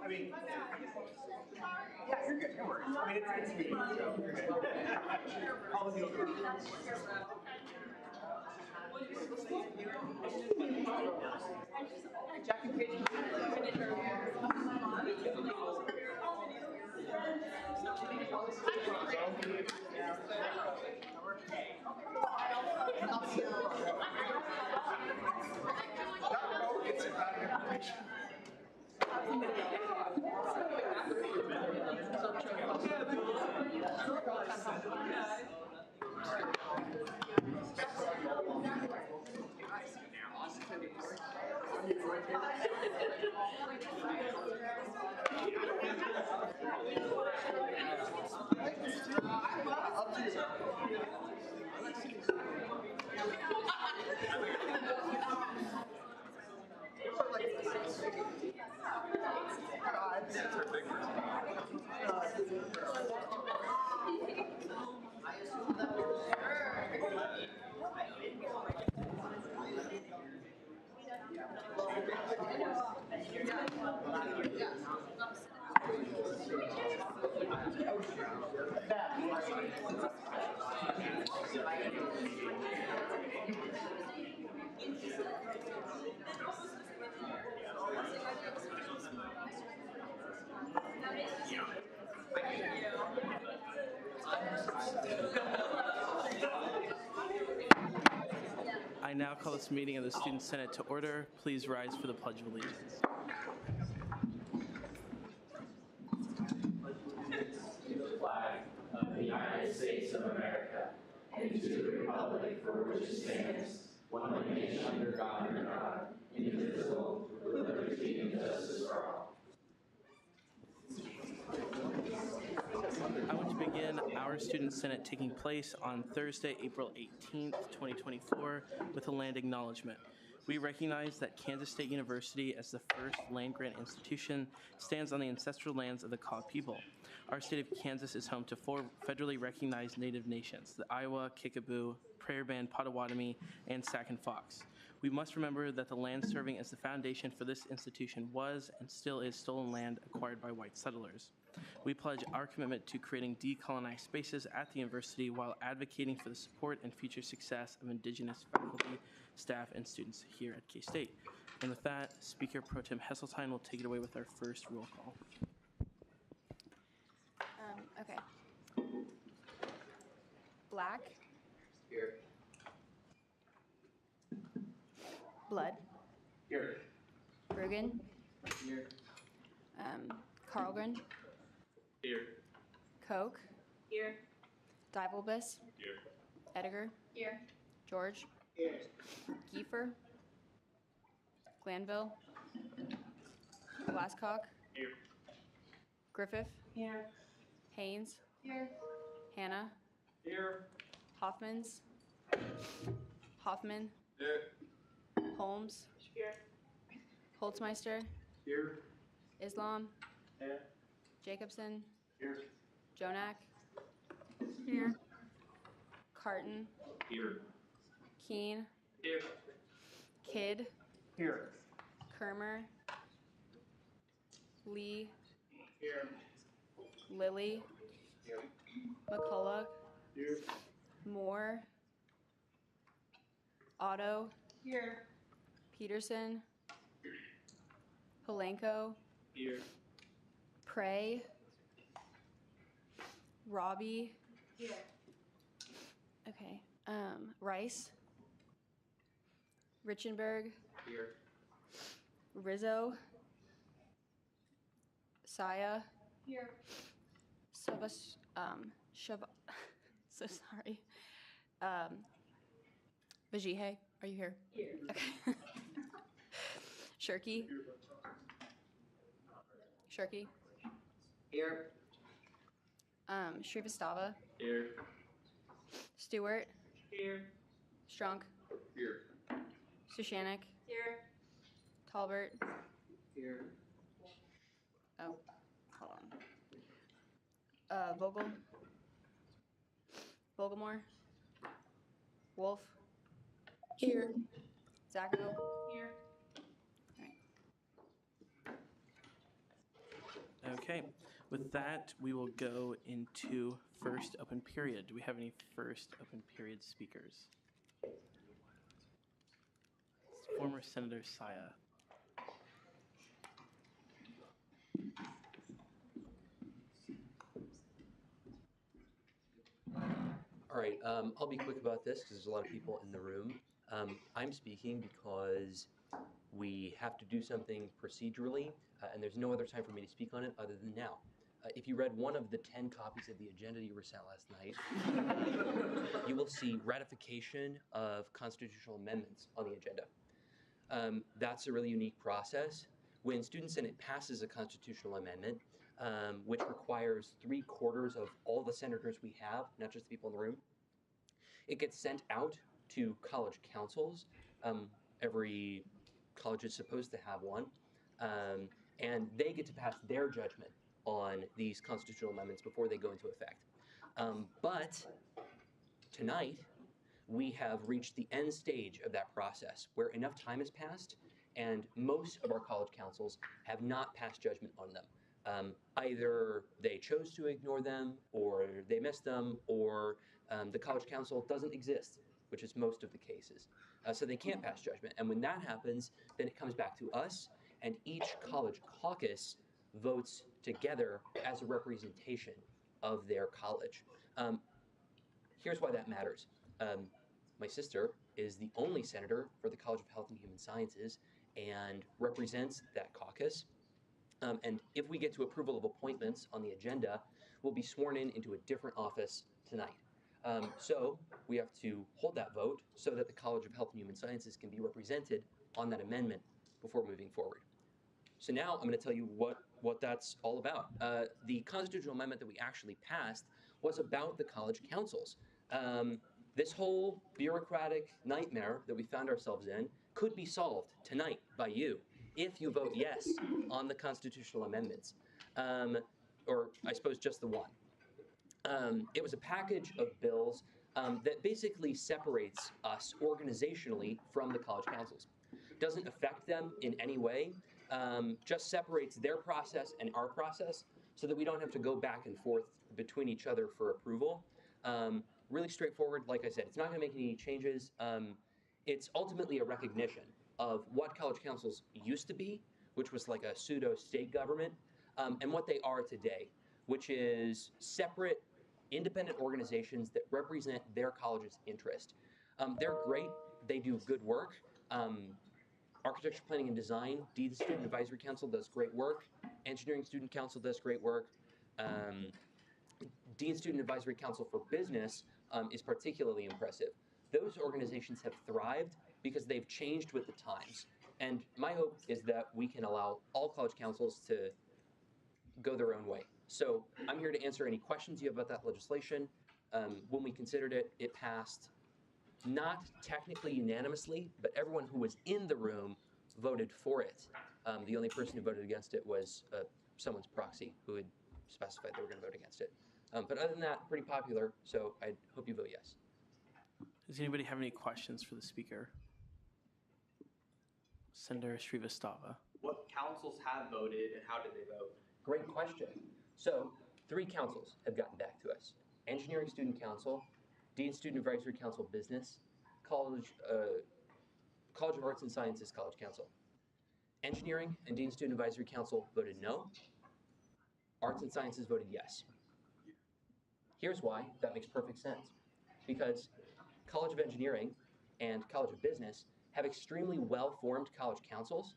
I mean, yeah, you're good. No worries. I mean, it's me, so you're good. All of you. Jack and Paige. It's about information. I now call this meeting of the Student Senate to order. Please rise for the Pledge of Allegiance. To the flag of the United States of America and to the republic for which it stands, one nation under God, indivisible, with liberty and justice for all. I want to begin our Student Senate taking place on Thursday, April 18th, 2024, with a land acknowledgement. We recognize that Kansas State University, as the first land-grant institution, stands on the ancestral lands of the Kaw people. Our state of Kansas is home to 4 federally recognized Native nations: the Iowa, Kickapoo, Prayer Band, Potawatomi, and Sac and Fox. We must remember that the land serving as the foundation for this institution was and still is stolen land acquired by white settlers. We pledge our commitment to creating decolonized spaces at the university while advocating for the support and future success of Indigenous faculty, staff, and students here at K-State. And with that, Speaker Pro Tem Hesseltine will take it away with our first roll call. Okay. Black. Here. Blood. Here. Brueggen. Here. Carlgren. Here. Koch. Here. Dibelbus. Here. Ediger. Here. George. Here. Giefer. Glanville. Glasscock. Here. Griffith. Here. Haynes. Here. Hannah. Here. Hoffmans. Hoffman. Here. Holmes. Here. Holtzmeister. Here. Islam. Here. Jacobson. Here. Jonak. Here. Carton. Here. Keene. Here. Kidd. Here. Kermer. Lee. Here. Lilly. Here. McCullough. Here. Moore. Otto. Here. Peterson. Polanco. Here. Prey. Robbie. Here. Okay. Rice. Richenberg. Here. Rizzo. Saya. Here. So sorry. Vajihe, are you here? Here. Okay. Shirky. Shirky. Here. Shrivastava. Here. Stewart. Here. Strunk. Here. Sushanik. Here. Talbert. Here. Oh, hold on. Vogel. Vogelmore. Wolf. Here. Zacko. Here. Okay, with that, we will go into first open period. Do we have any first open period speakers? Former Senator Saya. All right, I'll be quick about this because there's a lot of people in the room. I'm speaking because we have to do something procedurally, and there's no other time for me to speak on it other than now. If you read one of the 10 copies of the agenda you were sent last night, you will see ratification of constitutional amendments on the agenda. That's a really unique process. When Student Senate passes a constitutional amendment, which requires 3/4 of all the senators we have, not just the people in the room, it gets sent out to college councils. Every college is supposed to have one, and they get to pass their judgment on these constitutional amendments before they go into effect. But tonight, we have reached the end stage of that process where enough time has passed and most of our college councils have not passed judgment on them. Either they chose to ignore them, or they missed them, or the college council doesn't exist, which is most of the cases. So they can't pass judgment. And when that happens, then it comes back to us, and each college caucus votes together as a representation of their college. Here's why that matters. My sister is the only senator for the College of Health and Human Sciences and represents that caucus. And if we get to approval of appointments on the agenda, we'll be sworn into a different office tonight. So we have to hold that vote so that the College of Health and Human Sciences can be represented on that amendment before moving forward. So now I'm going to tell you what that's all about. The constitutional amendment that we actually passed was about the college councils. This whole bureaucratic nightmare that we found ourselves in could be solved tonight by you if you vote yes on the constitutional amendments, or I suppose just the one. It was a package of bills that basically separates us organizationally from the college councils. Doesn't affect them in any way, just separates their process and our process so that we don't have to go back and forth between each other for approval. Really straightforward, like I said, it's not going to make any changes. It's ultimately a recognition of what college councils used to be, which was like a pseudo state government, and what they are today, which is separate, independent organizations that represent their college's interest. They're great. They do good work. Architecture, Planning, and Design, Dean Student Advisory Council does great work. Engineering Student Council does great work. Dean Student Advisory Council for Business is particularly impressive. Those organizations have thrived because they've changed with the times. And my hope is that we can allow all college councils to go their own way. So I'm here to answer any questions you have about that legislation. When we considered it, it passed not technically unanimously, but everyone who was in the room voted for it. The only person who voted against it was someone's proxy who had specified they were going to vote against it. But other than that, pretty popular, so I hope you vote yes. Does anybody have any questions for the speaker? Senator Shrivastava. What councils have voted and how did they vote? Great question. So 3 councils have gotten back to us. Engineering Student Council, Dean Student Advisory Council Business, College of Arts and Sciences College Council. Engineering and Dean Student Advisory Council voted no. Arts and Sciences voted yes. Here's why that makes perfect sense. Because College of Engineering and College of Business have extremely well-formed college councils,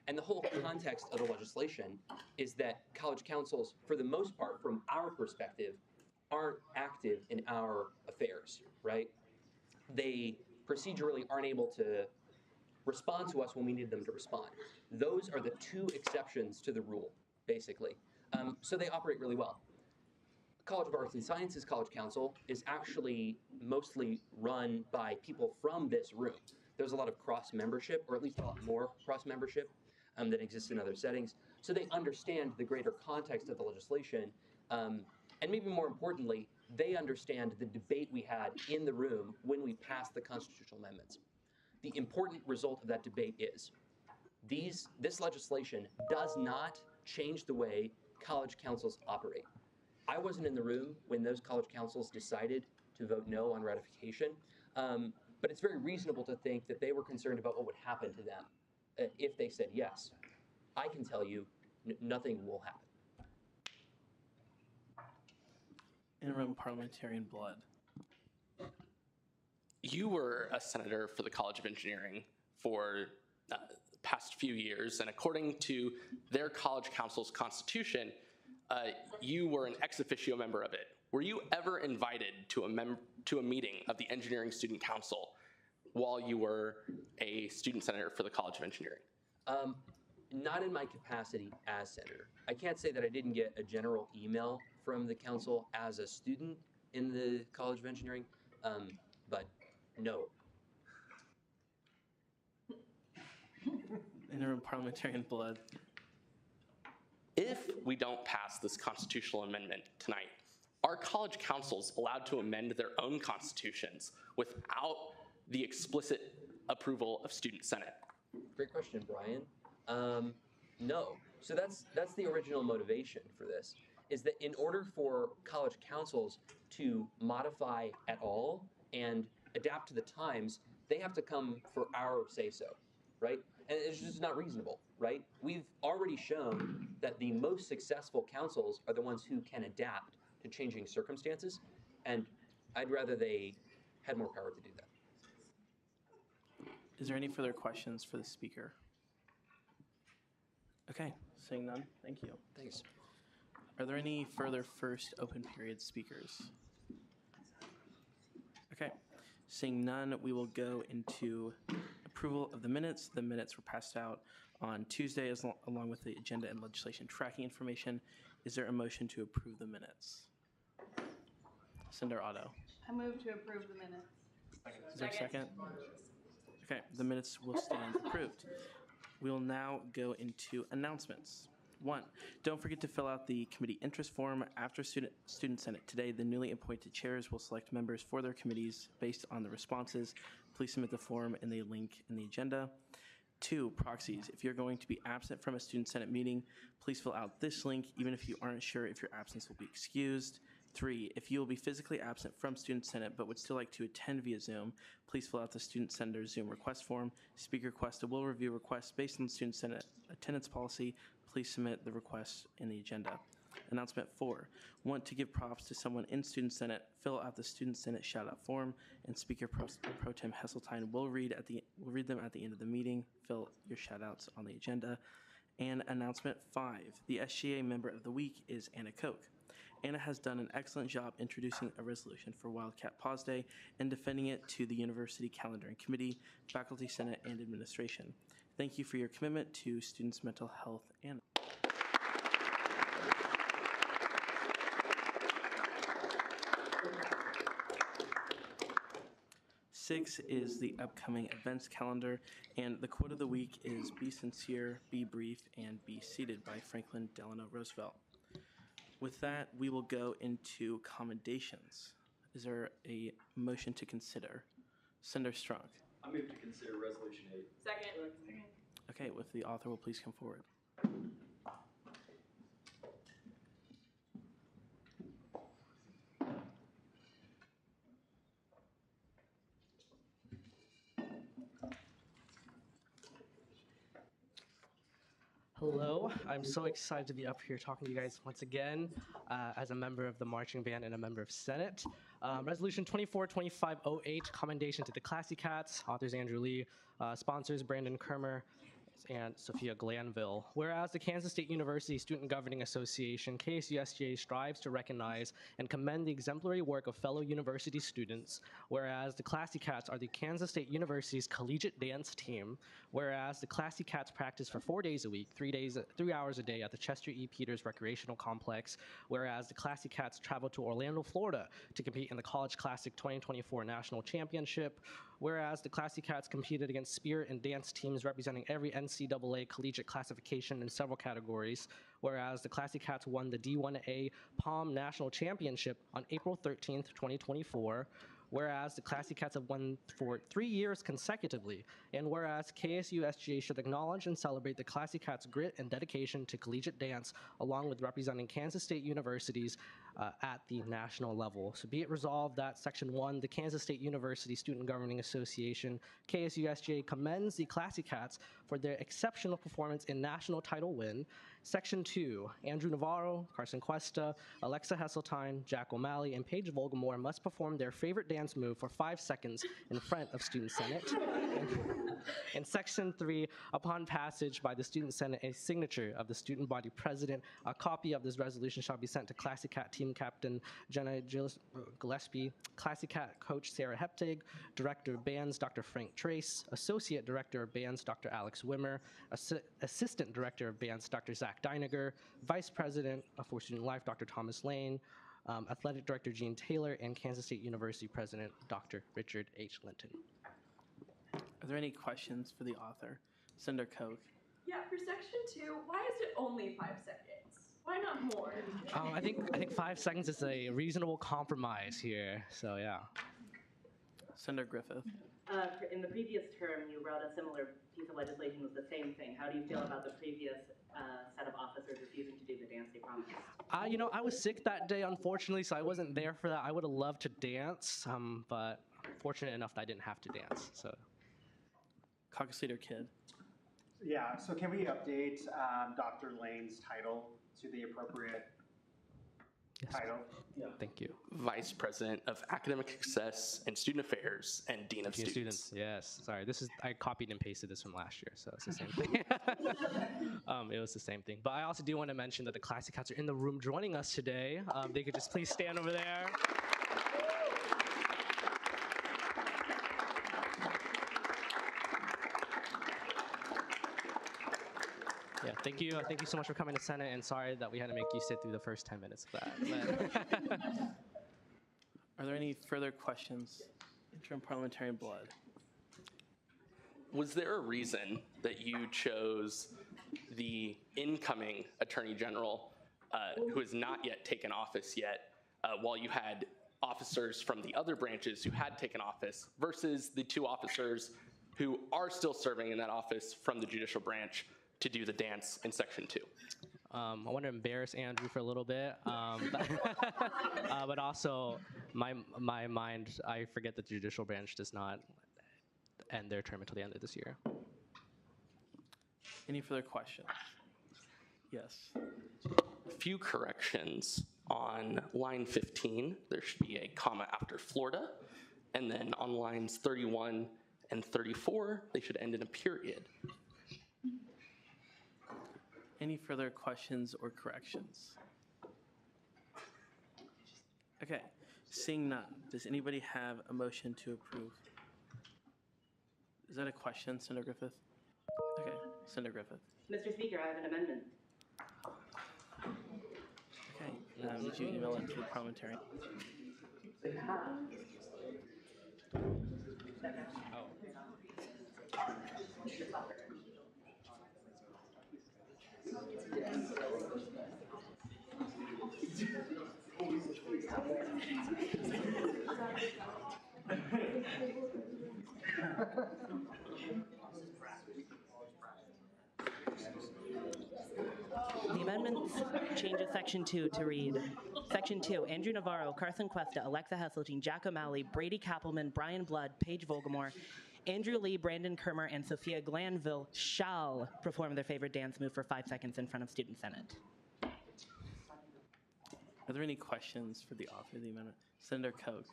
and the whole context of the legislation is that college councils, for the most part, from our perspective, aren't active in our affairs, right? they procedurally aren't able to respond to us when we need them to respond. Those are the two exceptions to the rule, basically. So they operate really well. College of Arts and Sciences College Council is actually mostly run by people from this room. There's a lot of cross-membership, or at least a lot more cross-membership than exists in other settings. So they understand the greater context of the legislation, and maybe more importantly, they understand the debate we had in the room when we passed the constitutional amendments. The important result of that debate is this legislation does not change the way college councils operate. I wasn't in the room when those college councils decided to vote no on ratification, but it's very reasonable to think that they were concerned about what would happen to them if they said yes. I can tell you, nothing will happen. Interim Parliamentarian Blood. You were a senator for the College of Engineering for the past few years, and according to their college council's constitution, you were an ex officio member of it. Were you ever invited to a meeting of the Engineering Student Council while you were a student senator for the College of Engineering? Not in my capacity as senator. I can't say that I didn't get a general email from the council as a student in the College of Engineering, but no. Interim Parliamentarian Blood. If we don't pass this constitutional amendment tonight, are college councils allowed to amend their own constitutions without the explicit approval of Student Senate? Great question, Brian. No. So that's the original motivation for this, is that in order for college councils to modify at all and adapt to the times, they have to come for our say-so, right? And it's just not reasonable, right? We've already shown that the most successful councils are the ones who can adapt to changing circumstances, and I'd rather they had more power to do that. Is there any further questions for the speaker? Okay, seeing none, thank you. Thanks. Are there any further first open period speakers? Okay, seeing none, we will go into approval of the minutes. The minutes were passed out on Tuesday along with the agenda and legislation tracking information. Is there a motion to approve the minutes? Senator Otto. I move to approve the minutes. Is there a second? Okay, the minutes will stand approved. We will now go into announcements. 1, don't forget to fill out the committee interest form after Student Senate. Today, the newly appointed chairs will select members for their committees based on the responses. Please submit the form in the link in the agenda. 2, proxies. If you're going to be absent from a Student Senate meeting, please fill out this link, even if you aren't sure if your absence will be excused. 3, if you will be physically absent from Student Senate but would still like to attend via Zoom, please fill out the Student Senator Zoom request form. Speaker Questa will review requests based on the Student Senate attendance policy. Please submit the request in the agenda. Announcement 4, want to give props to someone in Student Senate, fill out the Student Senate shout-out form, and Speaker Pro Tem Heseltine will read them at the end of the meeting. Fill your shout-outs on the agenda. And announcement 5, the SGA Member of the Week is Anna Koch. Anna has done an excellent job introducing a resolution for Wildcat Pause Day and defending it to the University Calendaring Committee, Faculty Senate, and Administration. Thank you for your commitment to students' mental health and 6 is the upcoming events calendar, and the quote of the week is "Be sincere, be brief, and be seated" by Franklin Delano Roosevelt. With that, we will go into commendations. Is there a motion to consider? Senator Strunk. I move to consider Resolution 8. Second. Okay, if the author will please come forward. Hello, I'm so excited to be up here talking to you guys once again as a member of the marching band and a member of Senate. Resolution 242508, commendation to the Classy Cats, authors Andrew Lee, sponsors Brandon Kermer, and Sophia Glanville. Whereas the Kansas State University Student Governing Association, KSUSGA, strives to recognize and commend the exemplary work of fellow university students. Whereas the Classy Cats are the Kansas State University's collegiate dance team. Whereas the Classy Cats practice for 4 days a week, 3 hours a day at the Chester E. Peters Recreational Complex. Whereas the Classy Cats travel to Orlando, Florida to compete in the College Classic 2024 National Championship. Whereas the Classy Cats competed against spirit and dance teams representing every NCAA collegiate classification in several categories. Whereas the Classy Cats won the D1A Palm National Championship on April 13th, 2024. Whereas the Classy Cats have won for 3 years consecutively, and whereas KSU-SGA should acknowledge and celebrate the Classy Cats' grit and dedication to collegiate dance, along with representing Kansas State universities at the national level. So be it resolved that Section 1, the Kansas State University Student Governing Association, KSU-SGA commends the Classy Cats for their exceptional performance in national title win. Section 2, Andrew Navarro, Carson Cuesta, Alexa Hesseltine, Jack O'Malley, and Paige Volgamore must perform their favorite dance move for 5 seconds in front of Student Senate. In Section 3, upon passage by the Student Senate, a signature of the student body president, a copy of this resolution shall be sent to Classy Cat team captain Jenna Gillespie, Classy Cat coach Sarah Heptig, director of bands Dr. Frank Trace, associate director of bands Dr. Alex Wimmer, assistant director of bands Dr. Zach Deiniger, vice president for Student Life Dr. Thomas Lane, athletic director Gene Taylor, and Kansas State University president Dr. Richard H. Linton. Are there any questions for the author? Senator Koch. Yeah, for section 2, why is it only 5 seconds? Why not more? I think 5 seconds is a reasonable compromise here. So yeah. Senator Griffith. In the previous term, you brought a similar piece of legislation with the same thing. How do you feel about the previous set of officers refusing to do the dance they promised? I was sick that day, unfortunately, so I wasn't there for that. I would have loved to dance, but fortunate enough that I didn't have to dance. So. Caucus Leader Kidd. Yeah, so can we update Dr. Lane's title to the appropriate title? Yeah. Thank you. Vice President of Academic Success and Student Affairs and Dean of Students. Yes. Sorry, I copied and pasted this from last year, so it's the same thing. It was the same thing. But I also do want to mention that the Classy Cats are in the room joining us today. They could just please stand over there. Yeah, thank you. Thank you so much for coming to Senate, and sorry that we had to make you sit through the first 10 minutes of that. Are there any further questions? Interim Parliamentarian Blood. Was there a reason that you chose the incoming Attorney General, who has not yet taken office yet, while you had officers from the other branches who had taken office, versus the 2 officers who are still serving in that office from the judicial branch to do the dance in Section 2? I want to embarrass Andrew for a little bit, but also my mind, I forget that the judicial branch does not end their term until the end of this year. Any further questions? Yes. A few corrections. On line 15, there should be a comma after Florida, and then on lines 31 and 34, they should end in a period. Any further questions or corrections? Okay, seeing none, does anybody have a motion to approve? Is that a question, Senator Griffith? Okay, Senator Griffith. Mr. Speaker, I have an amendment. Okay, did you email it to the parliamentarian? The amendments changes Section 2 to read, Section 2, Andrew Navarro, Carson Cuesta, Alexa Hesseltine, Jack O'Malley, Brady Kappelman, Brian Blood, Paige Volgamore, Andrew Lee, Brandon Kermer, and Sophia Glanville shall perform their favorite dance move for 5 seconds in front of Student Senate. Are there any questions for the author of the amendment? Senator Koch.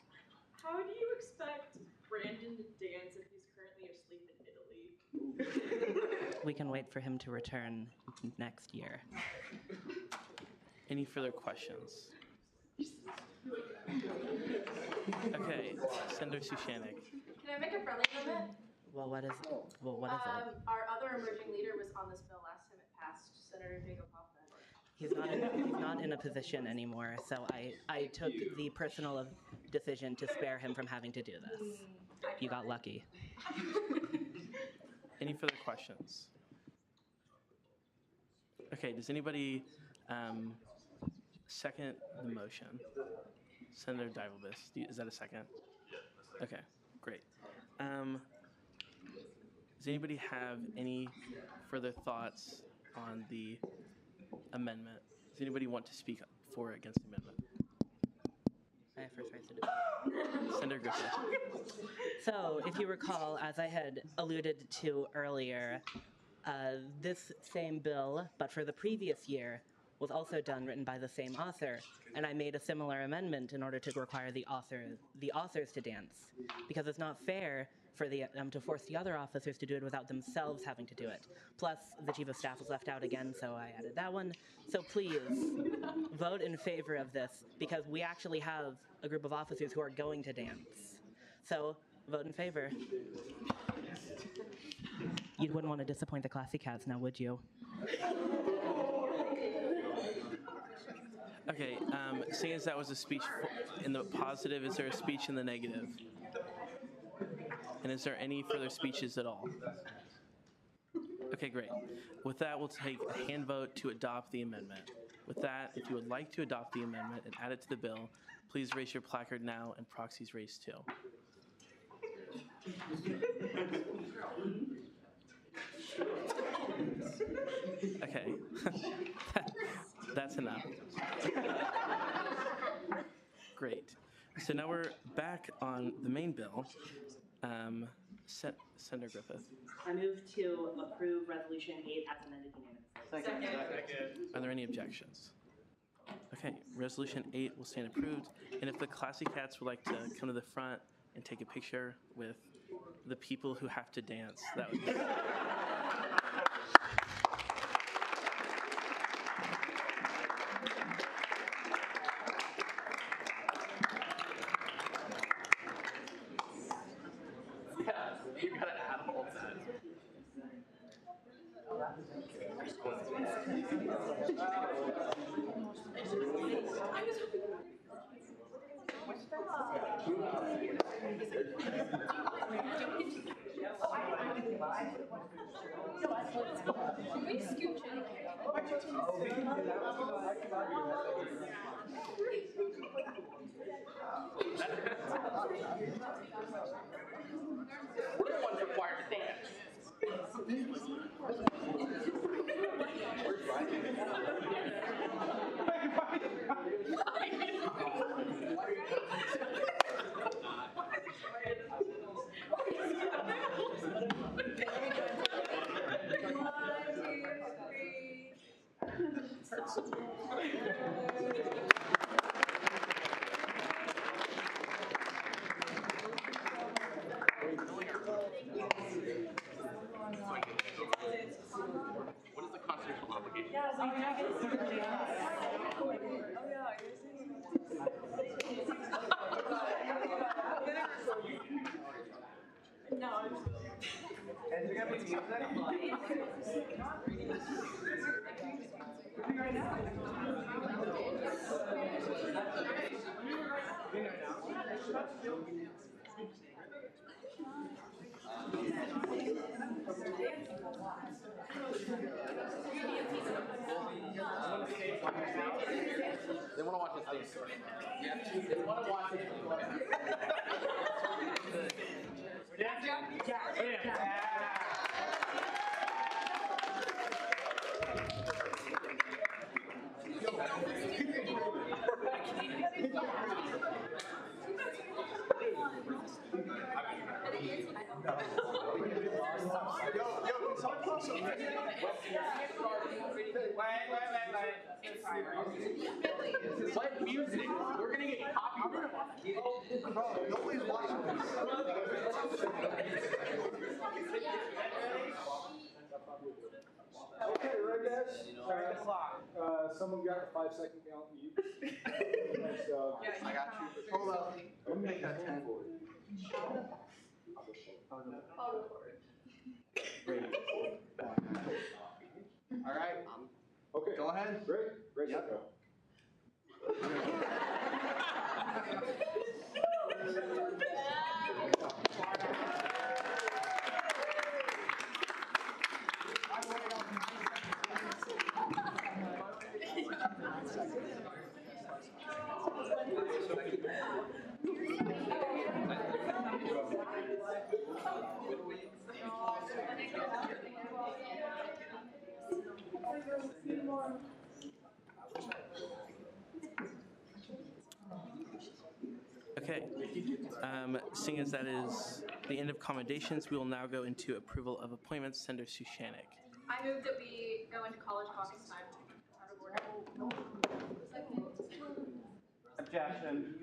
How do you expect Brandon to dance if he's currently asleep in Italy? We can wait for him to return next year. Any further questions? Okay, Senator Sushanik. Can I make a friendly comment? Well, what is it? Our other emerging leader was on this bill last time it passed, Senator Jacob Hoffman. He's not in a position anymore, so I took the personal decision to spare him from having to do this. You got lucky. Any further questions? Okay, does anybody second the motion? Senator Daivelbus, is that a second? Okay, great. Does anybody have any further thoughts on the amendment? Does anybody want to speak for or against the amendment? I have first rights to do. Senator Griffith. So, if you recall, as I had alluded to earlier, this same bill, but for the previous year, was also written by the same author, and I made a similar amendment in order to require the authors to dance, because it's not fair for them to force the other officers to do it without themselves having to do it. Plus, the chief of staff was left out again, so I added that one. So please, vote in favor of this, because we actually have a group of officers who are going to dance. So, vote in favor. You wouldn't want to disappoint the Classy Cats now, would you? Okay, seeing as that was a speech in the positive, is there a speech in the negative? And is there any further speeches at all? Okay, great. With that, we'll take a hand vote to adopt the amendment. With that, if you would like to adopt the amendment and add it to the bill, please raise your placard now and proxies raised too. Okay, that's enough. Great. So now we're back on the main bill. Senator Griffith. I move to approve Resolution 8 as amended unanimously. Are there any objections? Okay, Resolution 8 will stand approved. And if the Classy Cats would like to come to the front and take a picture with the people who have to dance, that would be... You gotta add all that. Can we scooch in? We're the ones required to dance. What is the constitutional obligation? They want to watch this thing story. They want to watch it. What music? We're gonna get copyright. Nobody's watching this. Start the clock. Someone got a 5-second count. I got you. Hold up. Let me make that 10. All right. Okay. Go ahead. Great. Yep. Go. Okay, seeing as that is the end of commendations, we will now go into approval of appointments. Senator Sushanik. I move that we go into college caucus time. Out of order. Objection.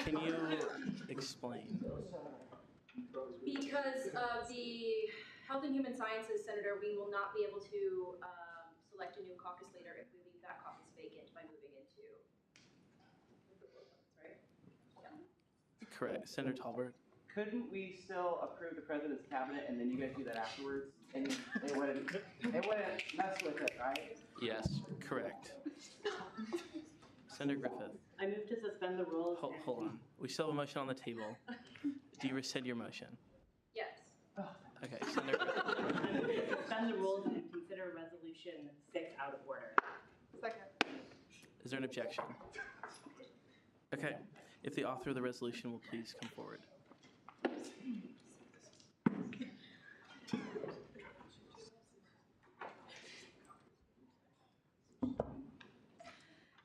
Can you explain? Because of the Health and Human Sciences Senator, we will not be able to select a new caucus leader if we leave that caucus vacant by moving into. Right? Yeah. Correct. Senator Talbert. Couldn't we still approve the president's cabinet and then you guys do that afterwards? And they wouldn't mess with it, right? Yes, correct. Senator Griffith. I move to suspend the rules. Hold on. We still have a motion on the table. Do you rescind your motion? Yes. Okay, Senator Griffith. I move to suspend the rules and consider Resolution 6 out of order. Second. Is there an objection? Okay. If the author of the resolution will please come forward.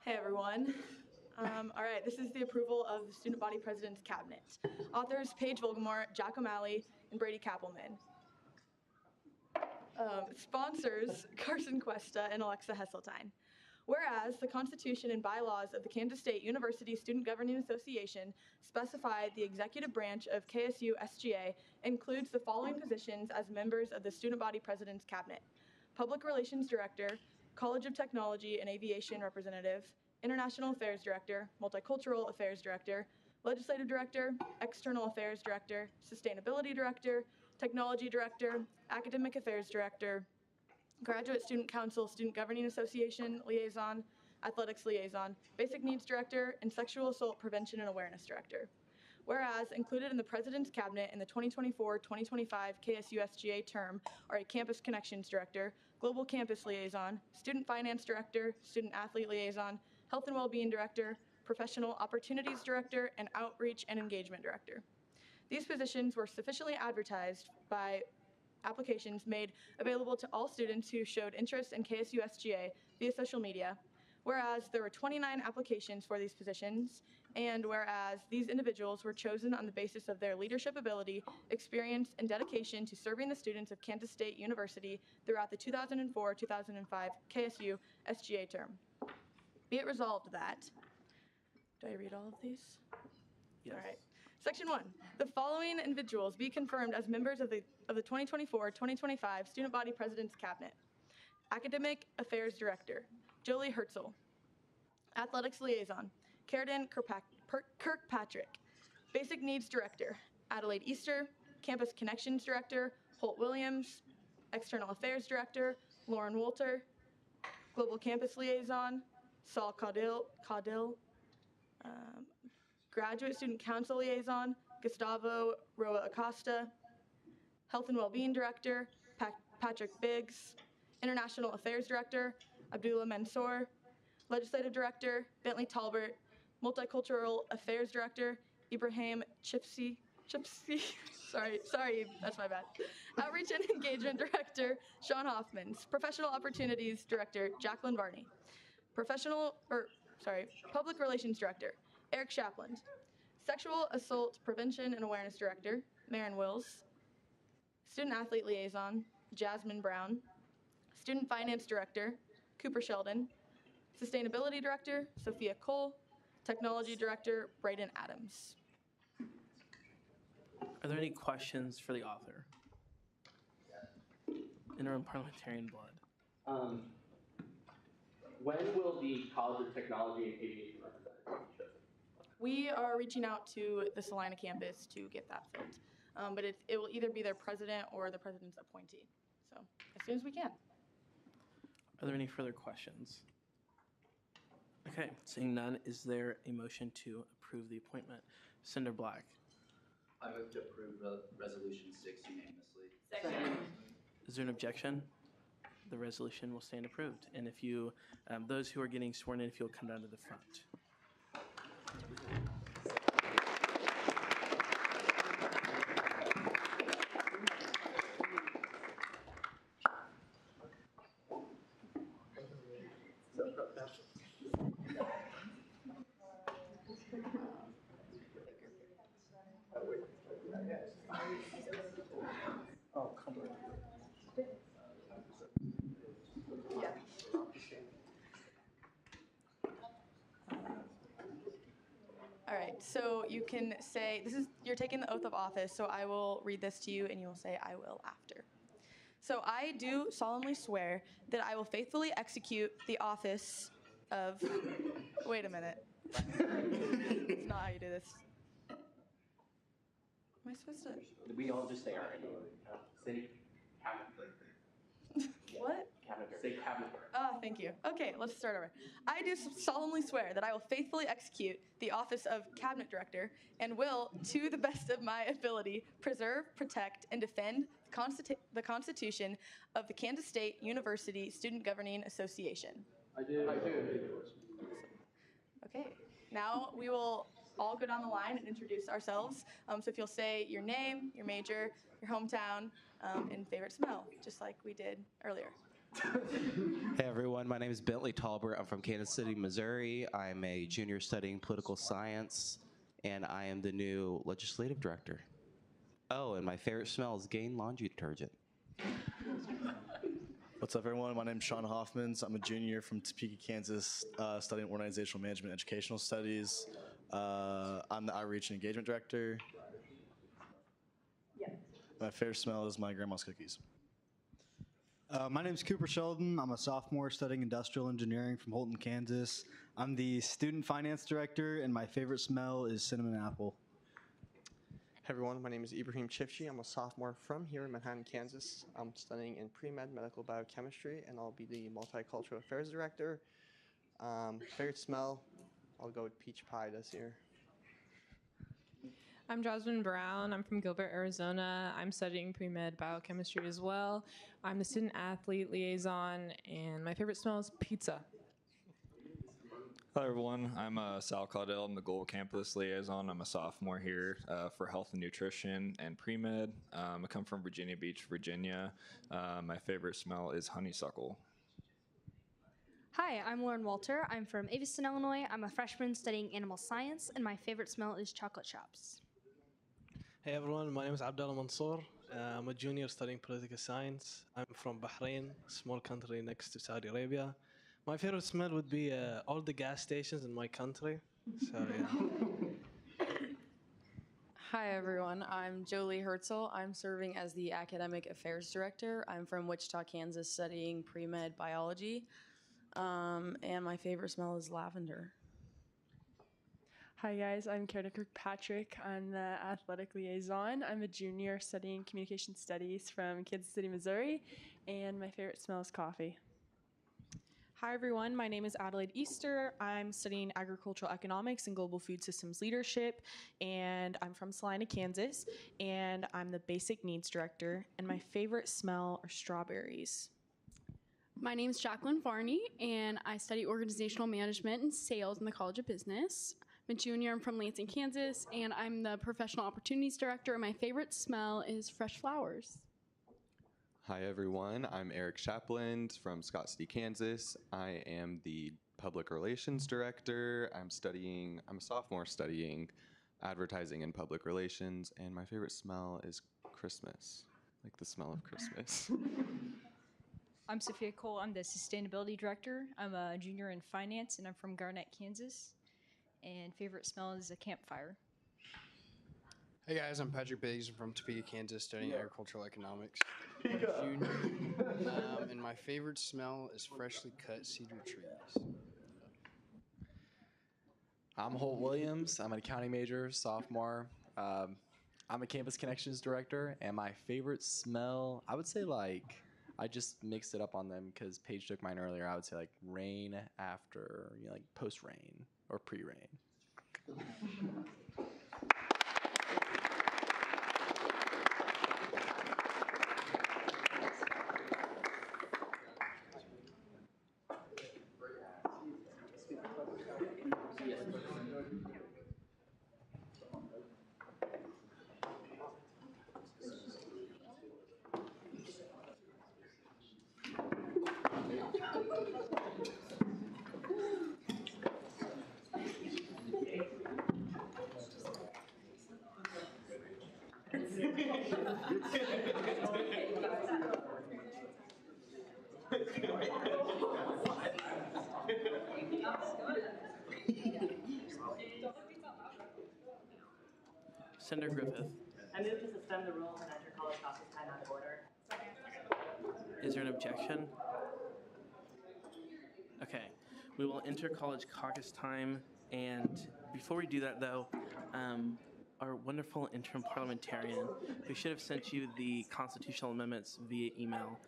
Hey everyone. All right, this is the approval of the Student Body President's Cabinet. Authors Paige Volgamore, Jack O'Malley, and Brady Kappelman. Sponsors Carson Cuesta and Alexa Hesseltine. Whereas the Constitution and bylaws of the Kansas State University Student Governing Association specify the executive branch of KSU SGA includes the following positions as members of the Student Body President's Cabinet: Public Relations Director, College of Technology and Aviation Representative, International Affairs Director, Multicultural Affairs Director, Legislative Director, External Affairs Director, Sustainability Director, Technology Director, Academic Affairs Director, Graduate Student Council Student Governing Association Liaison, Athletics Liaison, Basic Needs Director, and Sexual Assault Prevention and Awareness Director. Whereas included in the President's Cabinet in the 2024-2025 KSU SGA term are a Campus Connections Director, Global Campus Liaison, Student Finance Director, Student Athlete Liaison, Health and Wellbeing Director, Professional Opportunities Director, and Outreach and Engagement Director. These positions were sufficiently advertised by applications made available to all students who showed interest in KSU SGA via social media, whereas there were 29 applications for these positions, and whereas these individuals were chosen on the basis of their leadership ability, experience, and dedication to serving the students of Kansas State University throughout the 2004-2005 KSU SGA term. Be it resolved that, do I read all of these? Yes. All right. Section 1, the following individuals be confirmed as members of the 2024-2025 Student Body President's Cabinet. Academic Affairs Director, Jolie Herzl. Athletics Liaison, Carradine Kirkpatrick. Basic Needs Director, Adelaide Easter. Campus Connections Director, Holt Williams. External Affairs Director, Lauren Wolter. Global Campus Liaison, Saul Caudill. Graduate Student Council Liaison, Gustavo Roa Acosta. Health and Wellbeing Director, Patrick Biggs. International Affairs Director, Abdullah Mansour. Legislative Director, Bentley Talbert. Multicultural Affairs Director, Ibrahim Chipsy. Sorry, that's my bad. Outreach and Engagement Director, Sean Hoffman. Professional Opportunities Director, Jacqueline Varney. Public Relations Director, Eric Shapland. Sexual Assault Prevention and Awareness Director, Maren Wills. Student Athlete Liaison, Jasmine Brown. Student Finance Director, Cooper Sheldon. Sustainability Director, Sophia Cole. Technology Director, Brayden Adams. Are there any questions for the author? Interim parliamentarian blood. When will the College of Technology and Aviation representative be chosen? We are reaching out to the Salina campus to get that filled. But it will either be their president or the president's appointee. So as soon as we can. Are there any further questions? Okay, seeing none, is there a motion to approve the appointment? Cinder Black. I move to approve Resolution 6 unanimously. Second. Is there an objection? The resolution will stand approved. And if you, those who are getting sworn in, if you'll come down to the front. Oh, come on. All right, so you can say, you're taking the oath of office, so I will read this to you and you will say, I will after. So I do solemnly swear that I will faithfully execute the office of, wait a minute. It's not how you do this. Am I supposed to? We all just say our city cabinet. What? Cabinet. Say cabinet. Thank you. Okay, let's start over. I do solemnly swear that I will faithfully execute the office of Cabinet Director and will, to the best of my ability, preserve, protect, and defend the Constitution of the Kansas State University Student Governing Association. I do. Okay, now we will all go down the line and introduce ourselves. So if you'll say your name, your major, your hometown, and favorite smell, just like we did earlier. Hey everyone, my name is Bentley Talbert. I'm from Kansas City, Missouri. I'm a junior studying political science, and I am the new legislative director. Oh, and my favorite smell is Gain laundry detergent. What's up, everyone? My name is Sean Hoffmans. I'm a junior from Topeka, Kansas, studying organizational management and educational studies. I'm the outreach and engagement director. Yeah. My favorite smell is my grandma's cookies. My name is Cooper Sheldon. I'm a sophomore studying industrial engineering from Holton, Kansas. I'm the student finance director, and my favorite smell is cinnamon apple. Hey everyone, my name is Ibrahim Chifchi. I'm a sophomore from here in Manhattan, Kansas. I'm studying in pre-med medical biochemistry, and I'll be the multicultural affairs director. Favorite smell, I'll go with peach pie this year. I'm Jasmine Brown. I'm from Gilbert, Arizona. I'm studying pre-med biochemistry as well. I'm the student athlete liaison, and my favorite smell is pizza. Hello everyone, I'm Sal Caudell. I'm the Global Campus Liaison. I'm a sophomore here for health and nutrition and pre-med. I come from Virginia Beach, Virginia. My favorite smell is honeysuckle. Hi, I'm Lauren Walter. I'm from Aviston, Illinois. I'm a freshman studying animal science, and my favorite smell is chocolate shops. Hey everyone, my name is Abdullah Mansour. I'm a junior studying political science. I'm from Bahrain, a small country next to Saudi Arabia. My favorite smell would be all the gas stations in my country. So yeah. Hi everyone, I'm Jolie Herzl. I'm serving as the Academic Affairs Director. I'm from Wichita, Kansas, studying pre-med biology. And my favorite smell is lavender. Hi guys, I'm Kara Kirkpatrick. I'm the athletic liaison. I'm a junior studying communication studies from Kansas City, Missouri, and my favorite smell is coffee. Hi everyone, my name is Adelaide Easter. I'm studying agricultural economics and global food systems leadership, and I'm from Salina, Kansas, and I'm the basic needs director, and my favorite smell are strawberries. My name is Jacqueline Varney, and I study organizational management and sales in the College of Business. I'm a junior. I'm from Lansing, Kansas, and I'm the professional opportunities director. And my favorite smell is fresh flowers. Hi everyone, I'm Eric Shapland from Scott City, Kansas. I am the public relations director. I'm a sophomore studying advertising and public relations, and my favorite smell is Christmas, like the smell of Christmas. I'm Sophia Cole. I'm the sustainability director. I'm a junior in finance, and I'm from Garnett, Kansas. And favorite smell is a campfire. Hey guys, I'm Patrick Biggs. I'm from Topeka, Kansas, studying agricultural economics. I'm a junior, and my favorite smell is freshly cut cedar trees. I'm Holt Williams. I'm an accounting major, sophomore. I'm a campus connections director, and my favorite smell, I would say I just mixed it up on them because Paige took mine earlier. I would say rain after, like post rain or pre rain. Senator Griffith. I move to suspend the rules and enter college caucus time out of order. Is there an objection? Okay, we will enter college caucus time, and before we do that though, our wonderful interim parliamentarian, who should have sent you the constitutional amendments via email,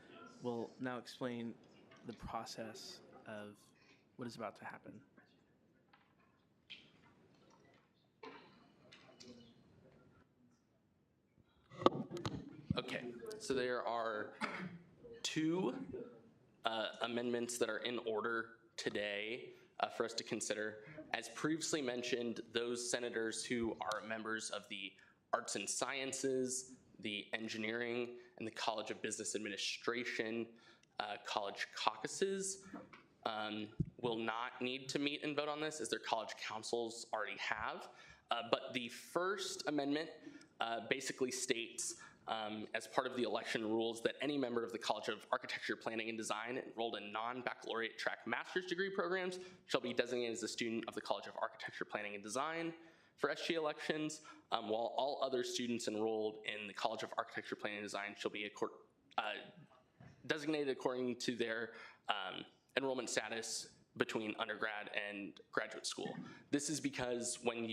will now explain the process of what is about to happen. Okay, so there are two amendments that are in order today for us to consider. As previously mentioned, those senators who are members of the Arts and Sciences, the Engineering, and the College of Business Administration college caucuses will not need to meet and vote on this, as their college councils already have. But the first amendment basically states, as part of the election rules, that any member of the College of Architecture, Planning, and Design enrolled in non-baccalaureate track master's degree programs shall be designated as a student of the College of Architecture, Planning, and Design for SG elections, while all other students enrolled in the College of Architecture, Planning, and Design shall be designated according to their enrollment status between undergrad and graduate school. This is because when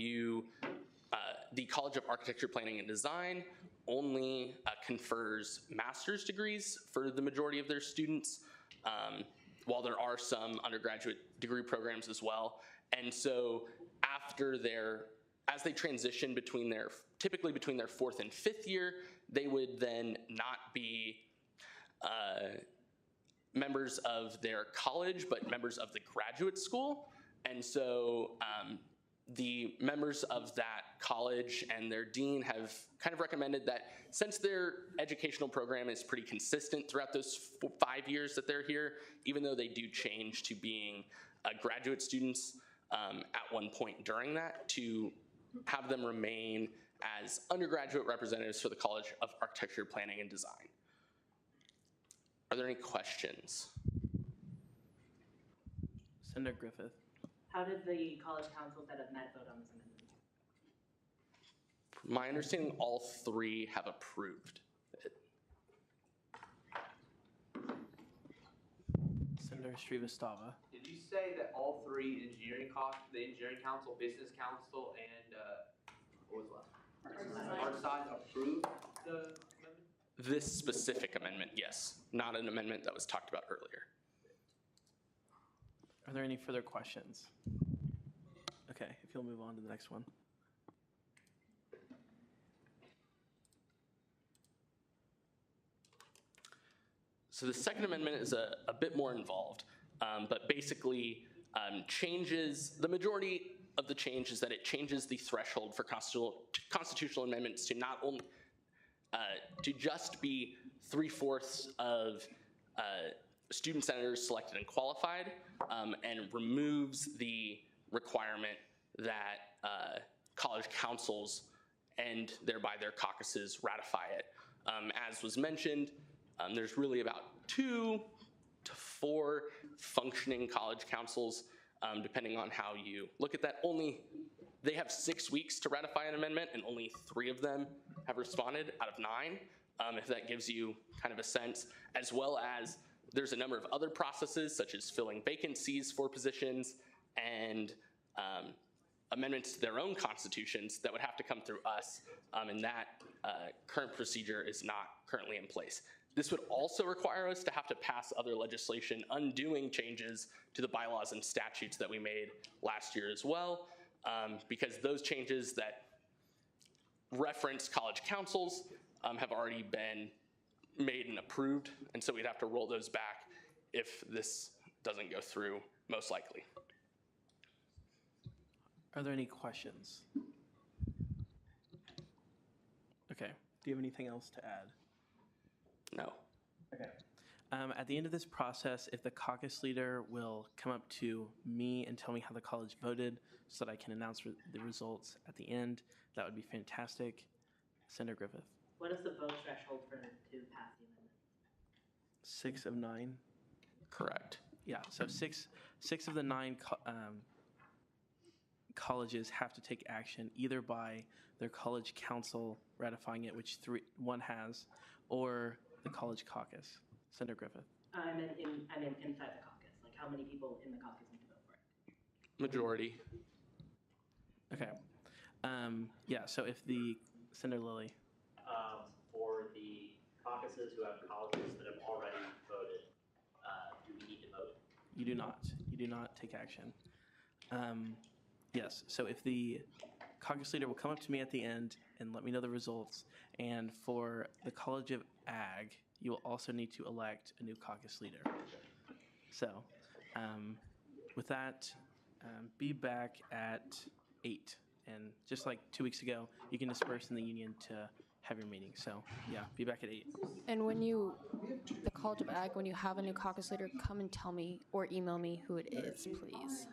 the College of Architecture, Planning, and Design only confers master's degrees for the majority of their students, while there are some undergraduate degree programs as well. And so as they transition typically between their 4th and 5th year, they would then not be members of their college, but members of the graduate school. And so the members of that college and their dean have kind of recommended that since their educational program is pretty consistent throughout those 5 years that they're here, even though they do change to being graduate students at one point during that, to have them remain as undergraduate representatives for the College of Architecture, Planning, and Design. Are there any questions? Senator Griffith. How did the college councils that have met vote on this amendment? My understanding, all three have approved it. Senator Srivastava. Did you say that all three the engineering council, business council, and what was left? Art side approved the amendment? This specific amendment, yes, not an amendment that was talked about earlier. Are there any further questions? Okay, if you'll move on to the next one. So the second amendment is a bit more involved, but basically changes, the majority of the change is that it changes the threshold for constitutional amendments to not only, to just be 3/4 of student senators selected and qualified, and removes the requirement that college councils and thereby their caucuses ratify it. As was mentioned, there's really about 2 to 4 functioning college councils, depending on how you look at that. Only they have 6 weeks to ratify an amendment, and only 3 of them have responded out of 9, if that gives you kind of a sense, as well as there's a number of other processes, such as filling vacancies for positions and amendments to their own constitutions that would have to come through us, and that current procedure is not currently in place. This would also require us to have to pass other legislation undoing changes to the bylaws and statutes that we made last year as well, because those changes that reference college councils have already been made and approved, and so we'd have to roll those back if this doesn't go through, most likely. Are there any questions? Okay. Do you have anything else to add? No. Okay. At the end of this process, if the caucus leader will come up to me and tell me how the college voted so that I can announce the results at the end, that would be fantastic. Senator Griffith. What is the vote threshold to pass the amendment? 6 of 9. Correct. Yeah, so six of the 9 colleges have to take action either by their college council ratifying it, which 1 has, or the college caucus. Senator Griffith. I meant inside the caucus. Like, how many people in the caucus need to vote for it? Majority. Okay. Yeah, so if the, Senator Lilly. For the caucuses who have colleges that have already voted, do we need to vote? You do not. You do not take action. Yes, so if the caucus leader will come up to me at the end and let me know the results, and for the College of Ag, you will also need to elect a new caucus leader. So, with that, be back at 8. And just like 2 weeks ago, you can disperse in the union to have your meeting. So, yeah, be back at 8. And the College of Ag, when you have a new caucus leader, come and tell me or email me who it is, please.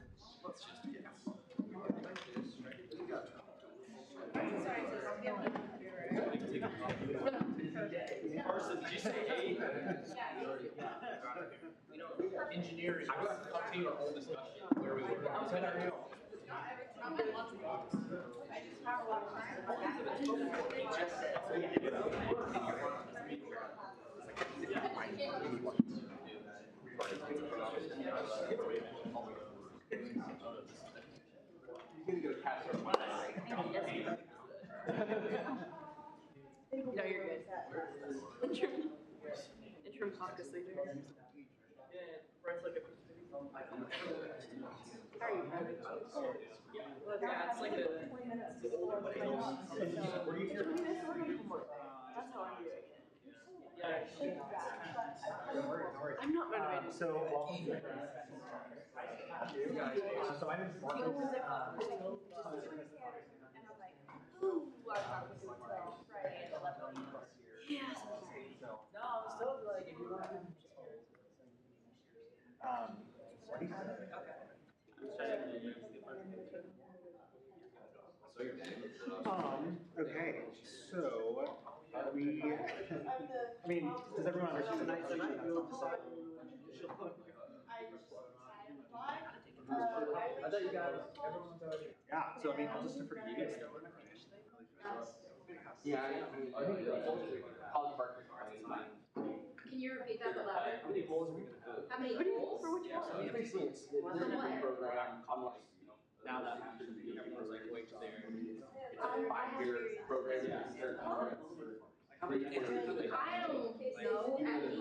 Carson, did you say 8? Engineering. I'm going to continue our whole discussion where we were. No, you're good. Interim caucus leader. Yeah, it's like I'm not motivated. So, okay, so we, I mean, does everyone understand the night session? That's not to say. I thought you guys, everyone's already. Yeah, so I mean, I'll just defer to you guys. Yeah, I think college partners are fine. Can you repeat that louder? How many polls are we going to do? How many polls? For which one? Basically, it's a program, unlike, now that everyone's like, wait till they're, it's a 5-year program. How many polls are they? I don't know, at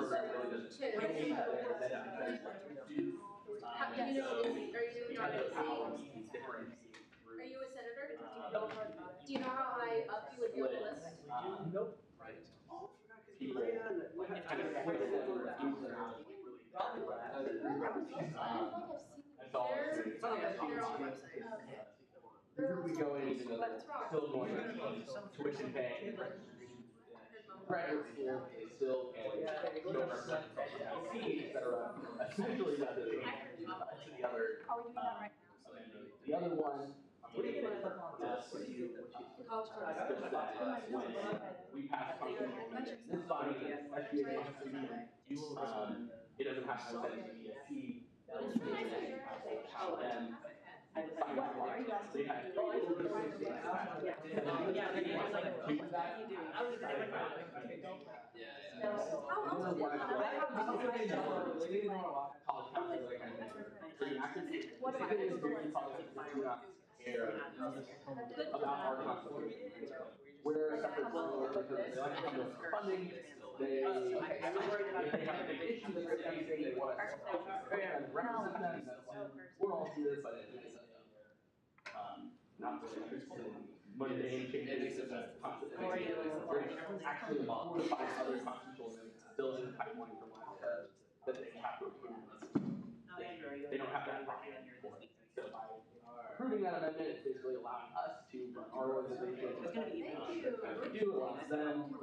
least 2. Do you know, are you not Are you a senator? Do you know how high up you would be on the list? Nope. Right. We go into still going tuition paying. Graduate school is still paying fees that are essentially the other. The other one. We passed this body, it doesn't have to send to ESP. About our constitution. We're a separate school because they like to come to us for funding. They have a big issue that they're facing. They want us to represent them. We're all here, but it's not mundane changes in the constitution. There's actually 4 to 5 other constitutional amendments still in the pipeline from last year that they have to approve. They don't have that problem anymore. So by approving that amendment, it's basically allowing us to run our organization. Do allows them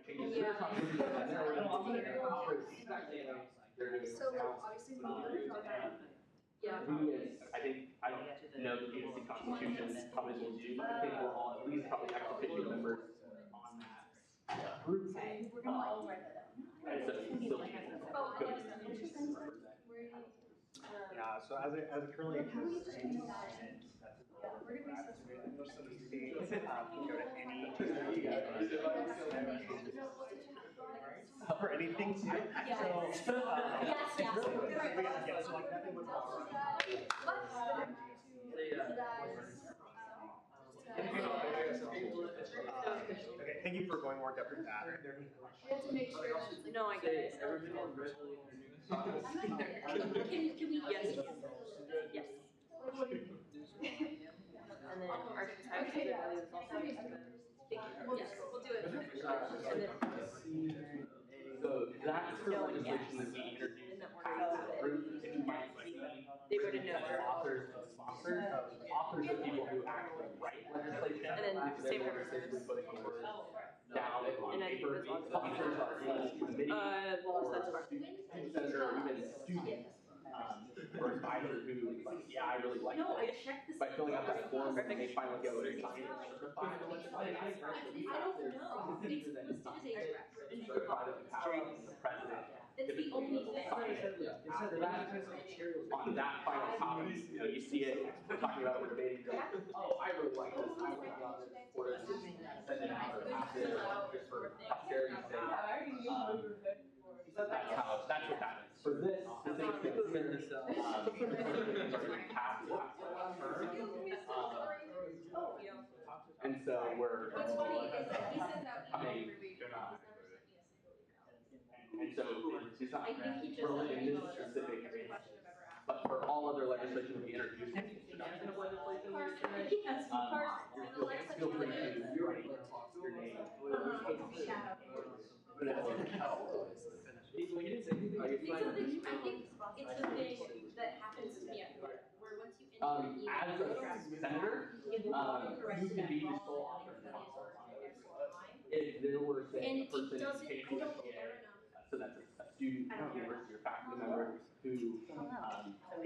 change their constitution and their organization operates exactly like they're doing now. I think I don't know the PNC constitution probably will do, but I think we're all at least probably ex officio members on that group. We're gonna write that down. And so it's still Yeah, so as it currently exists, for anything too. So, so like nothing would okay, thank you for going more depth with that. We have to make sure that it's like. No, I get it. Can we? Yes. Yes. And then archetypes of values also. Yes, we'll do it. So that's the legislation that we introduced as a group. If you might see, They wrote a note. authors and sponsors are people who actually write legislation. And then same for basically putting the words down on And I think paper. that's Sponsors are in committee well, that's or senator or even students or advisors who like, yeah, I really like No, I this. checked this. By filling out that form, they finally go and sign it. Certified I don't know. It's listed as a reference. certified as a power of the president. It's the only thing. After that, on that final copy, you see it, we're talking about it, we're debating, you're like, oh, I really like this, I would love it, or send it out or pass it, just for posterity's sake. That's what that is. For this, and so we're. What's funny is that he sends out email every week. And so it's not I think he just really in this emailed us specific, every question I've ever asked. but for all other legislation that we introduce, introduction of legislation, Yes, feel free to write your name. I think it's the thing that happens to me at work, where once you enter an email. As a senator, you can be the sole author. If there were, say, And a it person doesn't, in I don't care enough. so that's a student, university, or faculty member who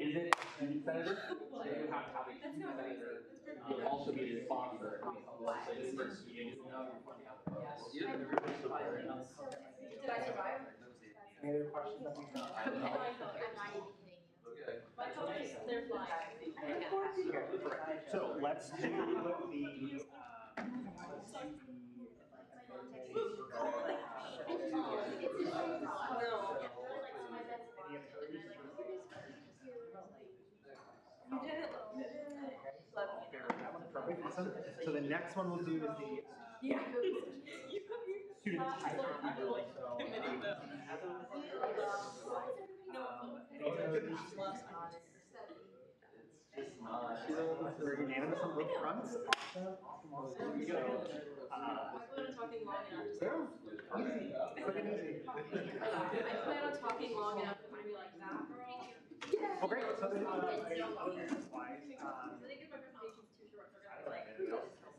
isn't a student senator, they would have to have a student senator, will also be the sponsor of legislation. Did I survive? Any other questions? They're flying. So let's do the. So the next one we'll do is the student type review. We're unanimous on both fronts. Awesome. I plan on talking long enough to be like that, girl. Oh, great. So then,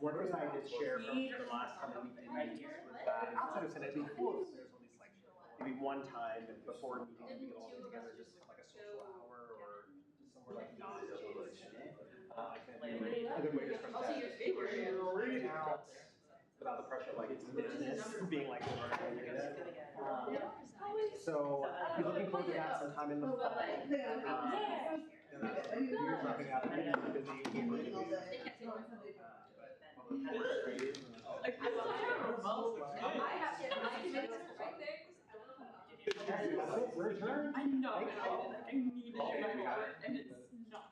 one thing I did share from the last time that we did meetings was that outside of Senate, it'd be cool if there's at least like maybe one time before a meeting we could all get together just like a social hour or somewhere like that. A good way to spend that. Hang out without the pressure of like it's business being like so I'll be looking forward to that sometime in the fall. You're dropping out and you're busy, you can't really do I know. I need to and it's not.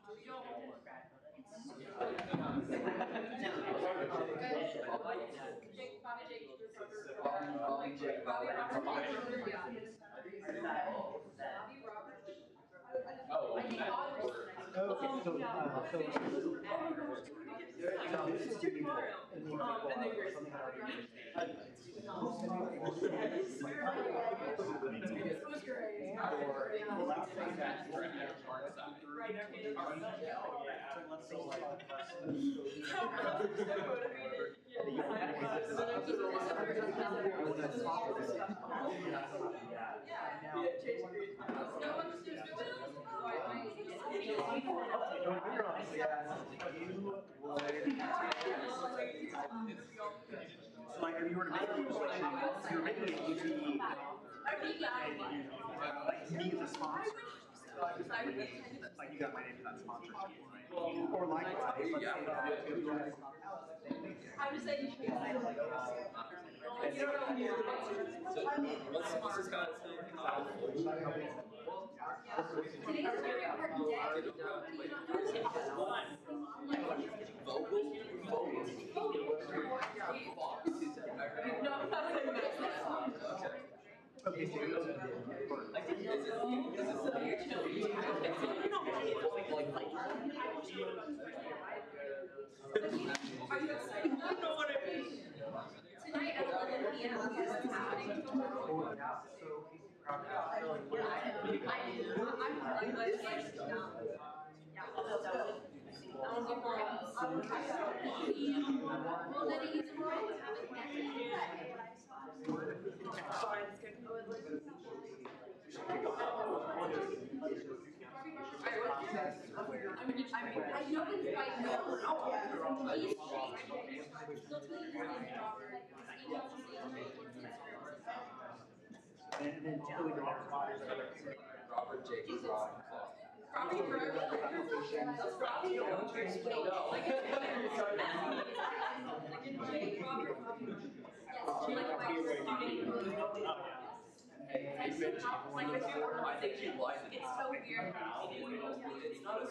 So like if you were to make a selection, you're making it easy, like me as a sponsor. Like you got my name for that sponsorship, right? Or likewise, let's say that. I'm just saying you should be excited. You don't know What sponsors got us? Today's a very important day. Okay, so Are you excited? I know what I mean. Tonight at 11 p.m. what's happening? I know it's quite and then Joey Robert Jacobs. It's so weird. It's not a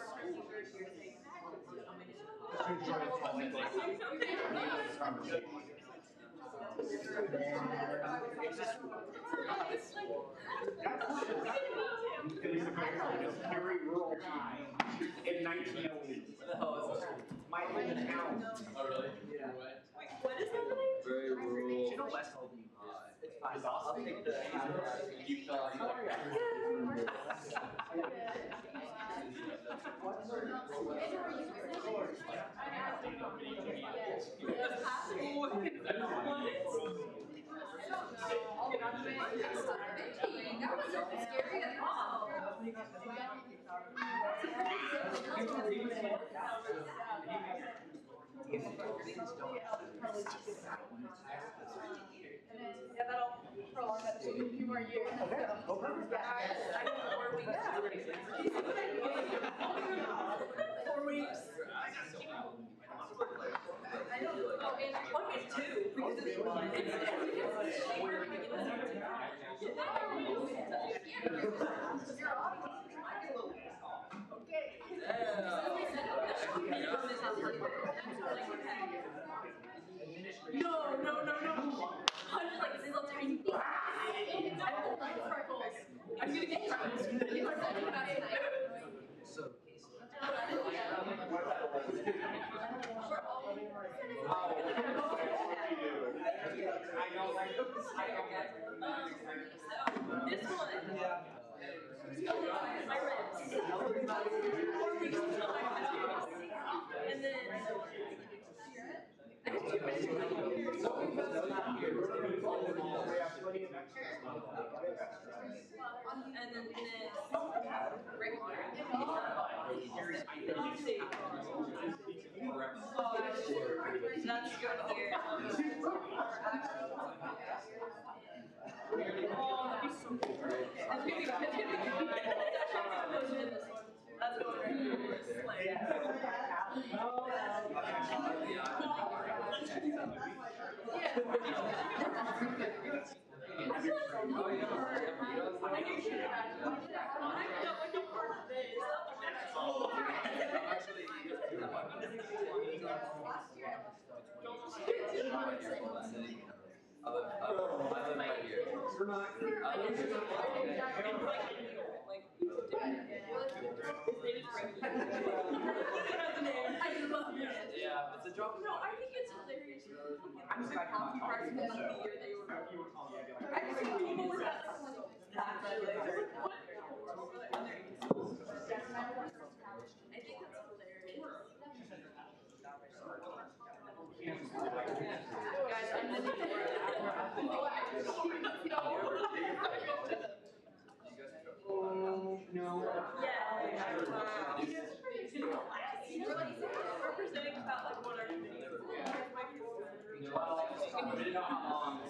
school. Very rural time in 1908. My hometown. Oh, really? Yeah. What is happening? Very rural. You know West Albany? It's fine. I'll take the. Keep telling That wasn't scary at all. Yeah, that'll prolong that to a few more years. Okay. Oh, perfect. I know 4 weeks. 4 weeks. I know. Oh, and one is 2 because it's No. I'm just like this little tiny thing. I don't like sparkles. I'm gonna get sparkles. You are talking about it. This one. My ribs. 4 weeks until my tattoos. And then I have 2 minutes. And then regular. That's good here. Oh, that'd be so cool. That's gonna be good. That's going right. I live right here. You're not. Yeah, it's a joke. No, I think it's hilarious. I'm just like hockey practice. The year they were. If you were calling me, I'd be like, I just think people were that. Guys, I'm the no. We're presenting about like what our We didn't know how long.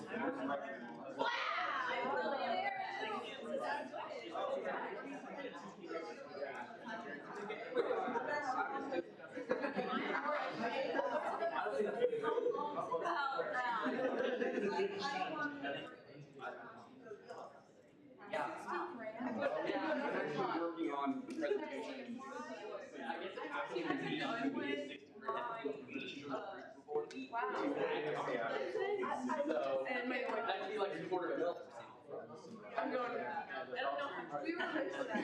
Working on presentation. That'd be like a quarter of a mil. I'm going. I don't know. We were close to that.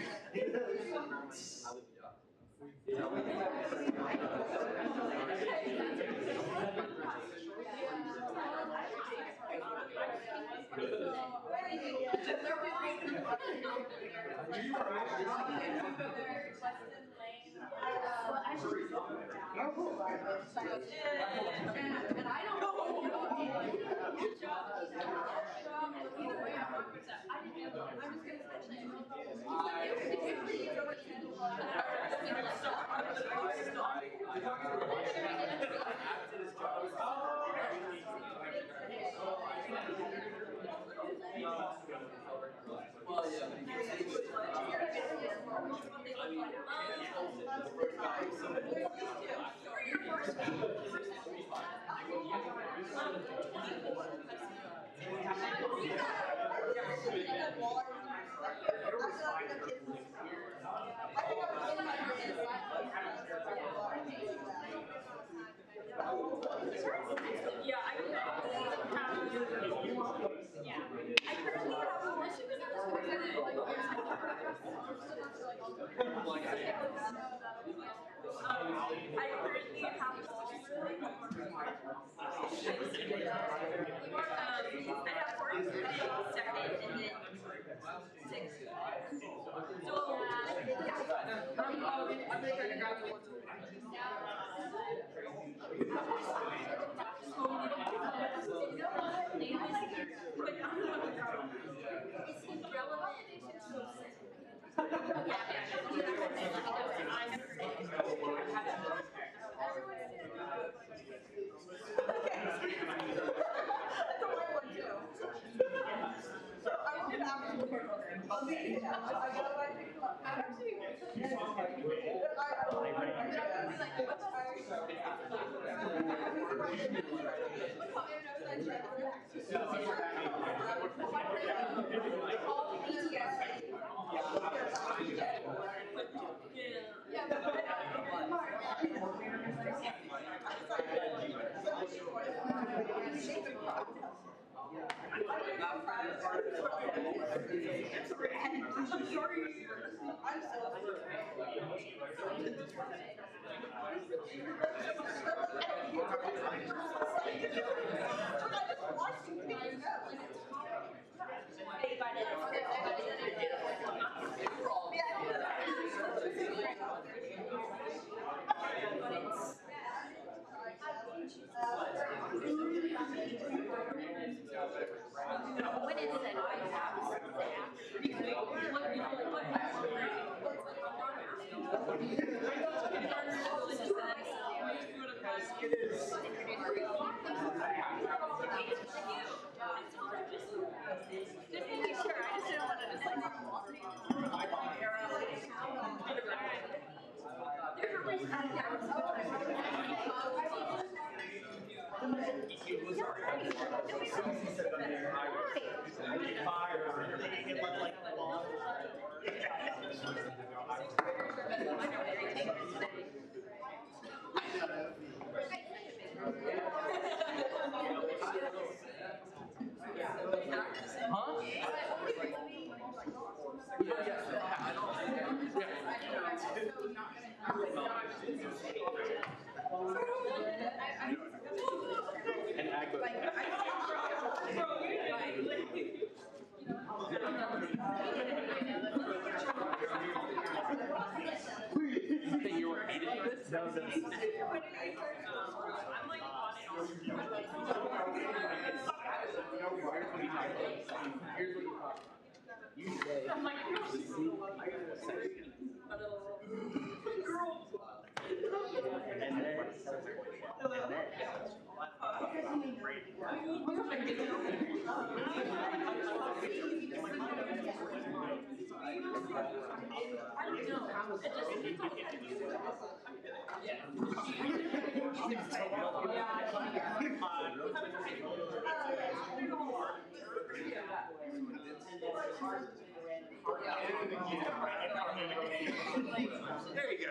There you go.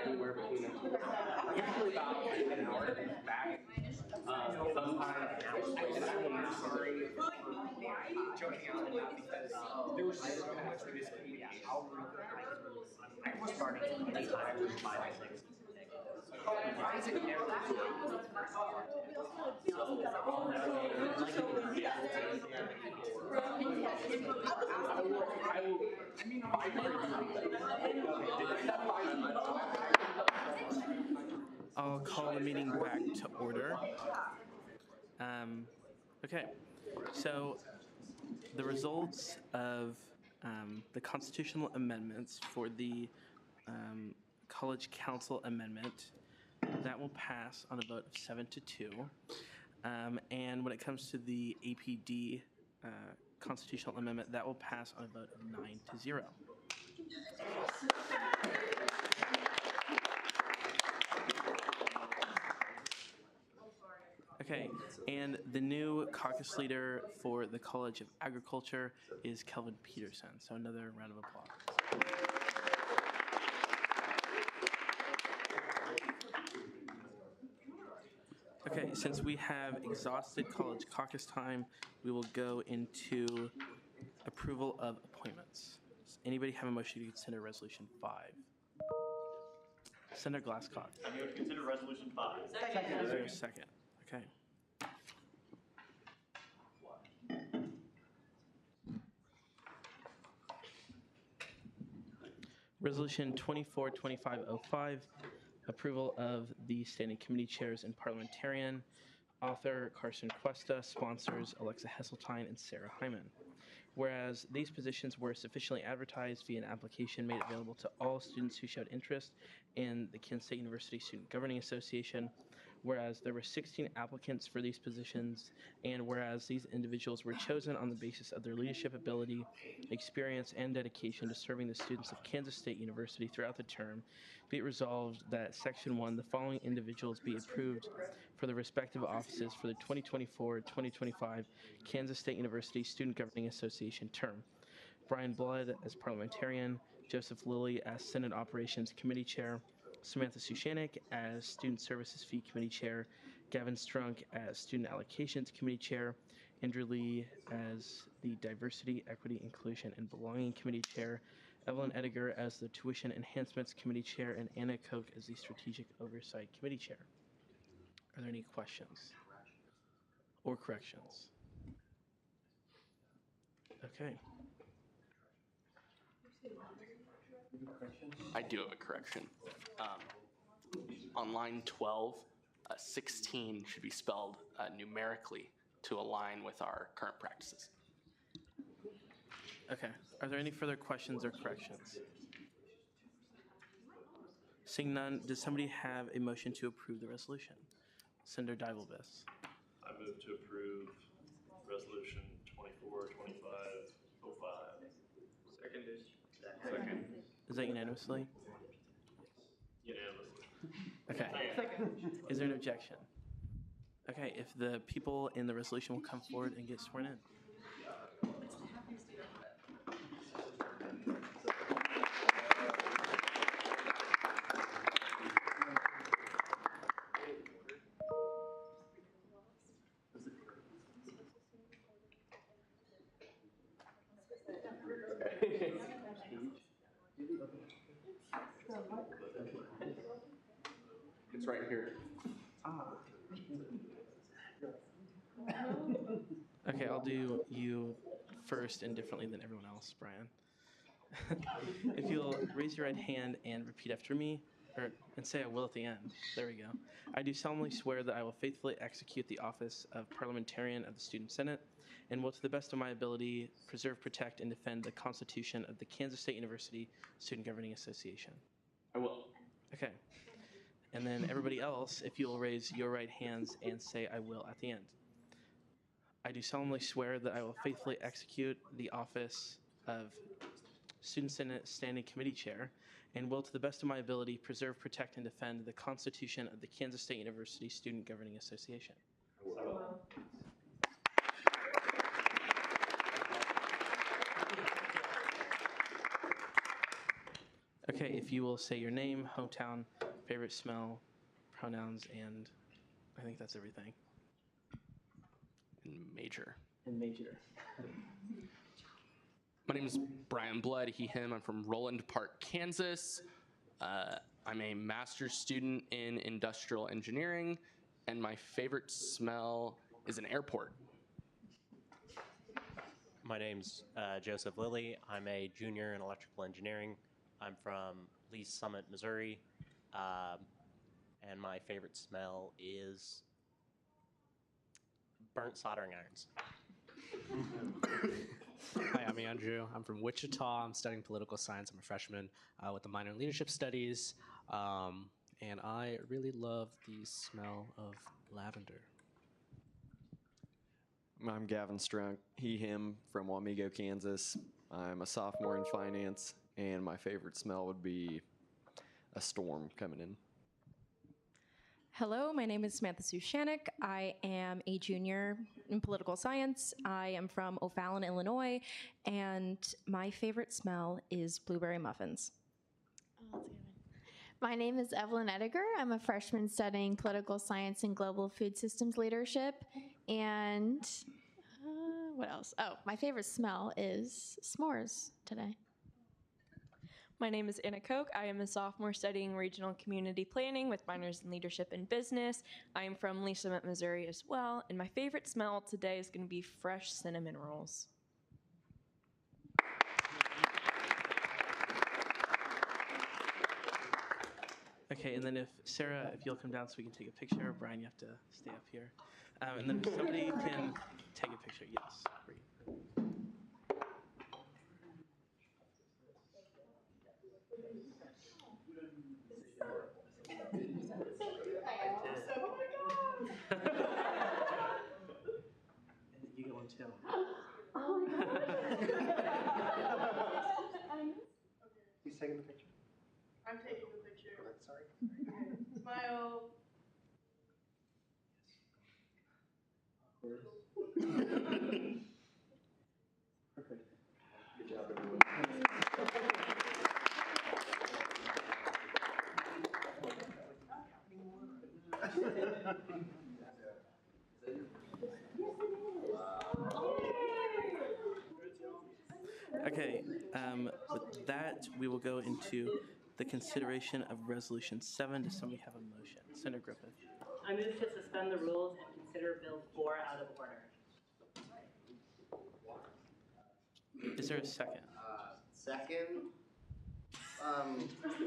Anywhere between them. Usually about an hour back. Sometimes, and I'm sorry. Joking out because there was so much miscommunication. I was starting to the time was 5 or 6. Isaac never I'll call the meeting back to order. Okay, so the results of the constitutional amendments for the College Council amendment, that will pass on a vote of 7-2. And when it comes to the APD constitutional amendment, that will pass on a vote of 9-0. Okay, and the new caucus leader for the College of Agriculture is Kelvin Peterson. So another round of applause. Okay, since we have exhausted college caucus time, we will go into approval of appointments. Does anybody have a motion to consider Resolution 5? Senator Glasscock. I move to consider Resolution 5. Is there a second? Okay. Resolution 242505, approval of the standing committee chairs and parliamentarian. Author Carson Cuesta, sponsors Alexa Hesseltine and Sarah Hyman. Whereas these positions were sufficiently advertised via an application made available to all students who showed interest in the Kansas State University Student Governing Association, whereas there were 16 applicants for these positions, and whereas these individuals were chosen on the basis of their leadership ability, experience, and dedication to serving the students of Kansas State University throughout the term, be it resolved that Section 1, the following individuals be approved for the respective offices for the 2024-2025 Kansas State University Student Governing Association term. Brian Blood as parliamentarian, Joseph Lilly as Senate Operations Committee Chair, Samantha Sushanik as Student Services Fee Committee Chair, Gavin Strunk as Student Allocations Committee Chair, Andrew Lee as the Diversity, Equity, Inclusion, and Belonging Committee Chair, Evelyn Ediger as the Tuition Enhancements Committee Chair, and Anna Koch as the Strategic Oversight Committee Chair. Are there any questions or corrections? Okay. I do have a correction. On line 12, 16 should be spelled numerically to align with our current practices. Okay. Are there any further questions or corrections? Seeing none, does somebody have a motion to approve the resolution? Senator Divalbus. I move to approve Resolution 242505. Second. Is that unanimously? Unanimously. Okay. Is there an objection? Okay, if the people in the resolution will come forward and get sworn in. It's right here. Okay, I'll do you first and differently than everyone else, Brian. If you'll raise your right hand and repeat after me, and say I will at the end. There we go. I do solemnly swear that I will faithfully execute the office of Parliamentarian of the Student Senate and will, to the best of my ability, preserve, protect, and defend the Constitution of the Kansas State University Student Governing Association. I will. Okay. And then everybody else, if you'll raise your right hands and say I will at the end. I do solemnly swear that I will faithfully execute the office of Student Senate Standing Committee Chair and will, to the best of my ability, preserve, protect, and defend the Constitution of the Kansas State University Student Governing Association. Okay, if you will say your name, hometown, favorite smell, pronouns, and I think that's everything. And major. And major. My name is Brian Blood, he, him. I'm from Roland Park, Kansas. I'm a master's student in industrial engineering, and my favorite smell is an airport. My name's Joseph Lilly. I'm a junior in electrical engineering. I'm from Lee's Summit, Missouri, and my favorite smell is burnt soldering irons. Hi, I'm Andrew. I'm from Wichita. I'm studying political science. I'm a freshman with a minor in leadership studies, and I really love the smell of lavender. I'm Gavin Strunk, he, him, from Wamego, Kansas. I'm a sophomore in finance, and my favorite smell would be a storm coming in. Hello, my name is Samantha Sue Shanik. I am a junior in political science. I am from O'Fallon, Illinois, and my favorite smell is blueberry muffins. My name is Evelyn Ediger. I'm a freshman studying political science and global food systems leadership. And what else? Oh, my favorite smell is s'mores today. My name is Anna Koch. I am a sophomore studying regional community planning with minors in leadership and business. I am from Lee's Summit, Missouri as well, and my favorite smell today is going to be fresh cinnamon rolls. Okay, and then if Sarah, if you'll come down so we can take a picture. Brian, you have to stay up here. And then if somebody can take a picture, yes. You get one too. Oh my gosh. He's taking the picture. I'm taking the picture. Oh, that's sorry. Smile. Perfect. Good job, everyone. Okay, with that, we will go into the consideration of Resolution 7. Does somebody have a motion? Senator Griffith. I move to suspend the rules and consider Bill 4 out of order. Is there a second? Second.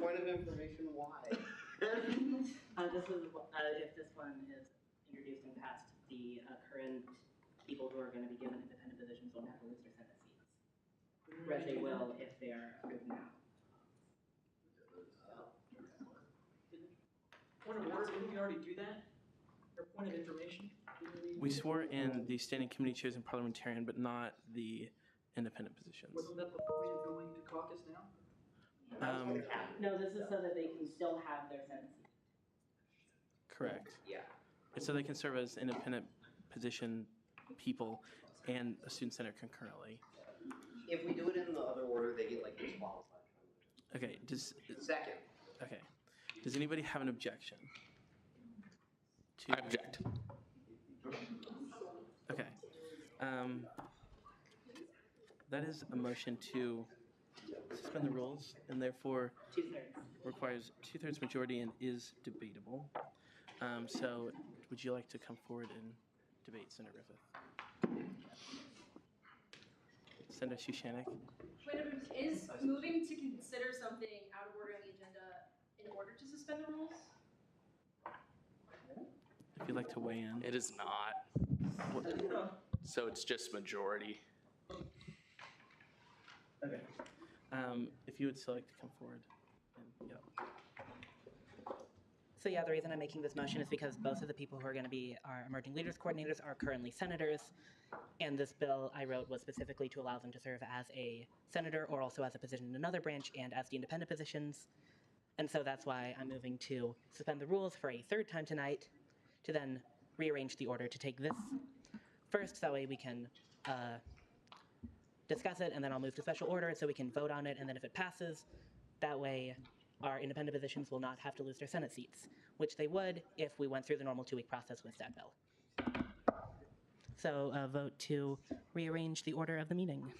Point of information, why? This is if this one is introduced and passed, the current people who are going to be given independent positions won't have to lose their Senate seats. Whereas they will if they are approved now. Point of order, didn't we already do that? Or point of information? We swore in the standing committee chairs and parliamentarian, but not the independent positions. Wasn't that the point of going to caucus now? No, this is so that they can still have their Senate seats. Correct. Yeah. It's so they can serve as independent position people and a student senator concurrently. If we do it in the other order, they get like disqualified. Okay, Second. Okay. Does anybody have an objection? I object. Okay. That is a motion to suspend the rules, and therefore 2/3. requires 2/3 majority and is debatable. So would you like to come forward and debate, Senator Griffith? Senator Shushanek? Wait a minute, is moving to consider something out of order on the agenda in order to suspend the rules? If you'd like to weigh in. It is not. So it's just majority. Okay. If you would still like to come forward. And, yeah. So yeah, the reason I'm making this motion is because both of the people who are going to be our emerging leaders coordinators are currently senators, and this bill I wrote was specifically to allow them to serve as a senator or also as a position in another branch and as the independent positions. And so that's why I'm moving to suspend the rules for a third time tonight to then rearrange the order to take this first, that way we can discuss it, and then I'll move to special order so we can vote on it, and then if it passes, that way our independent positions will not have to lose their Senate seats, which they would if we went through the normal 2-week process with that bill. So vote to rearrange the order of the meeting.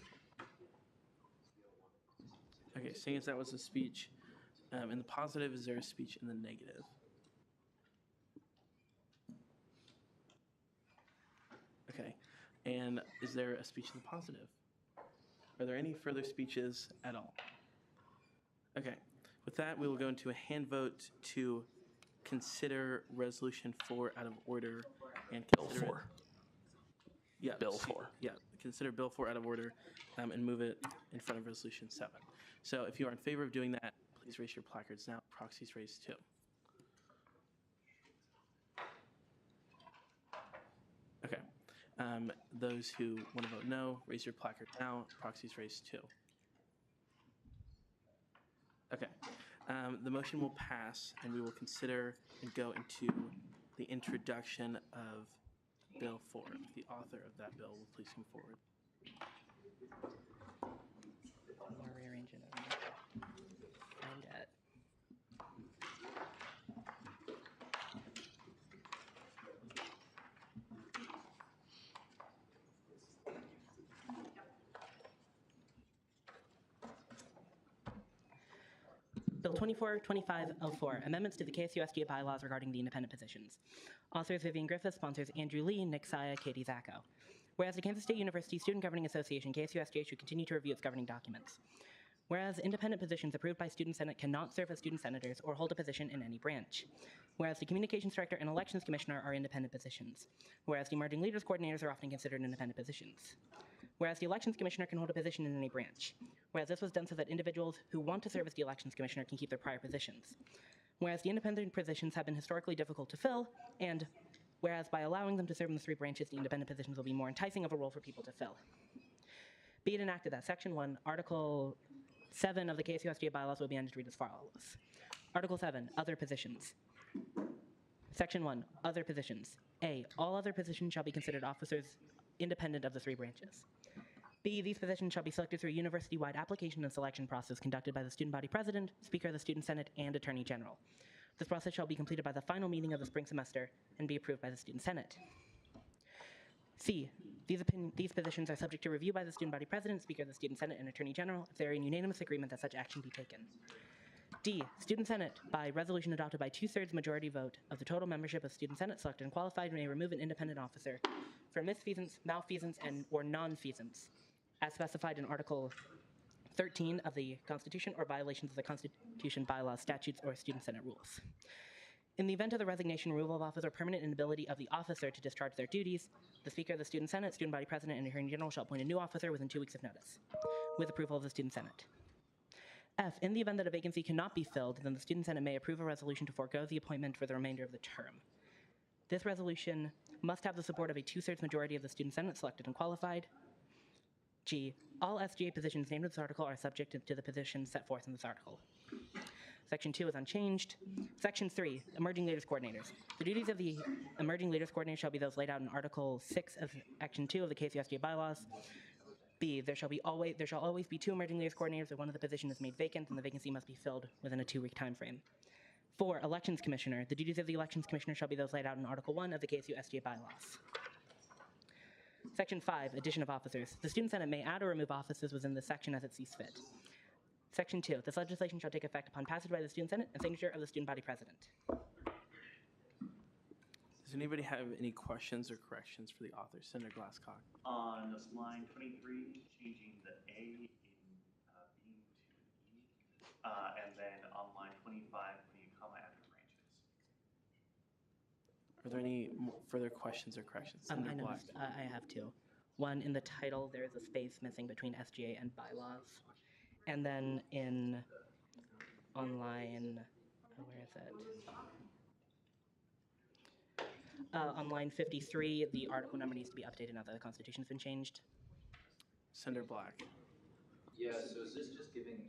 Okay, seeing as that was a speech in the positive, is there a speech in the negative? Okay, and is there a speech in the positive? Are there any further speeches at all? Okay, with that, we will go into a hand vote to consider Resolution 4 out of order and consider Bill 4. Yeah, Bill 4. Yeah, consider Bill 4 out of order and move it in front of Resolution 7. So if you are in favor of doing that, please raise your placards now. Proxies raised too. Okay. Those who want to vote no, raise your placard now. Proxies raised too. Okay. The motion will pass, and we will consider and go into the introduction of Bill 4. If the author of that bill will please come forward. We'll rearrange it. Find it. Bill 242504, Amendments to the KSUSDA bylaws regarding the independent positions. Authors Vivian Griffith, sponsors Andrew Lee, Nick Saya, Katie Zacco. Whereas the Kansas State University Student Governing Association, KSUSDA, should continue to review its governing documents. Whereas independent positions approved by Student Senate cannot serve as student senators or hold a position in any branch. Whereas the Communications Director and Elections Commissioner are independent positions. Whereas the Emerging Leaders Coordinators are often considered independent positions. Whereas the Elections Commissioner can hold a position in any branch. Whereas this was done so that individuals who want to serve as the Elections Commissioner can keep their prior positions. Whereas the independent positions have been historically difficult to fill, and whereas by allowing them to serve in the 3 branches, the independent positions will be more enticing of a role for people to fill. Be it enacted that Section 1, Article 7 of the KSUSDA bylaws will be ended to read as follows. Article 7, Other Positions. Section 1, Other Positions. A, all other positions shall be considered officers independent of the 3 branches. B, these positions shall be selected through a university-wide application and selection process conducted by the student body president, speaker of the student senate, and attorney general. This process shall be completed by the final meeting of the spring semester and be approved by the student senate. C, these positions are subject to review by the student body president, speaker of the student senate, and attorney general if they are in unanimous agreement that such action be taken. D, student senate, by resolution adopted by 2/3 majority vote of the total membership of student senate selected and qualified, may remove an independent officer for misfeasance, malfeasance, or nonfeasance, as specified in Article 13 of the Constitution or violations of the Constitution, bylaws, statutes, or student senate rules. In the event of the resignation, removal of office, or permanent inability of the officer to discharge their duties, the Speaker of the Student Senate, Student Body President, and Attorney General shall appoint a new officer within 2 weeks of notice, with approval of the Student Senate. F, in the event that a vacancy cannot be filled, then the Student Senate may approve a resolution to forego the appointment for the remainder of the term. This resolution must have the support of a 2/3 majority of the Student Senate selected and qualified. G, all SGA positions named in this article are subject to the positions set forth in this article. Section 2 is unchanged. Section 3, Emerging Leaders Coordinators. The duties of the Emerging Leaders Coordinator shall be those laid out in Article 6 of Action 2 of the KCSJ bylaws. B, there shall always be 2 Emerging Leaders Coordinators if one of the position is made vacant, and the vacancy must be filled within a 2-week time frame. 4, Elections Commissioner. The duties of the Elections Commissioner shall be those laid out in Article 1 of the KSUSJ bylaws. Section 5, Addition of Officers. The Student Senate may add or remove offices within this section as it sees fit. Section 2, this legislation shall take effect upon passage by the Student Senate and signature of the Student Body President. Does anybody have any questions or corrections for the author? Senator Glasscock. On line 23, changing the A in being to E, and then on line 25, putting a comma after branches. Are there any further questions or corrections? I Senator Black. noticed, I have two. One, in the title, there is a space missing between SGA and bylaws. And then on line, where is it? On line 53, the article number needs to be updated now that the Constitution has been changed. Senator Black. Yeah, so is this just giving,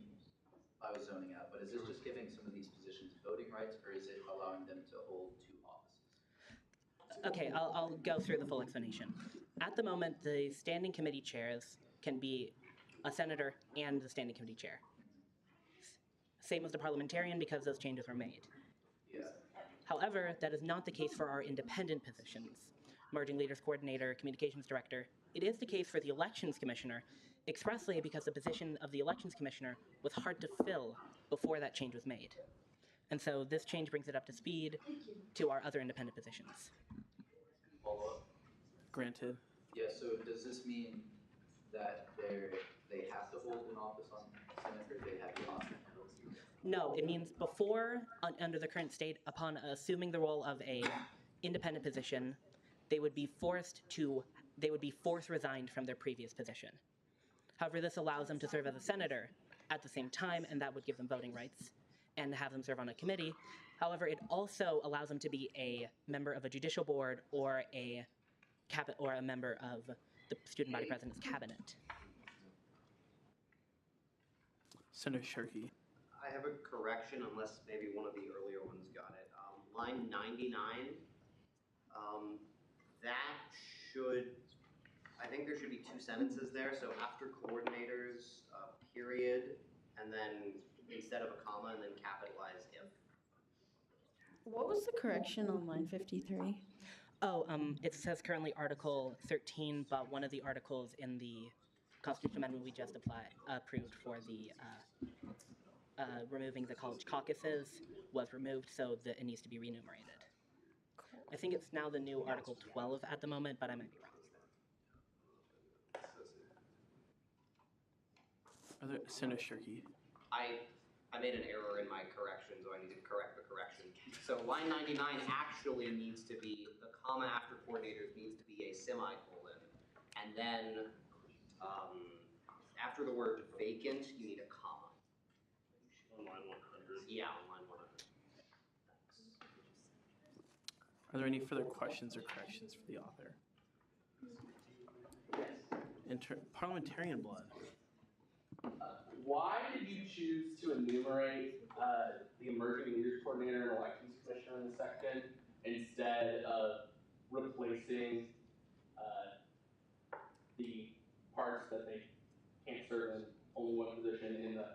I was zoning out, but is this just giving some of these positions voting rights, or is it allowing them to hold two offices? Okay, I'll go through the full explanation. At the moment, the standing committee chairs can be a senator and the standing committee chair. Same with the parliamentarian because those changes were made. Yeah. However, that is not the case for our independent positions, Emerging Leaders Coordinator, Communications Director. It is the case for the Elections Commissioner, expressly because the position of the Elections Commissioner was hard to fill before that change was made. And so this change brings it up to speed to our other independent positions. Follow-up. Granted. Yeah, so does this mean that they have to hold an office on Senate, or they have the option? No, it means before, under the current state, upon assuming the role of a independent position, they would be forced resigned from their previous position. However, this allows them to serve as a senator at the same time, and that would give them voting rights and have them serve on a committee. However, it also allows them to be a member of a judicial board or a member of the Student Body President's cabinet. Senator Shirkey. I have a correction, unless maybe one of the earlier ones got it. Line 99, that should, I think there should be two sentences there. So after coordinators, period, and then instead of a comma, and then capitalize if. What was the correction on line 53? Oh, it says currently Article 13, but one of the articles in the Constitutional Amendment we just approved for the removing the college caucuses was removed, so that it needs to be renumerated. I think it's now the new Article 12 at the moment, but I might be wrong. Senator Shirkey. I made an error in my correction, so I need to correct the correction. So line 99 actually needs to be, the comma after coordinators needs to be a semicolon. And then after the word vacant, you need a comma. On line 100. Yeah, on line 100. Are there any further questions or corrections for the author? Parliamentarian blood. Why did you choose to enumerate the Emerging Leaders Coordinator and Elections Commissioner in the section instead of replacing the parts that they can't serve in only one position in the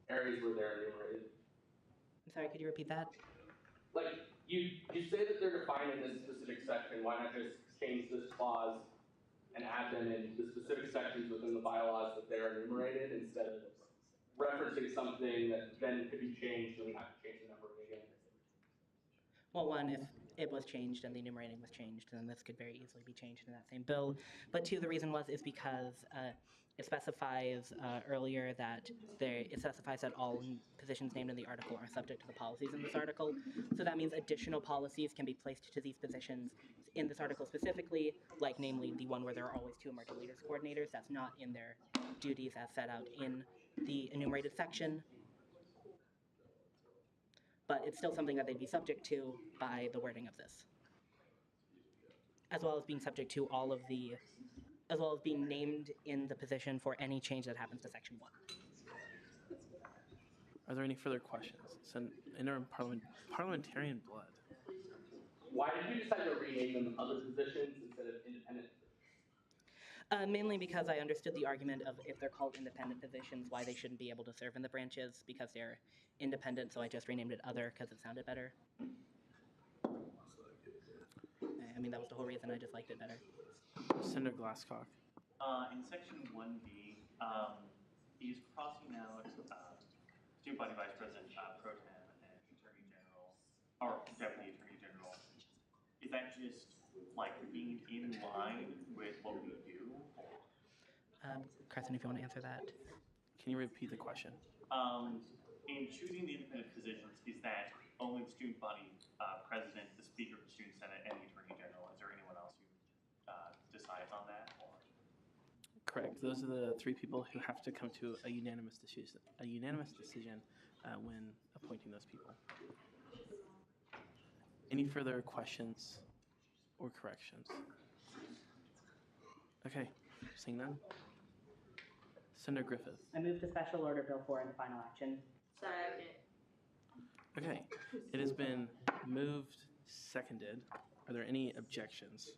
areas where they're enumerated? I'm sorry, could you repeat that? Like, you say that they're defined in this specific section. Why not just change this clause and add them in the specific sections within the bylaws that they're enumerated instead of referencing something that then could be changed and we have to change the numbering again? Well, one, if it was changed and the enumerating was changed, then this could very easily be changed in that same bill. But two, the reason is because it specifies earlier that it specifies that all positions named in the article are subject to the policies in this article. So that means additional policies can be placed to these positions in this article specifically, like namely the one where there are always two Emerging Leaders Coordinators. That's not in their duties as set out in the enumerated section. But it's still something that they'd be subject to by the wording of this. As well as being subject to all of the, as well as being named in the position for any change that happens to Section 1. Are there any further questions? Interim parliamentarian blood. Why did you decide to rename them other positions instead of independent positions? Mainly because I understood the argument of if they're called independent positions, why they shouldn't be able to serve in the branches because they're independent, so I just renamed it other because it sounded better. I mean, that was the whole reason, I just liked it better. Senator Glasscock. In section 1B, he's crossing out Student Body Vice President Pro Tem and Attorney General, or Deputy Attorney General, is that just like being in line with what we do? Crescent, if you want to answer that. Can you repeat the question? In choosing the independent positions, is that only the Student Body President, the Speaker of the Student Senate, and the Attorney General? Is there anyone else who decides on that? Or? Correct. Those are the three people who have to come to a unanimous decision. When appointing those people. Any further questions or corrections? Okay, seeing none. Senator Griffith. I move to special order Bill 4 into final action. Second. Okay, it has been moved, seconded. Are there any objections?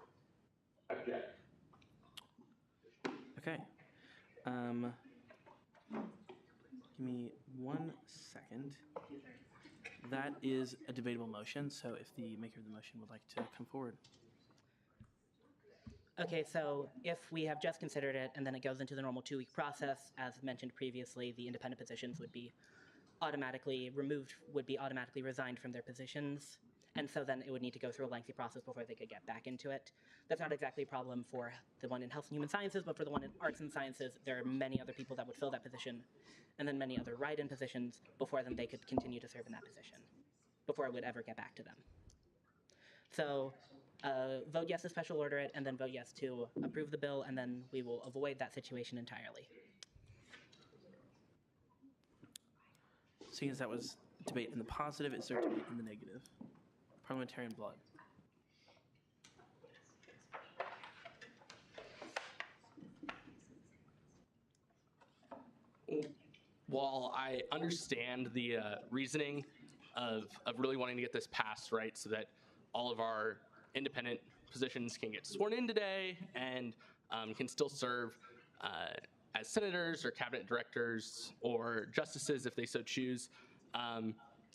Object. Okay. Give me 1 second. That is a debatable motion, so if the maker of the motion would like to come forward. Okay, so if we have just considered it and then it goes into the normal 2-week process, as mentioned previously, the independent positions would be automatically removed, would be automatically resigned from their positions. And so then it would need to go through a lengthy process before they could get back into it. That's not exactly a problem for the one in Health and Human Sciences, but for the one in Arts and Sciences, there are many other people that would fill that position, and then many other write-in positions before then they could continue to serve in that position, before it would ever get back to them. So vote yes to special order it, and then vote yes to approve the bill, and then we will avoid that situation entirely. Seeing as that was debate in the positive, is there debate in the negative? Parliamentarian blood. While I understand the reasoning of really wanting to get this passed, right, so that all of our independent positions can get sworn in today and can still serve as senators or cabinet directors or justices if they so choose,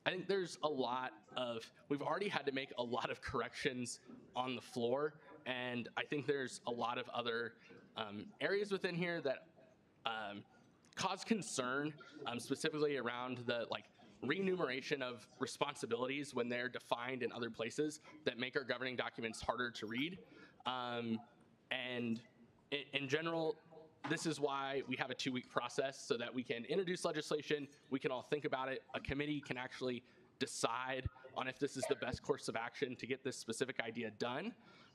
I think there's a lot of, we've already had to make a lot of corrections on the floor, and I think there's a lot of other areas within here that cause concern, specifically around the remuneration of responsibilities when they're defined in other places that make our governing documents harder to read. And in general, this is why we have a 2-week process, so that we can introduce legislation, we can all think about it, a committee can actually decide on if this is the best course of action to get this specific idea done.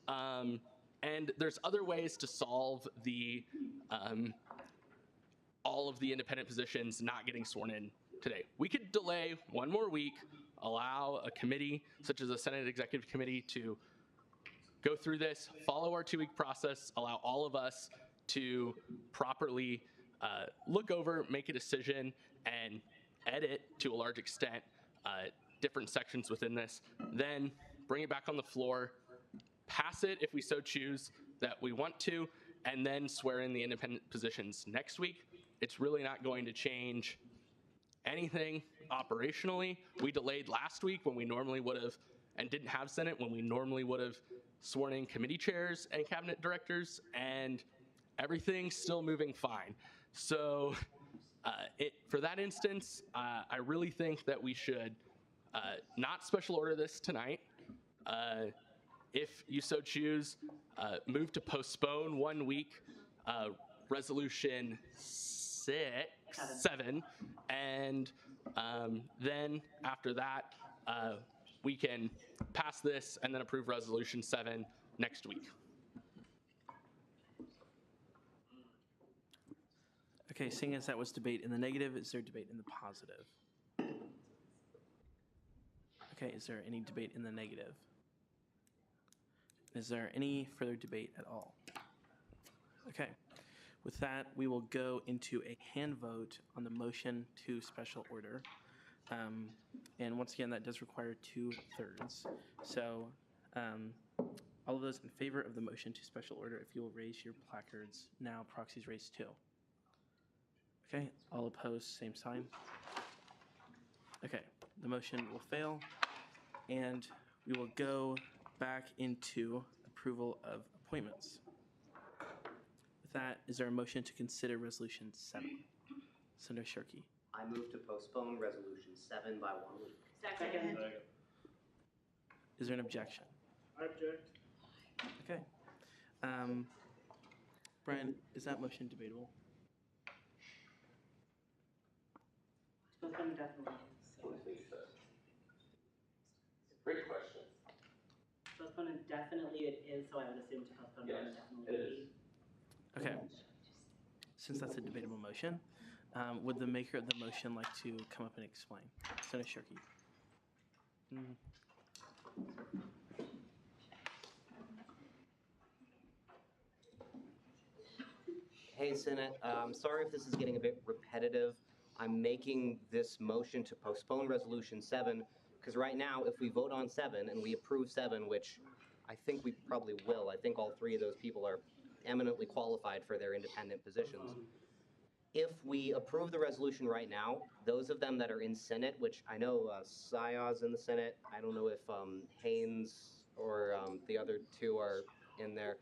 And there's other ways to solve the all of the independent positions not getting sworn in today. We could delay 1 more week, allow a committee such as the Senate Executive Committee to go through this, follow our 2-week process, allow all of us to properly look over, make a decision, and edit to a large extent different sections within this, then bring it back on the floor, pass it if we so choose that we want to, and then swear in the independent positions next week. It's really not going to change anything operationally. We delayed last week when we normally would have, and didn't have Senate, when we normally would have sworn in committee chairs and cabinet directors, and everything's still moving fine. So for that instance, I really think that we should not special order this tonight. If you so choose, move to postpone 1 week resolution 7, and then after that, we can pass this and then approve resolution 7 next week. Okay, seeing as that was debate in the negative, is there debate in the positive? Okay, is there any debate in the negative? Is there any further debate at all? Okay, with that, we will go into a hand vote on the motion to special order. And once again, that does require 2/3. So all of those in favor of the motion to special order, if you will raise your placards now, proxies raised too. Okay, all opposed, same sign. Okay, the motion will fail, and we will go back into approval of appointments. With that, is there a motion to consider resolution 7? Senator Shirkey. I move to postpone Resolution 7 by 1 week. Second. Is there an objection? I object. Okay. Brian, is that motion debatable? Postpone definitely is. Great question. Postpone indefinitely it is, so I would assume to postpone Yes, indefinitely. it is. Okay. Since that's a debatable motion, would the maker of the motion like to come up and explain? Senator Shirky. Hey, Senate, sorry if this is getting a bit repetitive. I'm making this motion to postpone Resolution 7 because right now, if we vote on 7 and we approve 7, which I think we probably will, I think all 3 of those people are eminently qualified for their independent positions. If we approve the resolution right now, those of them that are in Senate, which I know Sayah's in the Senate, I don't know if Haynes or the other 2 are in there,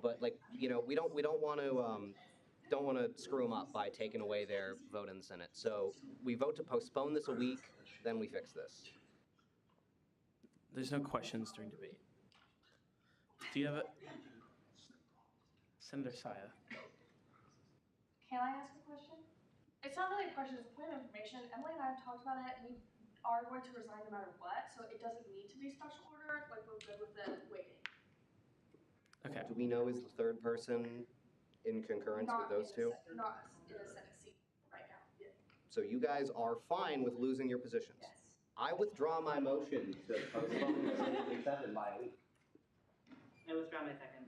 but like we don't want to screw them up by taking away their vote in the Senate. So we vote to postpone this a week, then we fix this. There's no questions during debate. Do you have a Senator Sayah? Can I ask a question? It's not really a question, it's a point of information. Emily and I have talked about it. We are going to resign no matter what, so it doesn't need to be special order. Like, we're good with the waiting. Okay. Do we know is the 3rd person in concurrence with those 2? Not in a Senate seat right now. Yeah. So you guys are fine with losing your positions? Yes. I withdraw my motion to postpone Resolution 7 by a week. I withdraw my second.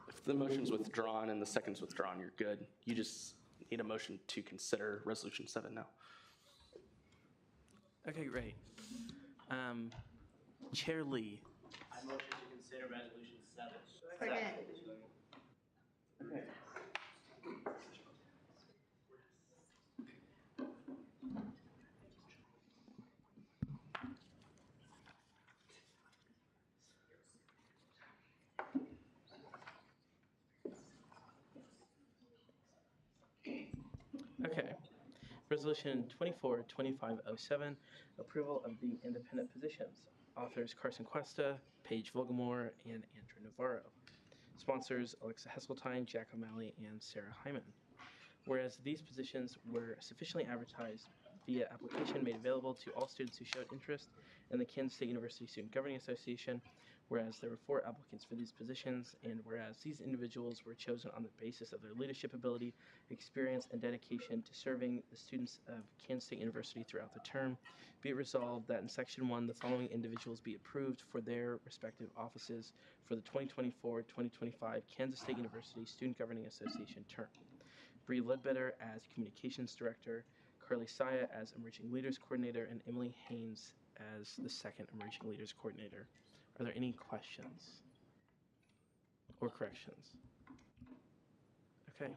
If the motion's withdrawn and the second's withdrawn, you're good. You just need a motion to consider Resolution 7 now. Okay, great. Chair Lee. I motion to consider Resolution 7. Second. Okay. Okay. Resolution 24-2507, approval of the independent positions. Authors Carson Cuesta, Paige Vogelmore, and Andrew Navarro. Sponsors Alexa Hesseltine, Jack O'Malley, and Sarah Hyman. Whereas these positions were sufficiently advertised via application made available to all students who showed interest in the Kansas State University Student Governing Association, whereas there were 4 applicants for these positions, and whereas these individuals were chosen on the basis of their leadership ability, experience, and dedication to serving the students of Kansas State University throughout the term, be it resolved that in Section 1, the following individuals be approved for their respective offices for the 2024-2025 Kansas State University Student Governing Association term. Bree Ledbetter as Communications Director, Carly Sayah as Emerging Leaders Coordinator, and Emily Haynes as the second Emerging Leaders Coordinator. Are there any questions or corrections? Okay.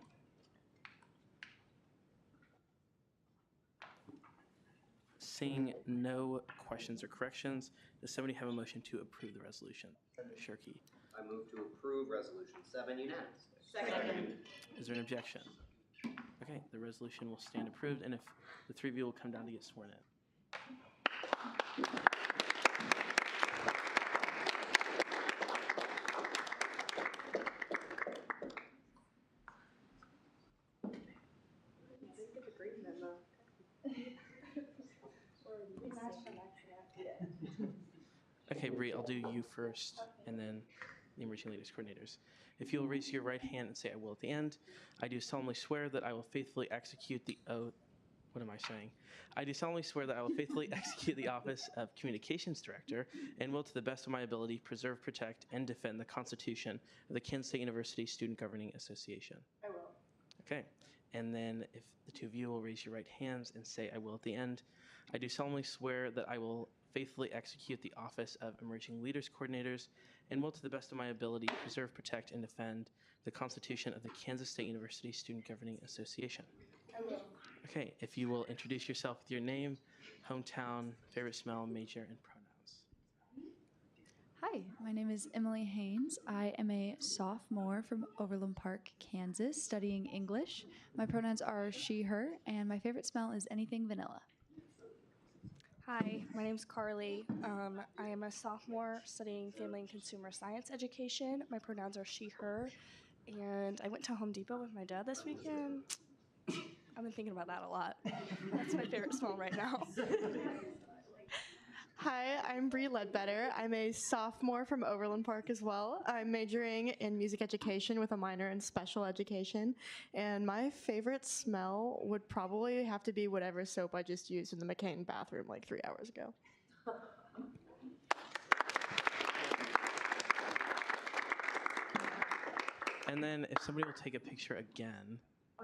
Seeing no questions or corrections, does somebody have a motion to approve the resolution? Senator Shirky. I move to approve Resolution 7 unanimously. Second. Is there an objection? Okay, the resolution will stand approved, and if the 3 of you will come down to get sworn in. Okay, Bree, I'll do you first, and then the Emerging Leaders Coordinators. If you'll raise your right hand and say, I will at the end. I do solemnly swear that I will faithfully execute the oath. What am I saying? I do solemnly swear that I will faithfully execute the office of Communications Director and will, to the best of my ability, preserve, protect, and defend the Constitution of the Kansas State University Student Governing Association. I will. Okay, and then if the 2 of you will raise your right hands and say, I will at the end. I do solemnly swear that I will faithfully execute the office of Emerging Leaders Coordinators and will, to the best of my ability, preserve, protect, and defend the Constitution of the Kansas State University Student Governing Association. I will. Okay, if you will introduce yourself with your name, hometown, favorite smell, major, and pronouns. Hi, my name is Emily Haynes. I am a sophomore from Overland Park, Kansas, studying English. My pronouns are she, her, and my favorite smell is anything vanilla. Hi, my name's Carly. I am a sophomore studying family and consumer science education. My pronouns are she, her, and I went to Home Depot with my dad this weekend. I've been thinking about that a lot. That's my favorite smell right now. Hi, I'm Bree Ledbetter. I'm a sophomore from Overland Park as well. I'm majoring in music education with a minor in special education. And my favorite smell would probably have to be whatever soap I just used in the McCain bathroom like 3 hours ago. And then if somebody will take a picture again,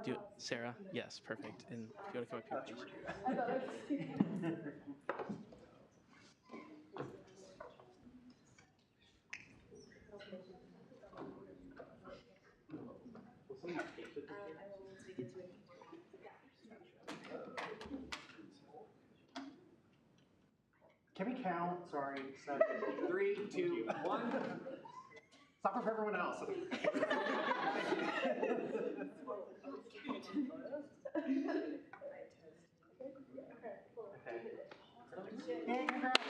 do it. Sarah? Yes, perfect. And if you want to come up here, please. Can we count? Sorry. 7, 3, 2, 1. Stop for everyone else. Yay, congrats.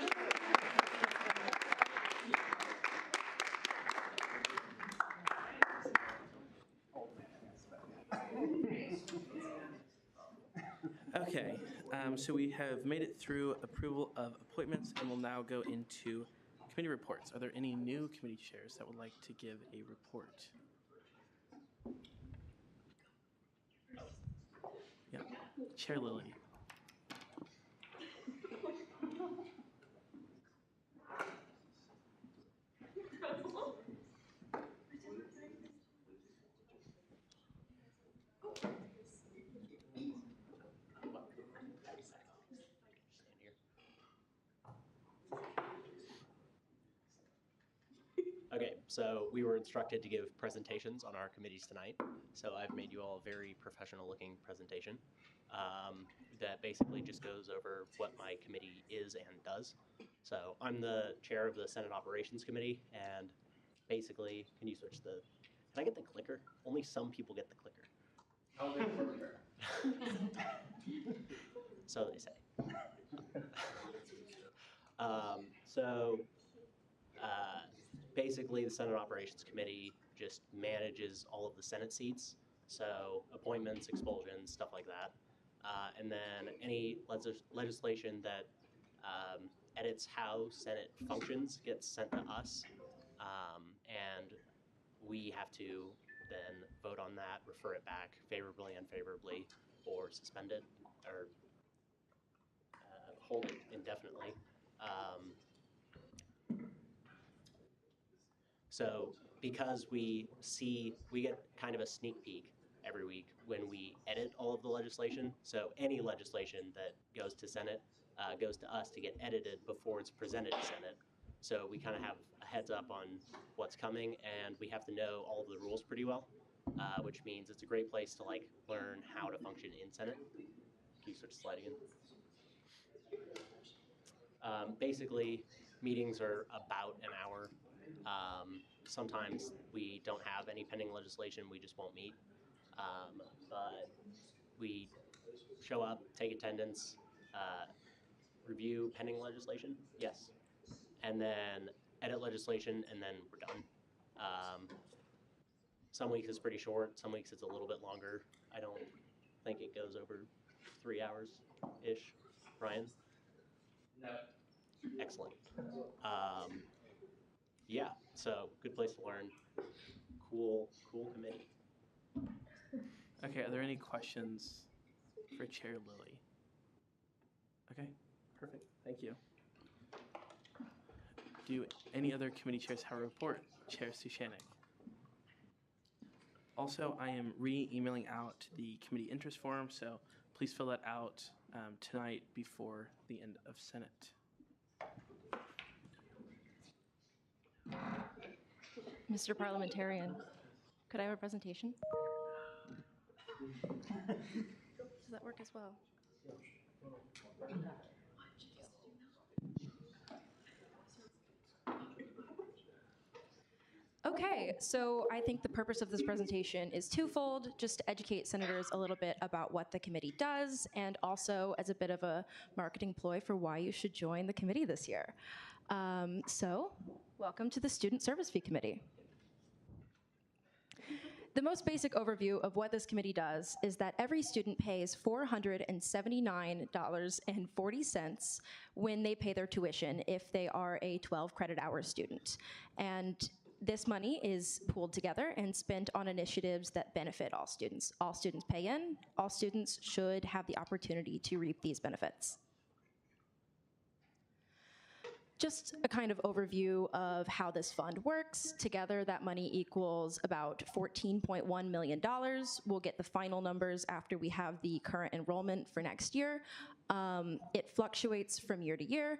Okay, so we have made it through approval of appointments and we'll now go into committee reports. Are there any new committee chairs that would like to give a report? Yeah, Chair Lilly. Okay, so we were instructed to give presentations on our committees tonight. So I've made you all a very professional looking presentation that basically just goes over what my committee is and does. So I'm the chair of the Senate Operations Committee, and basically, can I get the clicker? Only some people get the clicker. So they say. Basically, the Senate Operations Committee just manages all of the Senate seats, so appointments, expulsions, stuff like that. And then any legislation that edits how Senate functions gets sent to us, and we have to then vote on that, refer it back favorably, unfavorably, or suspend it, or hold it indefinitely. So because we get kind of a sneak peek every week when we edit all of the legislation. So any legislation that goes to Senate goes to us to get edited before it's presented to Senate. So we kind of have a heads up on what's coming, and we have to know all of the rules pretty well, which means it's a great place to learn how to function in Senate. Can you switch the slide again? Basically, meetings are about an hour. Sometimes we don't have any pending legislation, we just won't meet. But we show up, take attendance, review pending legislation, yes. And then edit legislation, and then we're done. Some weeks it's pretty short, some weeks it's a little bit longer. I don't think it goes over 3 hours-ish. Ryan? No. Excellent. Yeah, so good place to learn. Cool committee. Okay, are there any questions for Chair Lilly? Okay, perfect. Thank you. Do any other committee chairs have a report? Chair Suchanek. Also, I am re-emailing out the committee interest form, so please fill that out tonight before the end of Senate. Mr. Parliamentarian, could I have a presentation? Does that work as well? Okay, so I think the purpose of this presentation is twofold, just to educate senators a little bit about what the committee does, and also as a bit of a marketing ploy for why you should join the committee this year. So, welcome to the Student Service Fee Committee. The most basic overview of what this committee does is that every student pays $479.40 when they pay their tuition if they are a 12 credit hour student. And this money is pooled together and spent on initiatives that benefit all students. All students pay in, all students should have the opportunity to reap these benefits. Just a kind of overview of how this fund works. Together, that money equals about $14.1 million. We'll get the final numbers after we have the current enrollment for next year. It fluctuates from year to year,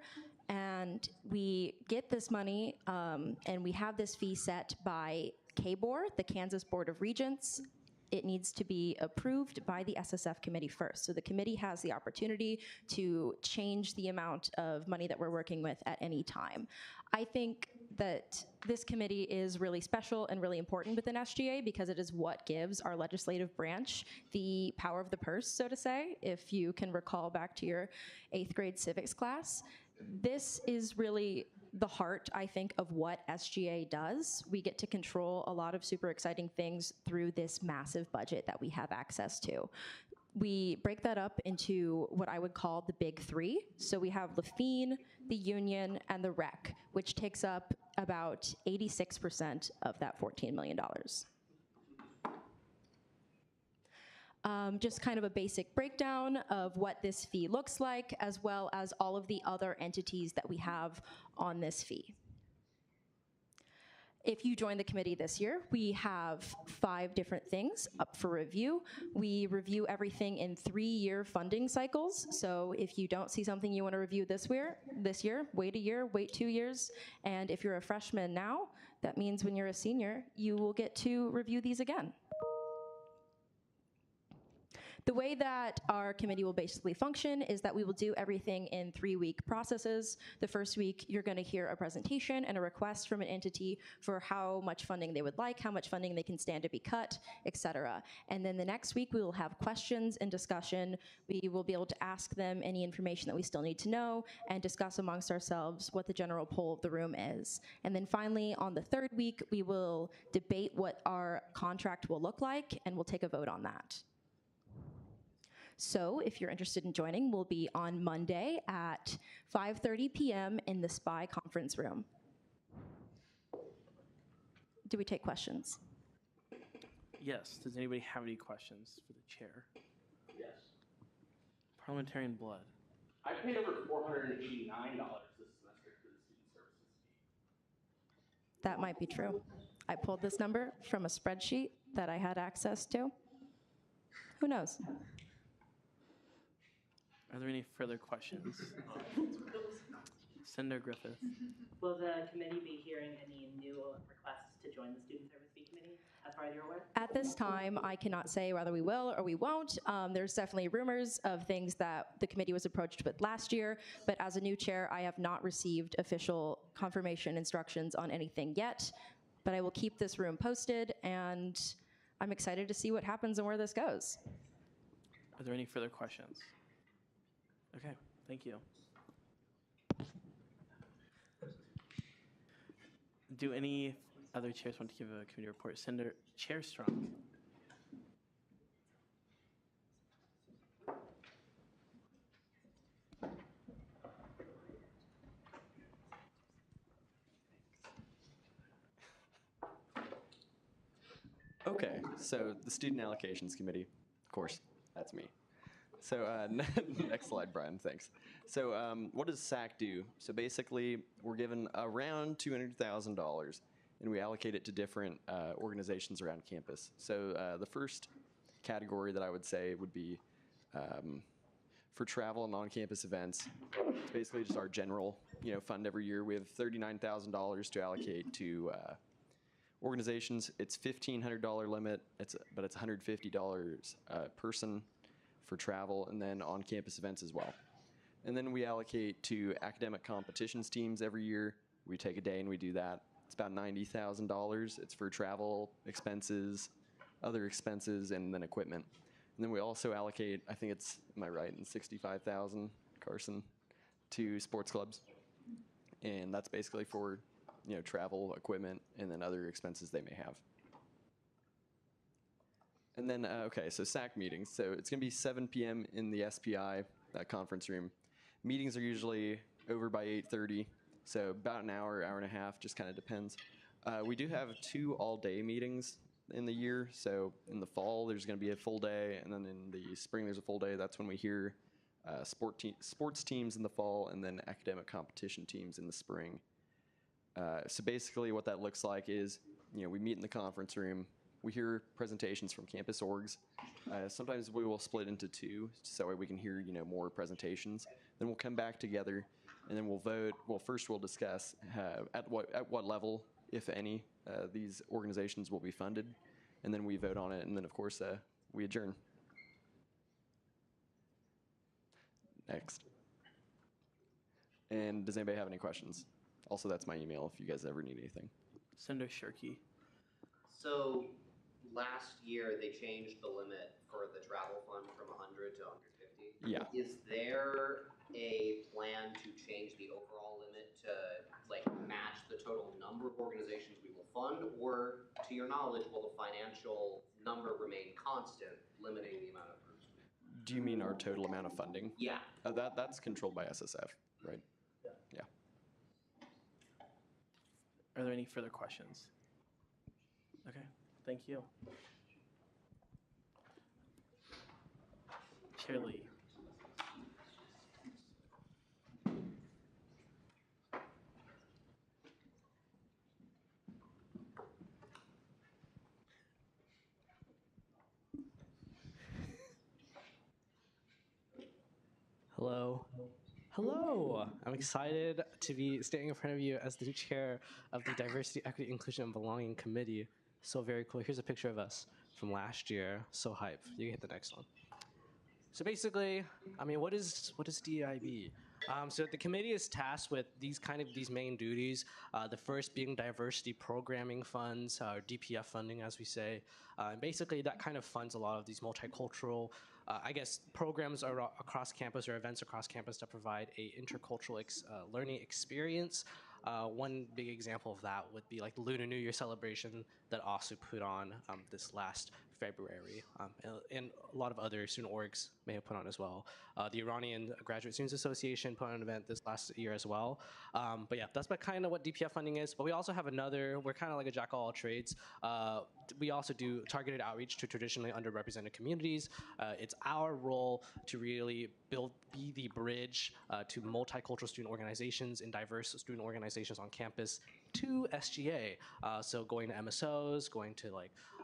and we get this money, and we have this fee set by KBOR, the Kansas Board of Regents. It needs to be approved by the SSF committee first. So the committee has the opportunity to change the amount of money that we're working with at any time. I think that this committee is really special and really important within SGA because it is what gives our legislative branch the power of the purse, so to say, if you can recall back to your 8th grade civics class. This is really the heart, I think, of what SGA does. We get to control a lot of super exciting things through this massive budget that we have access to. We break that up into what I would call the big three. So we have Lafine, the Union, and the Rec, which takes up about 86% of that $14 million. Just kind of a basic breakdown of what this fee looks like, as well as all of the other entities that we have on this fee. If you join the committee this year, we have 5 different things up for review. We review everything in 3-year funding cycles. So if you don't see something you want to review this year, wait a year, wait 2 years. And if you're a freshman now, that means when you're a senior, you will get to review these again. The way that our committee will basically function is that we will do everything in 3-week processes. The first week, you're going to hear a presentation and a request from an entity for how much funding they would like, how much funding they can stand to be cut, etc. And then the next week, we will have questions and discussion. We will be able to ask them any information that we still need to know and discuss amongst ourselves what the general poll of the room is. And then finally, on the 3rd week, we will debate what our contract will look like, and we'll take a vote on that. So if you're interested in joining, we'll be on Monday at 5:30 p.m. in the SPY conference room. Do we take questions? Yes. Does anybody have any questions for the chair? Yes. Parliamentarian Blood. I paid over $489 this semester for the student services fee. That might be true. I pulled this number from a spreadsheet that I had access to. Who knows? Are there any further questions? Senator Griffith. Will the committee be hearing any new requests to join the Student Service Fee Committee, as far as you're aware? At this time, I cannot say whether we will or we won't. There's definitely rumors of things that the committee was approached with last year, but as a new chair, I have not received official confirmation instructions on anything yet. But I will keep this room posted, and I'm excited to see what happens and where this goes. Are there any further questions? Okay, thank you. Do any other chairs want to give a committee report? Senator Chair Strong. Okay, so the Student Allocations Committee, of course, that's me. So next slide, Brian, thanks. So what does SAC do? So basically, we're given around $200,000, and we allocate it to different organizations around campus. So the first category that I would say would be for travel and on-campus events. It's basically just our general fund every year. We have $39,000 to allocate to organizations. It's $1,500 limit, but it's $150 a person for travel, and then on-campus events as well. And then we allocate to academic competitions teams every year. We take a day and we do that. It's about $90,000. It's for travel expenses, other expenses, and then equipment. And then we also allocate, I think it's, am I right, in 65,000, Carson, to sports clubs. And that's basically for, travel, equipment, and then other expenses they may have. And then, okay, so SAC meetings. So it's going to be 7 p.m. in the SPI, that conference room. Meetings are usually over by 8:30, so about an hour, hour and a half, just kind of depends. We do have 2 all-day meetings in the year. So in the fall, there's going to be a full day, and then in the spring, there's a full day. That's when we hear sports teams in the fall, and then academic competition teams in the spring. So basically what that looks like is, we meet in the conference room. We hear presentations from campus orgs. Sometimes we will split into 2, so that way we can hear, more presentations. Then we'll come back together, and then we'll vote. Well, first we'll discuss at what level, if any, these organizations will be funded, and then we vote on it, and then of course we adjourn. Next. And does anybody have any questions? Also, that's my email if you guys ever need anything. Senator Shirkey. So last year, they changed the limit for the travel fund from 100 to 150. Yeah. Is there a plan to change the overall limit to match the total number of organizations we will fund, or to your knowledge, will the financial number remain constant, limiting the amount of groups? Do you mean our total amount of funding? Yeah. That's controlled by SSF, right? Yeah. Are there any further questions? Okay, thank you. Chair Lee. Hello. Hello. I'm excited to be standing in front of you as the chair of the Diversity, Equity, Inclusion, and Belonging Committee. So very cool. Here's a picture of us from last year. So hype. You can hit the next one. So basically, what is DEIB? So the committee is tasked with these main duties. The first being diversity programming funds, or DPF funding, as we say. And basically, that kind of funds a lot of these multicultural, programs across campus or events across campus that provide a intercultural learning experience. One big example of that would be like the Lunar New Year celebration that ASU put on this last February, and a lot of other student orgs may have put on as well. The Iranian Graduate Students Association put on an event this last year as well. But yeah, that's kind of what DPF funding is. But we also have we're kind of like a jack of all trades. We also do targeted outreach to traditionally underrepresented communities. It's our role to really be the bridge to multicultural student organizations and diverse student organizations on campus to SGA. So going to MSOs, going to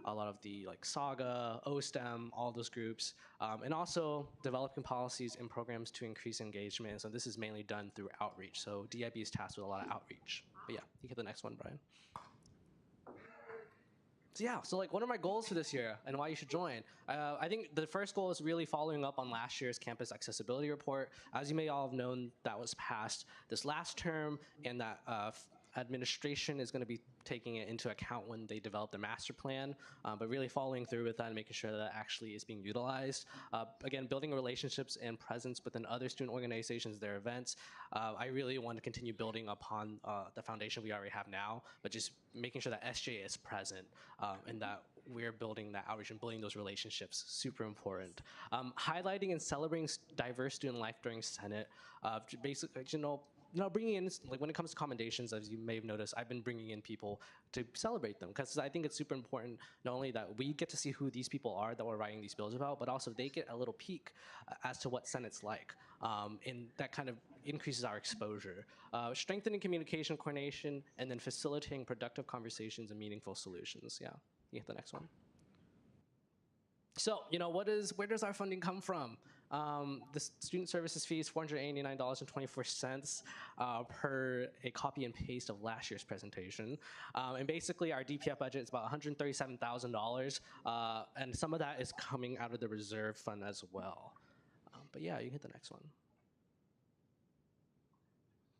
a lot of the Saga, OSTEM, all those groups, and also developing policies and programs to increase engagement. So this is mainly done through outreach. So DIB is tasked with a lot of outreach. But yeah, you get the next one, Brian. So yeah, what are my goals for this year and why you should join? I think the first goal is really following up on last year's campus accessibility report. As you may all have known, that was passed this last term, and that administration is going to be taking it into account when they develop the master plan, but really following through with that and making sure that actually is being utilized. Again, building relationships and presence within other student organizations, their events. I really want to continue building upon the foundation we already have now, but just making sure that SJ is present and that we're building that outreach and building those relationships, super important. Highlighting and celebrating diverse student life during Senate, basically, bringing in, when it comes to commendations, as you may have noticed, I've been bringing in people to celebrate them, because I think it's super important not only that we get to see who these people are that we're writing these bills about, but also they get a little peek as to what Senate's like, and that kind of increases our exposure. Strengthening communication coordination, and then facilitating productive conversations and meaningful solutions. Yeah, you get the next one. So, where does our funding come from? The student services fee is $489.24 per a copy and paste of last year's presentation. And basically, our DPF budget is about $137,000, and some of that is coming out of the reserve fund as well. But yeah, you can hit the next one.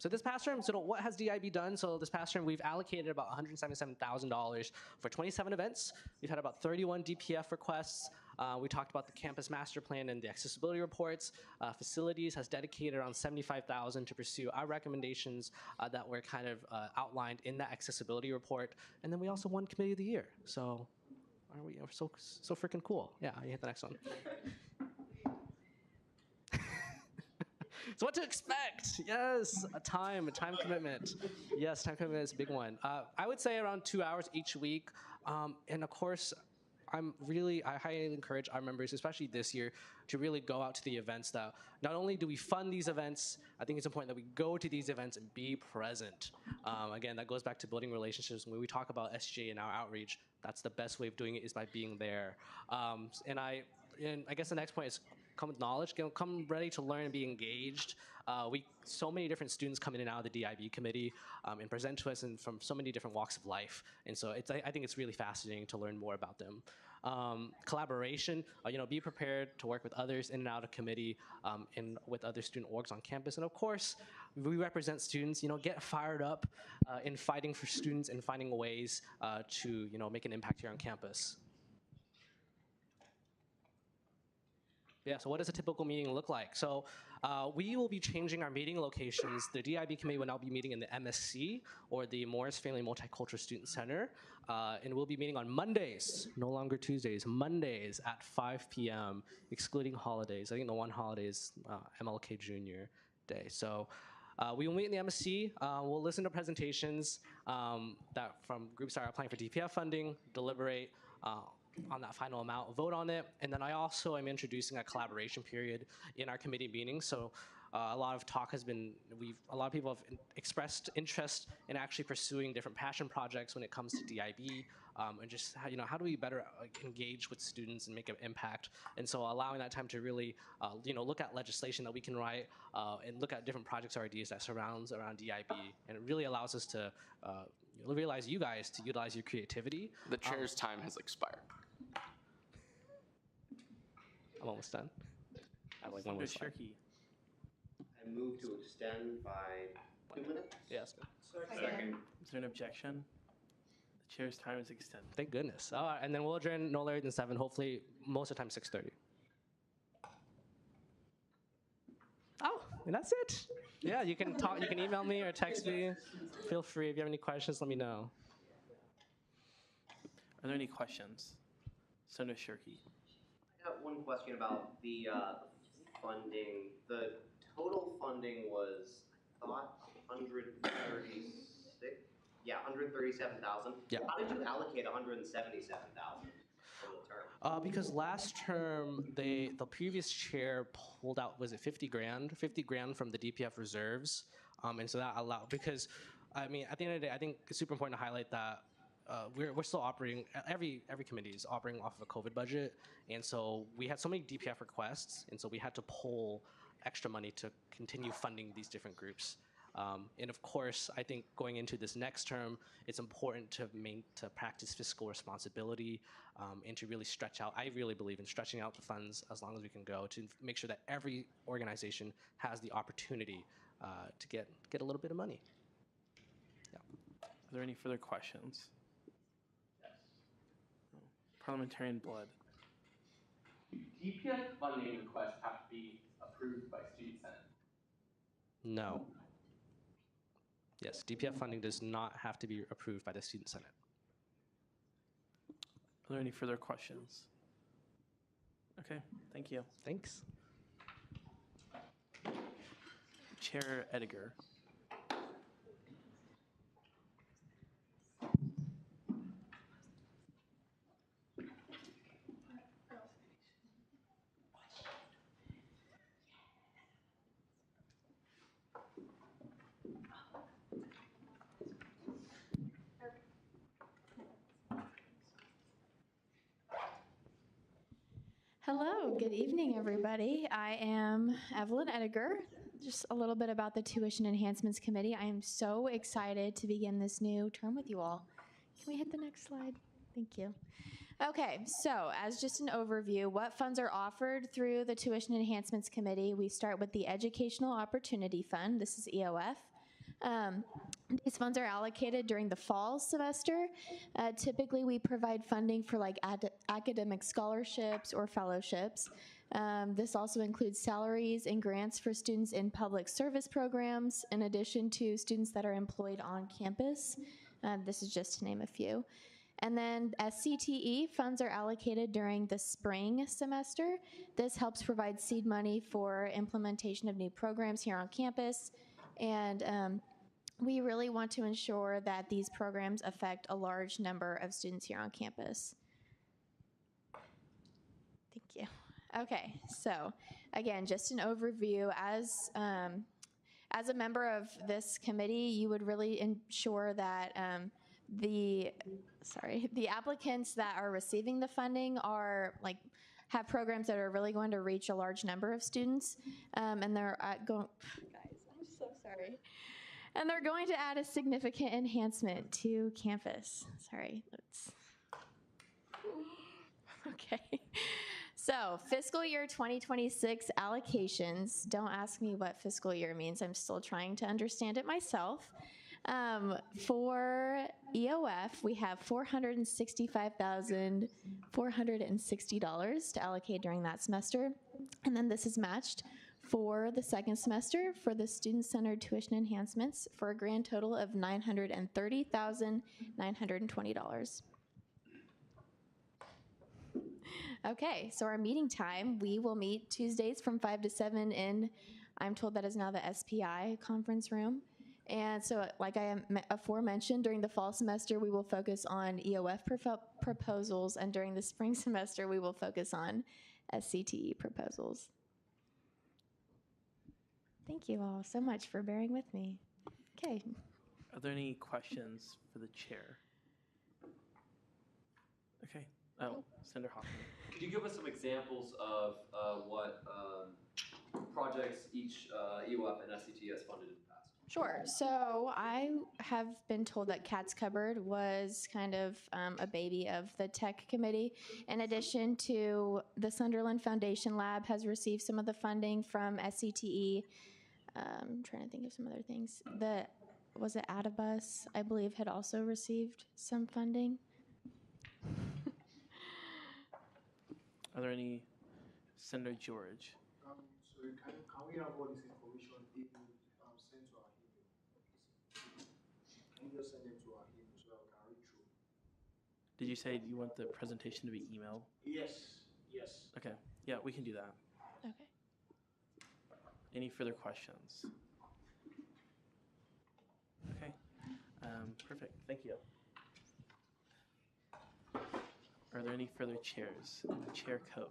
So this past term, so what has DIB done? So this past term, we've allocated about $177,000 for 27 events. We've had about 31 DPF requests. We talked about the campus master plan and the accessibility reports. Facilities has dedicated around $75,000 to pursue our recommendations that were kind of outlined in that accessibility report. And then we also won Committee of the Year. So we're so freaking cool. Yeah, you hit the next one. So what to expect? Yes, a time commitment. Yes, time commitment is a big one. I would say around 2 hours each week. And of course, I highly encourage our members, especially this year, to really go out to the events. That not only do we fund these events, I think it's important that we go to these events and be present. Again, that goes back to building relationships. When we talk about SJ and our outreach, that's the best way of doing it is by being there. And I guess the next point is come with knowledge, come ready to learn and be engaged. So many different students come in and out of the DIB committee and present to us and from so many different walks of life. And so I think it's really fascinating to learn more about them. Collaboration, be prepared to work with others in and out of committee and with other student orgs on campus. And of course, we represent students, get fired up in fighting for students and finding ways to, make an impact here on campus. Yeah, so what does a typical meeting look like? So we will be changing our meeting locations. The DIB committee will now be meeting in the MSC, or the Morris Family Multicultural Student Center. And we'll be meeting on Mondays, no longer Tuesdays, Mondays at 5 p.m., excluding holidays. I think the one holiday is MLK Jr. Day. So we will meet in the MSC. We'll listen to presentations that from groups that are applying for DPF funding, deliberate on that final amount, vote on it. And then I also am introducing a collaboration period in our committee meetings. So a lot of talk has been, a lot of people have expressed interest in actually pursuing different passion projects when it comes to DIB, and just how do we better engage with students and make an impact. And so allowing that time to really look at legislation that we can write and look at different projects or ideas that surrounds around DIB. And it really allows us to realize you guys to utilize your creativity. The chair's time has expired. I'm almost done. I have like one more slide. I move to extend by 2 minutes? Yes. Second. Is there an objection? The chair's time is extended. Thank goodness. And then we'll adjourn no later than 7, hopefully most of the time 6:30. Oh, and that's it. Yeah, you can talk, you can email me or text me. Feel free. If you have any questions, let me know. Are there any questions? Senator Shirky. I got one question about the funding. The total funding was, I thought, 136. Yeah, 137,000. Yeah. How did you allocate 177,000 for the term? Because last term, the previous chair pulled out, was it 50 grand? 50 grand from the DPF reserves. And so that allowed, because, I mean, at the end of the day, I think it's super important to highlight that we're still operating, every committee is operating off of a COVID budget. And so we had so many DPF requests, and so we had to pull extra money to continue funding these different groups. And of course, I think going into this next term, it's important to practice fiscal responsibility and to really stretch out. I really believe in stretching out the funds as long as we can go to make sure that every organization has the opportunity to get a little bit of money. Yeah. Are there any further questions? Parliamentarian Blood. DPF funding requests have to be approved by Student Senate. No. Yes, DPF funding does not have to be approved by the Student Senate. Are there any further questions? Okay, thank you. Thanks. Chair Ediger. Hello, good evening, everybody. I am Evelyn Ediger. Just a little bit about the Tuition Enhancements Committee. I am so excited to begin this new term with you all. Can we hit the next slide? Thank you. Okay, so as just an overview, what funds are offered through the Tuition Enhancements Committee? We start with the Educational Opportunity Fund. This is EOF. These funds are allocated during the fall semester. Typically, we provide funding for like academic scholarships or fellowships. This also includes salaries and grants for students in public service programs, in addition to students that are employed on campus. This is just to name a few. And then SCTE funds are allocated during the spring semester. This helps provide seed money for implementation of new programs here on campus. And we really want to ensure that these programs affect a large number of students here on campus. Thank you. Okay, so again, just an overview. As a member of this committee, you would really ensure that the applicants that are receiving the funding are have programs that are really going to reach a large number of students, and they're going. Guys, I'm so sorry. And they're going to add a significant enhancement to campus. Sorry, let's. Okay. So, fiscal year 2026 allocations. Don't ask me what fiscal year means. I'm still trying to understand it myself. For EOF, we have $465,460 to allocate during that semester. And then this is matched for the second semester for the student-centered tuition enhancements for a grand total of $930,920. Okay, so our meeting time, we will meet Tuesdays from 5 to 7 in, I'm told that is now the SPI conference room. And so, like I aforementioned, during the fall semester, we will focus on EOF proposals, and during the spring semester, we will focus on SCTE proposals. Thank you all so much for bearing with me. Okay. Are there any questions for the chair? Okay. Oh, Senator Hoffman. Could you give us some examples of what projects each EOF and SCT has funded in the past? Sure. So I have been told that Cat's Cupboard was kind of a baby of the tech committee. In addition to the Sunderland Foundation Lab has received some of the funding from SCTE. I'm trying to think of some other things. Was it Adabus, I believe, had also received some funding. Are there any? Senator George. So can we have all this information if you send to our email? Can you just send it to our email so I can read through? Did you say you want the presentation to be emailed? Yes. Okay. Yeah, we can do that. Okay. Any further questions? Okay. Perfect. Thank you. Are there any further chairs? Chair Koch.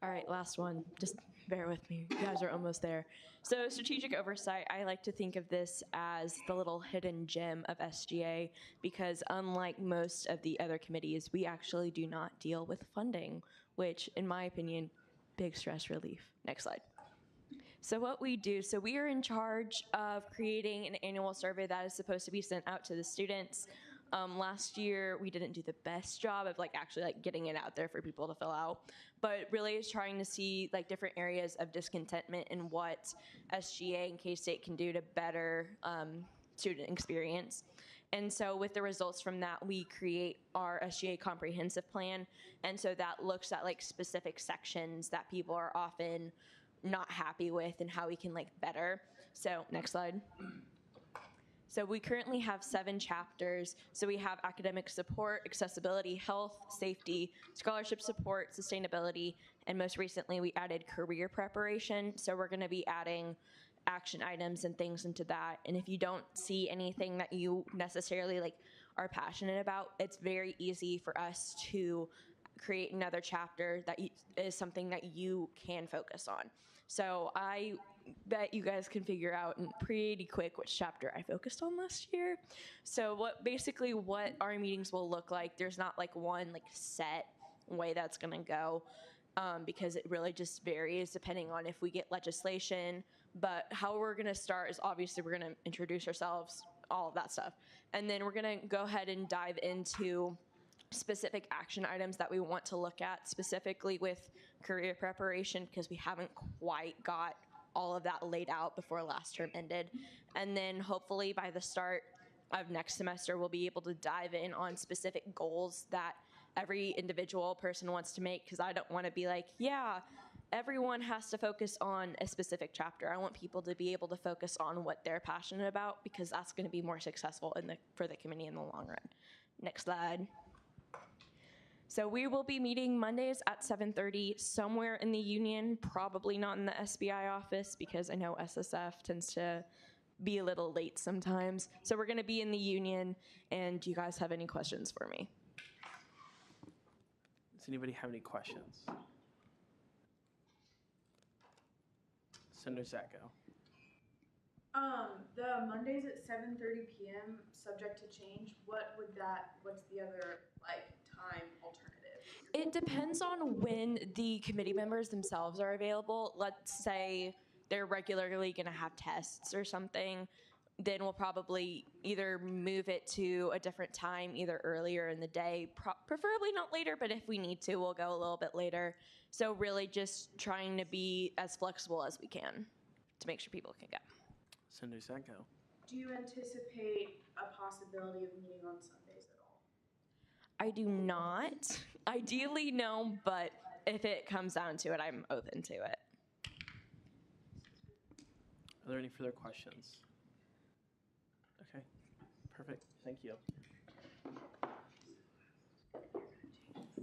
All right, last one. Just bear with me. You guys are almost there. So strategic oversight, I like to think of this as the little hidden gem of SGA because unlike most of the other committees, we actually do not deal with funding, which in my opinion, big stress relief. Next slide. So what we do, so we are in charge of creating an annual survey that is supposed to be sent out to the students. Last year, we didn't do the best job of actually getting it out there for people to fill out, but really is trying to see different areas of discontentment and what SGA and K-State can do to better student experience. And so with the results from that, we create our SGA comprehensive plan. And so that looks at specific sections that people are often not happy with and how we can better. So next slide. So we currently have 7 chapters. So we have academic support, accessibility, health, safety, scholarship support, sustainability, and most recently we added career preparation. So we're gonna be adding action items and things into that. And if you don't see anything that you necessarily are passionate about, it's very easy for us to create another chapter that is something that you can focus on. So I bet you guys can figure out pretty quick which chapter I focused on last year. So what our meetings will look like, there's not one set way that's gonna go because it really just varies depending on if we get legislation. But how we're gonna start is obviously we're gonna introduce ourselves, all of that stuff. And then we're gonna go ahead and dive into specific action items that we want to look at, specifically with career preparation, because we haven't quite got all of that laid out before last term ended. And then hopefully by the start of next semester, we'll be able to dive in on specific goals that every individual person wants to make, because I don't want to be like, yeah, everyone has to focus on a specific chapter. I want people to be able to focus on what they're passionate about, because that's going to be more successful for the committee in the long run. Next slide. So we will be meeting Mondays at 7:30 somewhere in the union, probably not in the SBI office, because I know SSF tends to be a little late sometimes. So we're going to be in the union, and do you guys have any questions for me? Does anybody have any questions? Senator Zacko. The Mondays at 7:30 p.m. subject to change. What's the other time alternative? It depends on when the committee members themselves are available. Let's say they're regularly going to have tests or something, then we'll probably either move it to a different time, either earlier in the day, preferably not later, but if we need to, we'll go a little bit later. So really just trying to be as flexible as we can to make sure people can go. Senator Zacko. Do you anticipate a possibility of meeting on Sundays at all? I do not. Ideally, no, but if it comes down to it, I'm open to it. Are there any further questions? Okay, perfect. Thank you.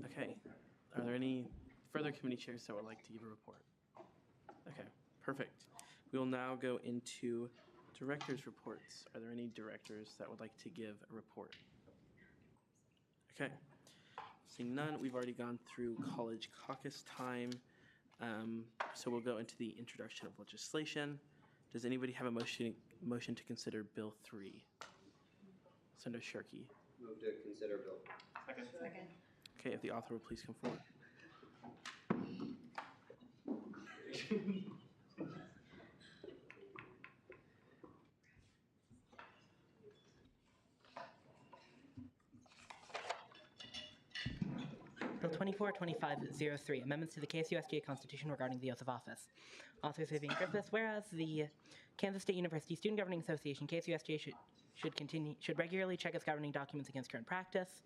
Okay, are there any further committee chairs that would like to give a report? Okay, perfect. We will now go into directors' reports. Are there any directors that would like to give a report? Okay, seeing none, we've already gone through college caucus time. So we'll go into the introduction of legislation. Does anybody have a motion to consider Bill 3? Senator Shirkey. Move to consider Bill. Second. Okay, if the author will please come forward. Bill 242503, amendments to the KSU-SGA Constitution regarding the oath of office. Authors Vivian Griffiths, whereas the Kansas State University Student Governing Association, KSU-SGA, should regularly check its governing documents against current practice.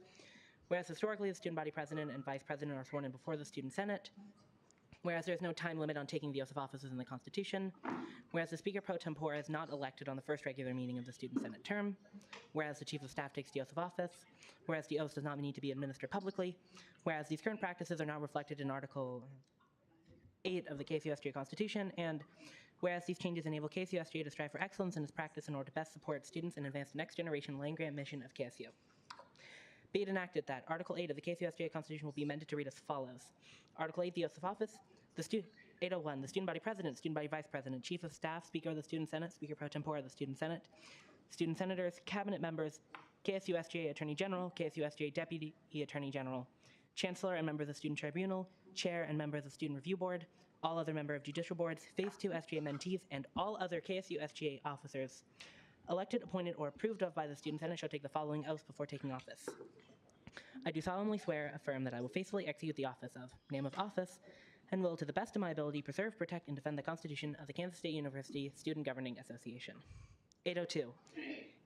Whereas historically the student body president and vice president are sworn in before the student senate. Whereas there is no time limit on taking the oath of office in the Constitution. Whereas the Speaker pro tempore is not elected on the first regular meeting of the student senate term. Whereas the chief of staff takes the oath of office. Whereas the oath does not need to be administered publicly. Whereas these current practices are not reflected in Article 8 of the KSU-SGA Constitution. And whereas these changes enable KSU-SGA to strive for excellence in its practice in order to best support students and advance the next generation land-grant mission of KSU. Be it enacted that Article 8 of the KSU-SGA Constitution will be amended to read as follows. Article 8, the oath of office. 801, the student body president, student body vice president, chief of staff, speaker of the student senate, speaker pro tempore of the student senate, student senators, cabinet members, KSU-SGA attorney general, KSU-SGA deputy attorney general, chancellor and member of the student tribunal, chair and member of the student review board, all other member of judicial boards, phase 2 SGA mentees, and all other KSU-SGA officers elected, appointed, or approved of by the student senate shall take the following oaths before taking office. I do solemnly swear, affirm that I will faithfully execute the office of, name of office, and will, to the best of my ability, preserve, protect, and defend the Constitution of the Kansas State University Student Governing Association. 802.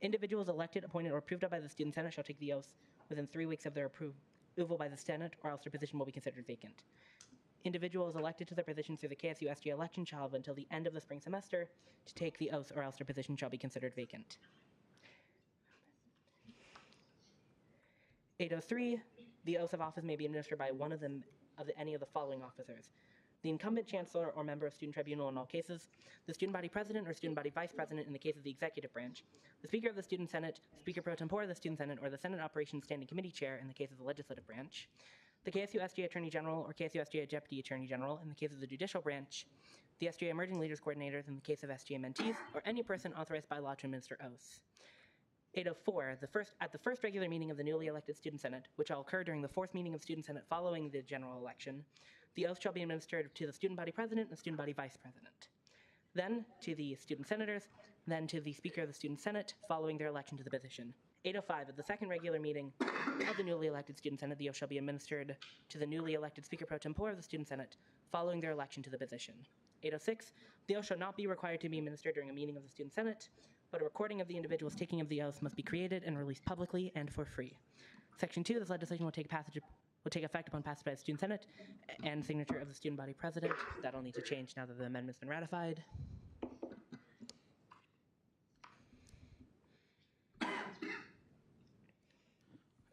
Individuals elected, appointed, or approved of by the Student Senate shall take the oath within 3 weeks of their approval by the Senate, or else their position will be considered vacant. Individuals elected to their position through the KSU-SGA election shall have until the end of the spring semester to take the oath, or else their position shall be considered vacant. 803. The oath of office may be administered by one of them of any of the following officers: the incumbent chancellor or member of student tribunal in all cases, the student body president or student body vice president in the case of the executive branch, the speaker of the student senate, speaker pro tempore of the student senate, or the senate operations standing committee chair in the case of the legislative branch, the KSU-SGA attorney general or KSU-SGA deputy attorney general in the case of the judicial branch, the SGA emerging leaders coordinators in the case of SGA mentees, or any person authorized by law to administer oaths. 804, at the first regular meeting of the newly elected student senate, which shall occur during the fourth meeting of student senate following the general election, the oath shall be administered to the student body president and the student body vice president. Then to the student senators, then to the speaker of the student senate following their election to the position. 8:05, at the second regular meeting of the newly elected Student Senate, the oath shall be administered to the newly elected Speaker Pro Tempore of the Student Senate following their election to the position. 8:06, the oath shall not be required to be administered during a meeting of the Student Senate, but a recording of the individual's taking of the oath must be created and released publicly and for free. Section 2, this legislation will take effect upon passage by the Student Senate and signature of the student body president. That'll need to change now that the amendment's been ratified.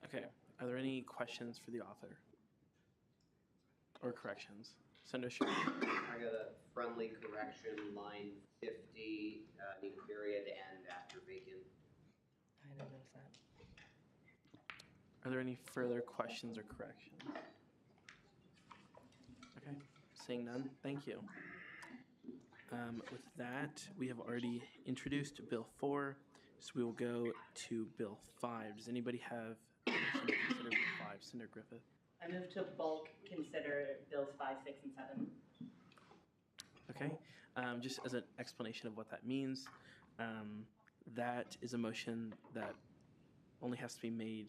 Okay, are there any questions for the author? Or corrections? Senator Schumer. I got a friendly correction, line 50, need a period and after vacant. I didn't notice that. Are there any further questions or corrections? Okay, seeing none, thank you. With that, we have already introduced Bill 4, so we will go to Bill 5. Does anybody have a motion to consider Bill 5? Senator Griffith. I move to bulk consider bills 5, 6, and 7. Okay, just as an explanation of what that means, that is a motion that only has to be made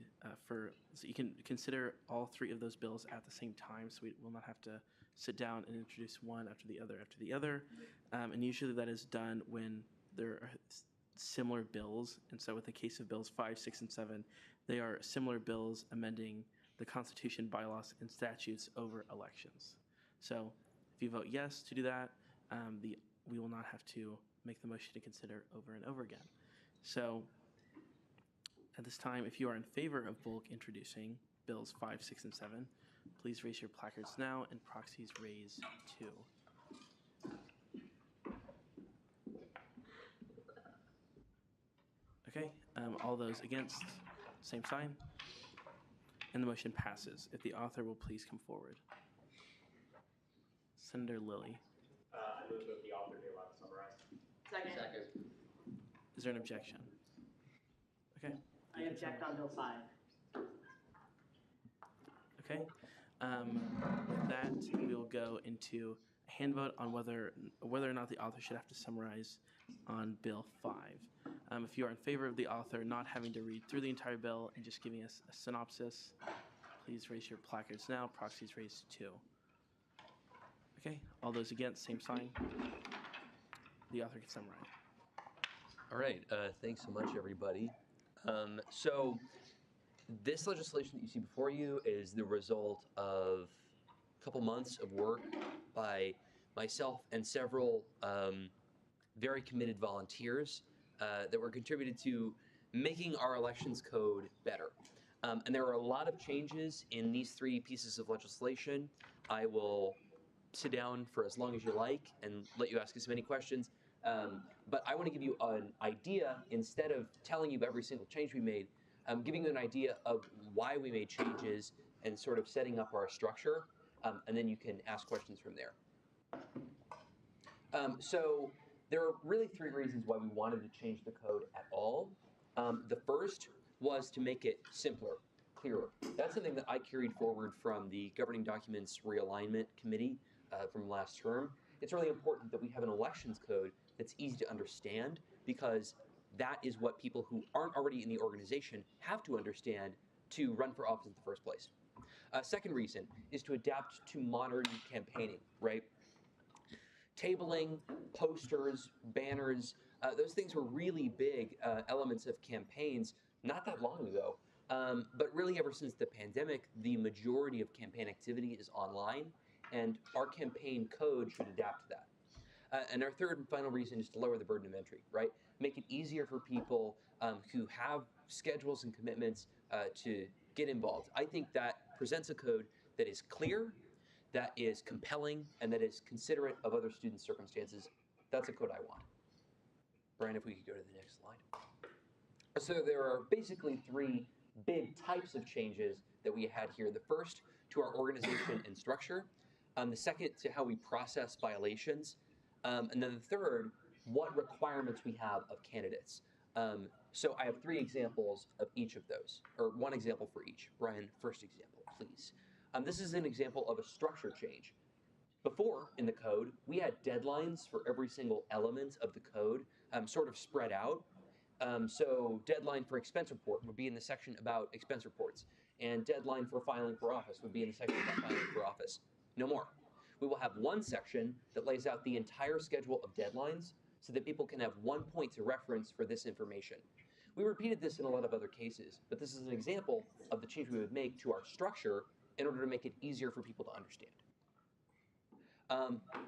so you can consider all three of those bills at the same time, so we will not have to sit down and introduce one after the other. And usually that is done when there are similar bills. And so with the case of bills 5, 6, and 7, they are similar bills amending the Constitution, bylaws, and statutes over elections. So if you vote yes to do that, we will not have to make the motion to consider over and over again. So at this time, if you are in favor of bulk introducing bills 5, 6, and 7, please raise your placards now and proxies raise 2. Okay, all those against, same sign. And the motion passes. If the author will please come forward. Senator Lilly. I move that the author be allowed to summarize. Second. Is there an objection? Okay. I object on bill 5. Okay. With that, we will go into a hand vote on whether or not the author should have to summarize on Bill 5. If you are in favor of the author not having to read through the entire bill and just giving us a synopsis, please raise your placards now. Proxies raised 2. Okay. All those against, same sign. The author can summarize. All right. Thanks so much, everybody. So this legislation that you see before you is the result of a couple months of work by myself and several very committed volunteers that were contributed to making our elections code better. And there are a lot of changes in these 3 pieces of legislation. I will sit down for as long as you like and let you ask as many questions. But I want to give you an idea, instead of telling you every single change we made, I'm giving you an idea of why we made changes and sort of setting up our structure, and then you can ask questions from there. So there are really 3 reasons why we wanted to change the code at all. The first was to make it simpler, clearer. That's something that I carried forward from the Governing Documents Realignment Committee from last term. It's really important that we have an elections code that's easy to understand, because that is what people who aren't already in the organization have to understand to run for office in the first place. Second reason is to adapt to modern campaigning, right? Tabling, posters, banners, those things were really big elements of campaigns not that long ago. But really ever since the pandemic, the majority of campaign activity is online, and our campaign code should adapt to that. And our third and final reason is to lower the burden of entry, right? Make it easier for people who have schedules and commitments to get involved. I think that presents a code that is clear, that is compelling, and that is considerate of other students' circumstances. That's a code I want. Brian, if we could go to the next slide. So there are basically 3 big types of changes that we had here. The first, to our organization and structure. The second, to how we process violations. And then the third, what requirements we have of candidates. So I have 3 examples of each of those, or 1 example for each. Brian, first example, please. This is an example of a structure change. Before, in the code, we had deadlines for every single element of the code, sort of spread out. So deadline for expense report would be in the section about expense reports, and deadline for filing for office would be in the section about filing for office. No more. We will have one section that lays out the entire schedule of deadlines so that people can have one point to reference for this information. We repeated this in a lot of other cases, but this is an example of the change we would make to our structure in order to make it easier for people to understand.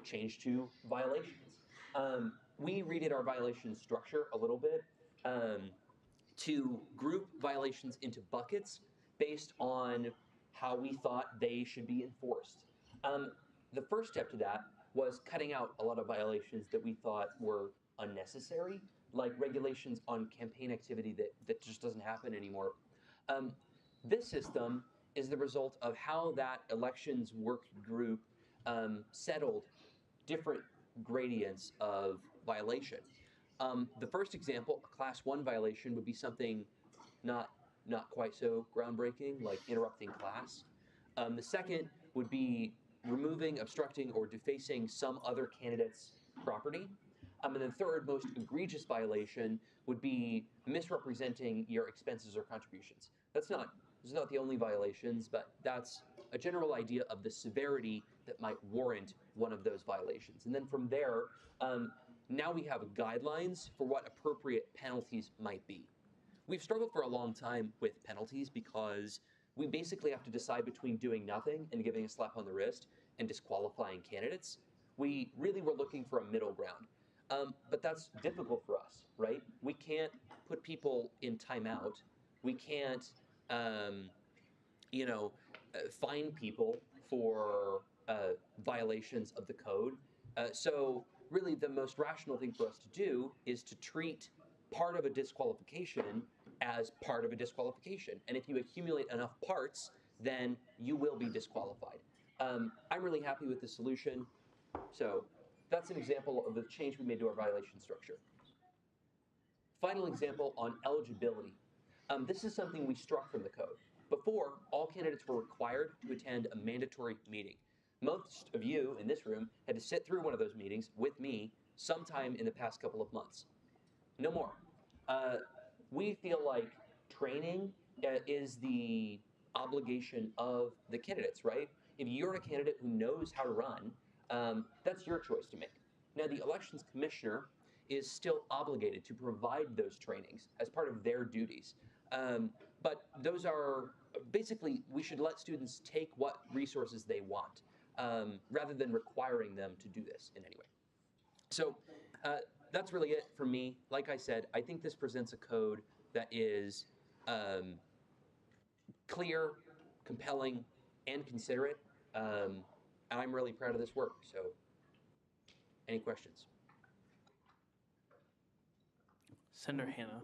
Change to violations. We redid our violation structure a little bit to group violations into buckets based on how we thought they should be enforced. The first step to that was cutting out a lot of violations that we thought were unnecessary, like regulations on campaign activity that just doesn't happen anymore. This system is the result of how that elections work group settled different gradients of violation. The first example, a class 1 violation, would be something not quite so groundbreaking, like interrupting class. The second would be removing, obstructing, or defacing some other candidate's property. And then third, most egregious violation would be misrepresenting your expenses or contributions. Those are not the only violations, but that's a general idea of the severity that might warrant one of those violations. And then from there, now we have guidelines for what appropriate penalties might be. We've struggled for a long time with penalties because we basically have to decide between doing nothing and giving a slap on the wrist and disqualifying candidates. We really were looking for a middle ground. But that's difficult for us, right? We can't put people in timeout. We can't, fine people for violations of the code. So really the most rational thing for us to do is to treat part of a disqualification as part of a disqualification. And if you accumulate enough parts, then you will be disqualified. I'm really happy with the solution. So that's an example of the change we made to our violation structure. Final example on eligibility. This is something we struck from the code. Before, all candidates were required to attend a mandatory meeting. Most of you in this room had to sit through one of those meetings with me sometime in the past couple of months. No more. We feel like training is the obligation of the candidates, right? If you're a candidate who knows how to run, that's your choice to make. Now, the elections commissioner is still obligated to provide those trainings as part of their duties. But those are basically, we should let students take what resources they want rather than requiring them to do this in any way. So that's really it for me. Like I said, I think this presents a code that is clear, compelling, and considerate. And I'm really proud of this work. So any questions? Senator Hanna.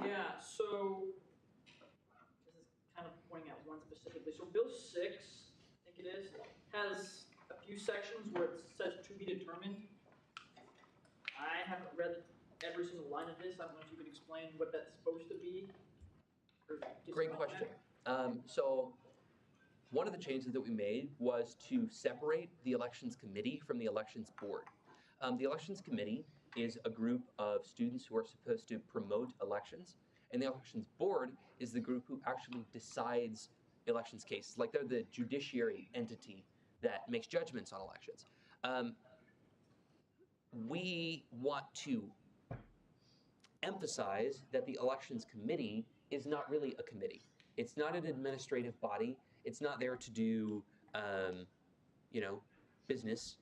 Yeah, so this is kind of pointing at one specifically. So Bill 6, I think it is, has a few sections where it says to be determined. I haven't read every single line of this. I don't know if you could explain what that's supposed to be. Great question. So one of the changes that we made was to separate the elections committee from the elections board. The elections committee is a group of students who are supposed to promote elections, and the elections board is the group who actually decides elections cases. Like they're the judiciary entity that makes judgments on elections. We want to emphasize that the elections committee is not really a committee. It's not an administrative body. It's not there to do, business.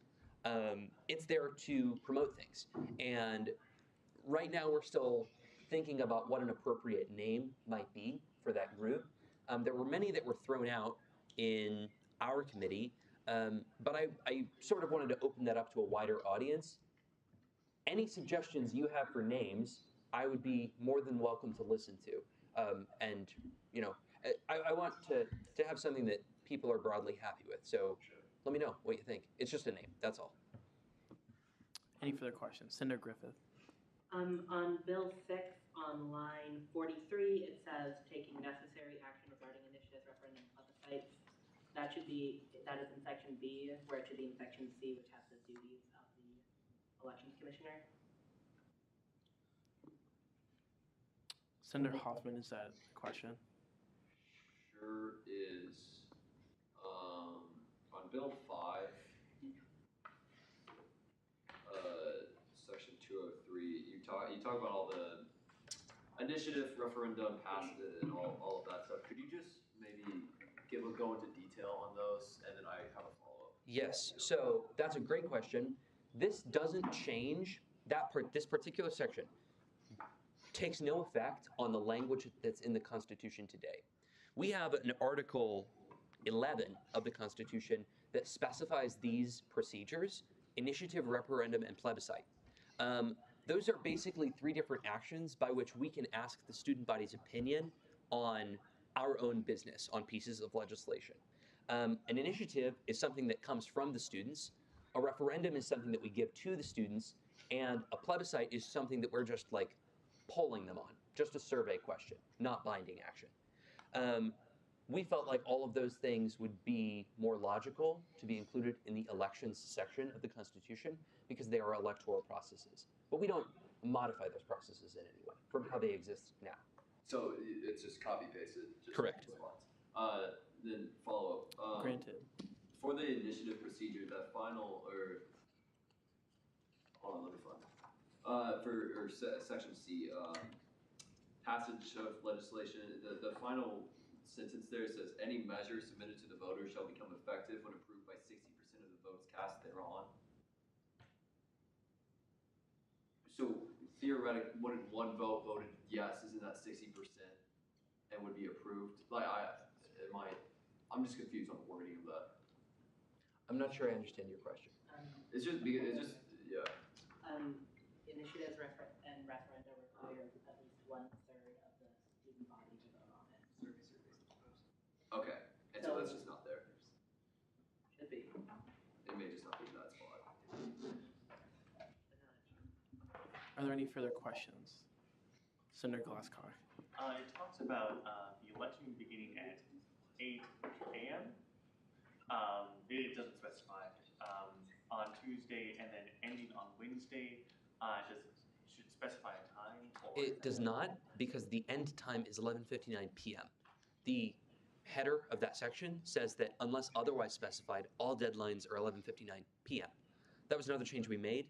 It's there to promote things. And right now we're still thinking about what an appropriate name might be for that group. There were many that were thrown out in our committee, but I sort of wanted to open that up to a wider audience. Any suggestions you have for names, I would be more than welcome to listen to. I want to have something that people are broadly happy with. So let me know what you think. It's just a name, that's all. Any further questions? Senator Griffith. On Bill 6, on line 43, it says taking necessary action regarding initiatives, referendum, plebiscites. That is in section B, where it should be in section C, which has the duties of the elections commissioner. Senator Hoffman, is that a question? Sure is. On Bill 5, Section 203, you talk about all the initiative, referendum, pass it, and all of that stuff. Could you just maybe go into detail on those, and then I have a follow-up? Yes, so that's a great question. This doesn't change this particular section takes no effect on the language that's in the Constitution today. We have an Article 11 of the Constitution that specifies these procedures: initiative, referendum, and plebiscite. Those are basically 3 different actions by which we can ask the student body's opinion on our own business, on pieces of legislation. An initiative is something that comes from the students. A referendum is something that we give to the students, and a plebiscite is something that we're just like polling them on, just a survey question, not binding action. We felt like all of those things would be more logical to be included in the elections section of the Constitution because they are electoral processes. But we don't modify those processes in any way from how they exist now. So it's just copy pasted? Correct. Then follow up. Granted. For the initiative procedure, that final, hold on, let me find it. Section C, passage of legislation, the final sentence there says, any measure submitted to the voters shall become effective when approved by 60% of the votes cast thereon. So theoretically, what if one vote voted yes, isn't that 60% and would be approved? Like, I'm just confused on the wording of that. I'm not sure I understand your question. It's just, yeah. Initiatives and referenda require at least 1/3 of the student body to vote on it. Okay, and so that's just not there. Should be. It may just not be in that spot. Are there any further questions? Senator Glasscock. It talks about the election beginning at 8 a.m. It doesn't specify on Tuesday and then ending on Wednesday. Should it specify a time? Or It does not, because the end time is 11:59 p.m. The header of that section says that unless otherwise specified, all deadlines are 11:59 p.m. That was another change we made.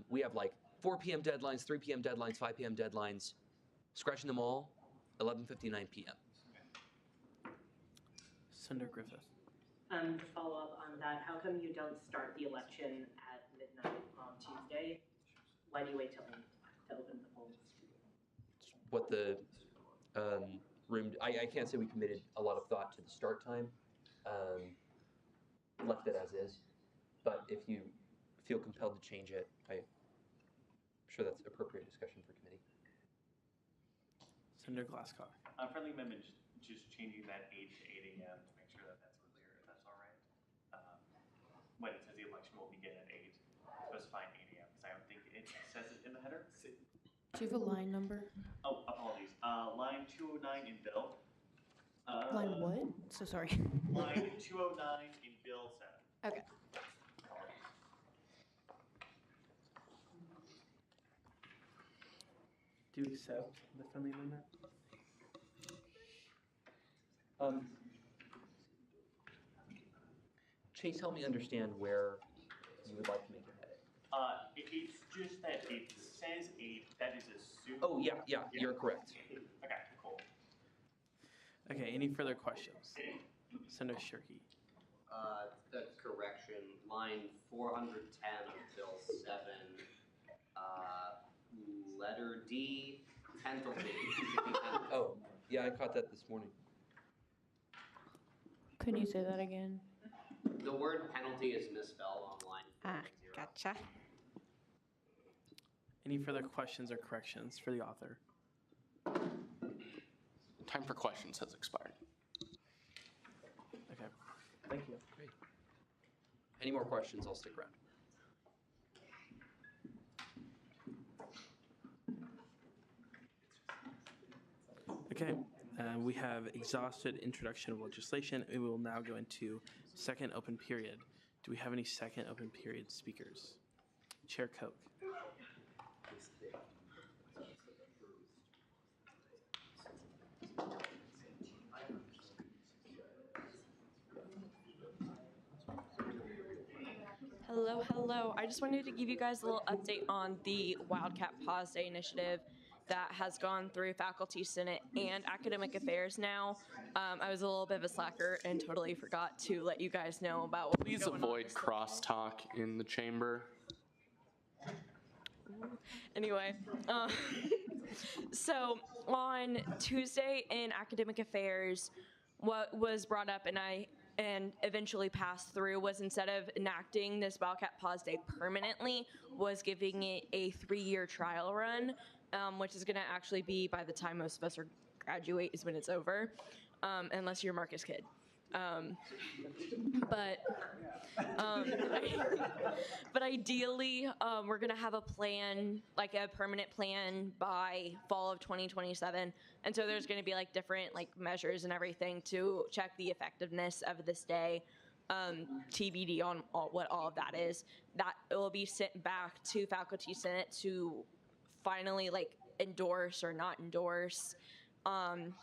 We have like 4 p.m. deadlines, 3 p.m. deadlines, 5 p.m. deadlines. Scratching them all, 11:59 p.m. Senator Griffith. To follow up on that, how come you don't start the election at midnight on Tuesday? Why do you wait till to open the polls? What the room, I can't say we committed a lot of thought to the start time. Left it as is. But if you feel compelled to change it, I'm sure that's appropriate discussion for committee. Senator Glasscock. Friendly amendment, just changing that 8 to 8 a.m. to make sure that that's clear, if that's all right. When it says the election will begin at 8, specifying 8 a.m. because I don't think it says it in the header. Do you have a line number? Oh, apologies. Line 209 in Bill. Line what? So sorry. Line 209 in Bill 7. Okay. Do you accept the friendly amendment? Chase, help me understand where you would like to make your edit. It's just that it says 8, that is assumed. Oh, yeah, you're correct. Okay, cool. Okay, any further questions? Senator Shirky. The correction, line 410 of Bill 7, letter D, penalty. Oh, yeah, I caught that this morning. Can you say that again? The word penalty is misspelled on line 410. Gotcha. Any further questions or corrections for the author? Time for questions has expired. Okay, thank you. Great. Any more questions? I'll stick around. Okay, we have exhausted introduction of legislation. We will now go into second open period. Do we have any second open period speakers? Chair Koch. Hello, hello. I just wanted to give you guys a little update on the Wildcat Pause Day initiative that has gone through Faculty Senate and Academic Affairs now. I was a little bit of a slacker and totally forgot to let you guys know about what was Please going avoid crosstalk in the chamber. Anyway, so on Tuesday in Academic Affairs, what was brought up and eventually passed through was instead of enacting this Wildcat Pause Day permanently, was giving it a 3-year trial run, which is going to actually be by the time most of us graduate is when it's over, unless you're Marcus Kidd. But ideally, we're gonna have a plan, like a permanent plan, by fall of 2027, and so there's gonna be like different like measures and everything to check the effectiveness of this day. TBD on what all of that is. That it will be sent back to Faculty Senate to finally like endorse or not endorse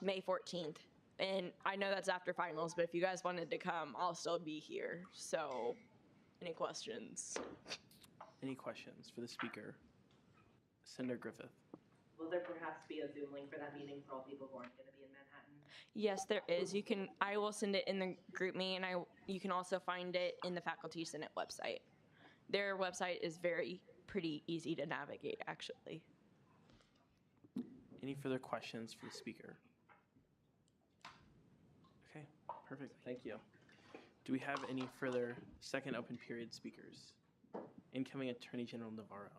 May 14th. And I know that's after finals, but if you guys wanted to come, I'll still be here. So, any questions? Any questions for the speaker? Senator Griffith. Will there perhaps be a Zoom link for that meeting for all people who aren't going to be in Manhattan? Yes, there is. I will send it in the group me, and you can also find it in the Faculty Senate website. Their website is pretty easy to navigate, actually. Any further questions for the speaker? Okay, perfect. Thank you. Do we have any further second open period speakers? Incoming Attorney General Navarro.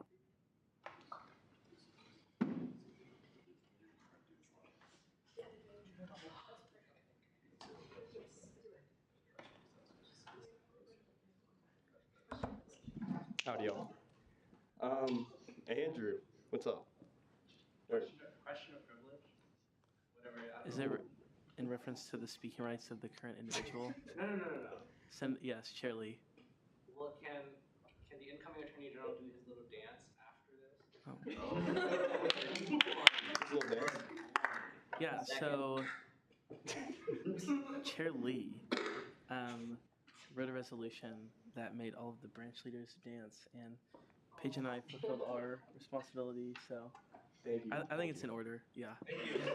Howdy, y'all. Andrew, what's up? Question of privilege? Is it in reference to the speaking rights of the current individual? No. Yes, Chair Lee. Well, can the incoming Attorney General do his little dance after this? His little dance? Yeah, so Chair Lee wrote a resolution that made all of the branch leaders dance, and Paige and I fulfilled our responsibility, so I think it's in order, yeah.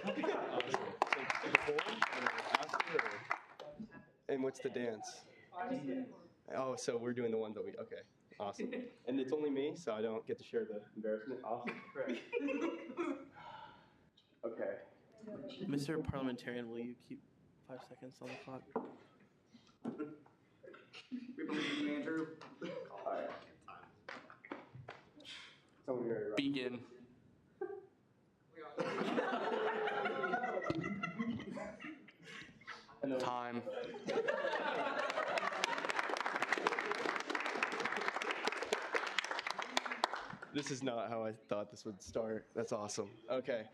Awesome. So before or after, or? And what's the dance? Oh, so we're doing the one that okay, awesome. And it's only me, so I don't get to share the embarrassment. Awesome. Okay. Mr. Parliamentarian, will you keep 5 seconds on the clock? Andrew. Begin. Time. This is not how I thought this would start. That's awesome. Okay.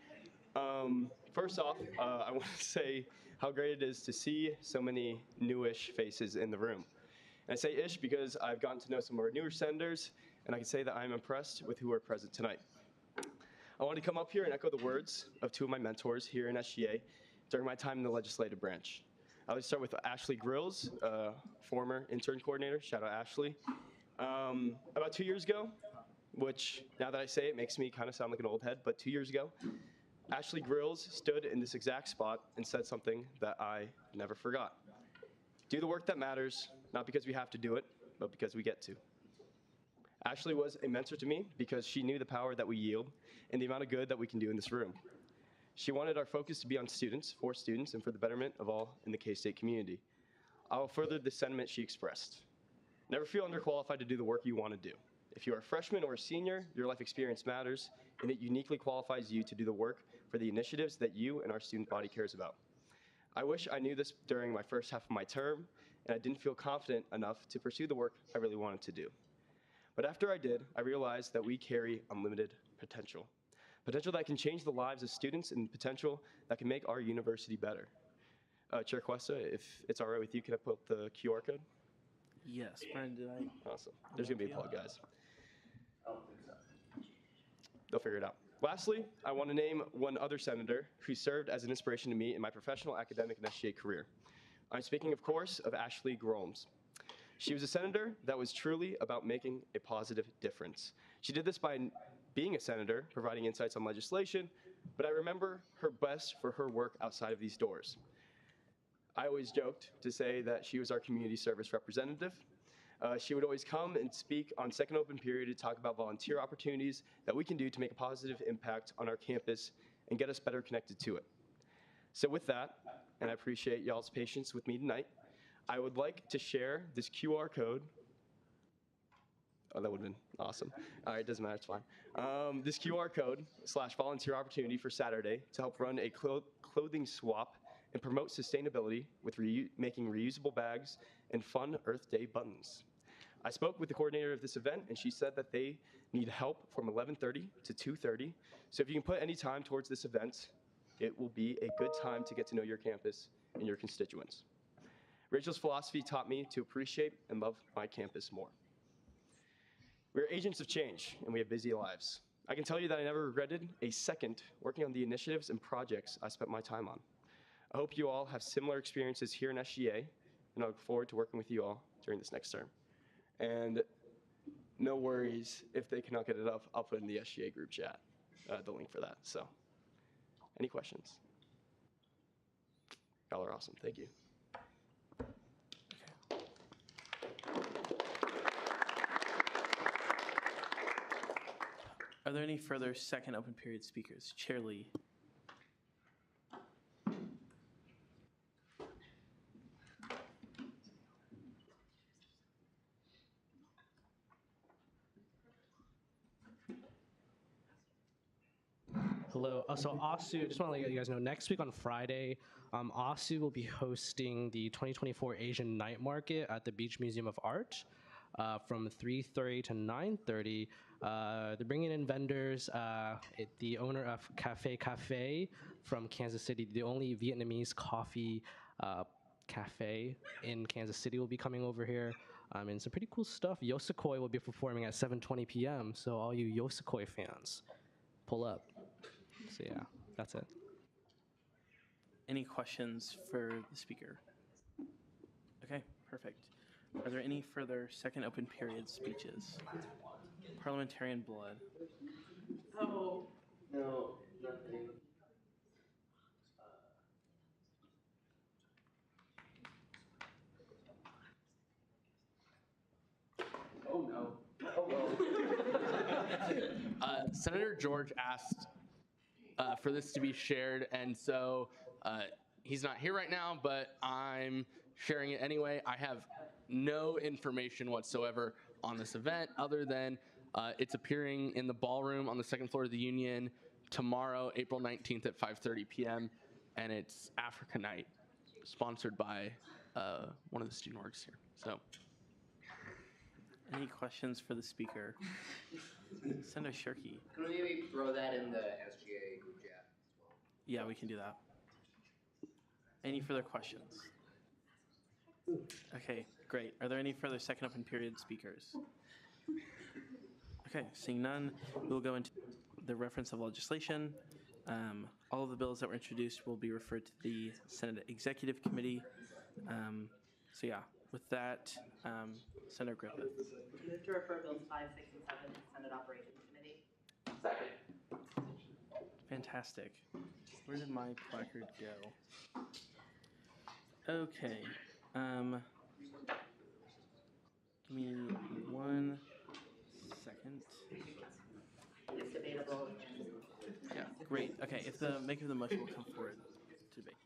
First off, I want to say how great it is to see so many newish faces in the room. And I say ish because I've gotten to know some of our newer senators, and I can say that I'm impressed with who are present tonight. I want to come up here and echo the words of two of my mentors here in SGA during my time in the legislative branch. I would start with Ashley Grills, former intern coordinator. Shout out Ashley. About 2 years ago, which now that I say it makes me kind of sound like an old head, but 2 years ago, Ashley Grills stood in this exact spot and said something that I never forgot. Do the work that matters, not because we have to do it, but because we get to. Ashley was a mentor to me because she knew the power that we yield and the amount of good that we can do in this room. She wanted our focus to be on students, for students, and for the betterment of all in the K-State community. I will further the sentiment she expressed. Never feel underqualified to do the work you want to do. If you are a freshman or a senior, your life experience matters, and it uniquely qualifies you to do the work for the initiatives that you and our student body cares about. I wish I knew this during my first half of my term, and I didn't feel confident enough to pursue the work I really wanted to do. But after I did, I realized that we carry unlimited potential. Potential that can change the lives of students and potential that can make our university better. Chair Cuesta, if it's all right with you, can I put the QR code? Yes, Brian, did I? Awesome. There's gonna be a plug, guys. They'll figure it out. Lastly, I want to name one other senator who served as an inspiration to me in my professional, academic, and SGA career. I'm speaking, of course, of Ashley Gromes. She was a senator that was truly about making a positive difference. She did this by being a senator, providing insights on legislation, but I remember her best for her work outside of these doors. I always joked to say that she was our community service representative. She would always come and speak on second open period to talk about volunteer opportunities that we can do to make a positive impact on our campus and get us better connected to it. So with that, and I appreciate y'all's patience with me tonight, I would like to share this QR code. Oh, that would have been awesome. All right, doesn't matter, it's fine. This QR code / volunteer opportunity for Saturday to help run a clothing swap and promote sustainability with making reusable bags and fun Earth Day buttons. I spoke with the coordinator of this event, and she said that they need help from 11:30 to 2:30. So if you can put any time towards this event, it will be a good time to get to know your campus and your constituents. Rachel's philosophy taught me to appreciate and love my campus more. We're agents of change, and we have busy lives. I can tell you that I never regretted a second working on the initiatives and projects I spent my time on. I hope you all have similar experiences here in SGA, and I look forward to working with you all during this next term. And no worries, if they cannot get it up, I'll put it in the SGA group chat, the link for that. So, any questions? Y'all are awesome, thank you. Are there any further second open period speakers? Chair Lee. Hello. So ASU, just want to let you guys know, next week on Friday, ASU will be hosting the 2024 Asian Night Market at the Beach Museum of Art from 3:30 to 9:30. They're bringing in vendors. The owner of Cafe from Kansas City, the only Vietnamese coffee cafe in Kansas City, will be coming over here. And some pretty cool stuff. Yosakoi will be performing at 7:20 p.m. So all you Yosakoi fans, pull up. So yeah, that's it. Any questions for the speaker? Okay, perfect. Are there any further second open period speeches? Parliamentarian Blood. Oh, no, nothing. Oh no. Senator George asked for this to be shared, and so he's not here right now, but I'm sharing it anyway. I have no information whatsoever on this event other than it's appearing in the ballroom on the second floor of the Union tomorrow, April 19th at 5:30 p.m., and it's Africa Night, sponsored by one of the student orgs here. So, any questions for the speaker? Senator Shirky. Can we maybe throw that in the SGA group chat as well? Yeah, we can do that. Any further questions? Okay, great. Are there any further second open period speakers? Okay, seeing none, we will go into the reference of legislation. All of the bills that were introduced will be referred to the Senate Executive Committee. So yeah, with that, Senator Griffith. Move to refer bills 5, 6, and 7 to Senate Operations Committee. Second. Fantastic. Where did my placard go? Okay. Give me 1 second. It's debatable. Yeah, great. Okay, if the maker of the motion will come forward to debate.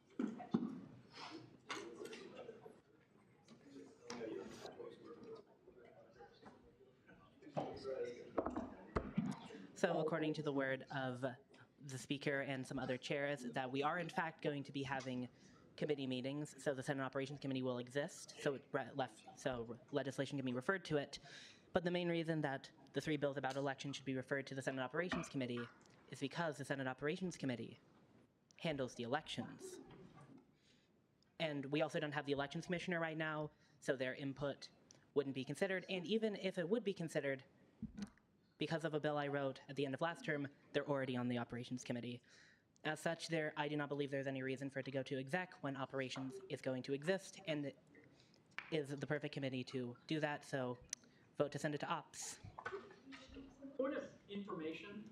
So according to the word of the speaker and some other chairs, that we are in fact going to be having committee meetings. So the Senate Operations Committee will exist. So legislation can be referred to it. But the main reason that the 3 bills about election should be referred to the Senate Operations Committee is because the Senate Operations Committee handles the elections. And we also don't have the elections commissioner right now, so their input wouldn't be considered. And even if it would be considered, because of a bill I wrote at the end of last term, they're already on the operations committee. As such, I do not believe there's any reason for it to go to exec when operations is going to exist and is the perfect committee to do that, so vote to send it to ops. Point of information,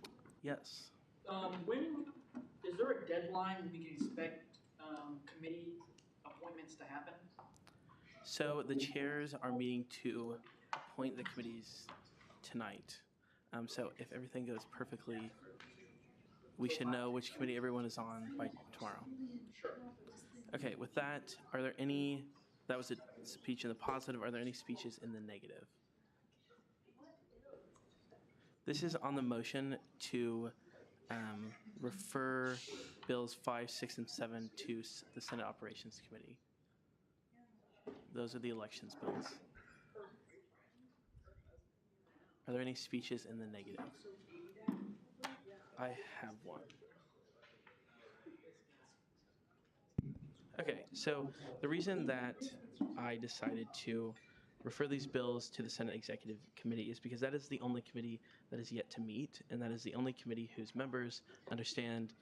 Yes. when, is there a deadline we can expect committee appointments to happen? So the chairs are meeting to appoint the committees tonight. So if everything goes perfectly, we should know which committee everyone is on by tomorrow. Sure. Okay, with that, are there any, that was a speech in the positive, are there any speeches in the negative? This is on the motion to refer bills 5, 6, and 7 to the Senate Operations Committee. Those are the elections bills. Are there any speeches in the negative? I have one. Okay, so the reason that I decided to refer these bills to the Senate Executive Committee is because that is the only committee that is yet to meet, and that is the only committee whose members understand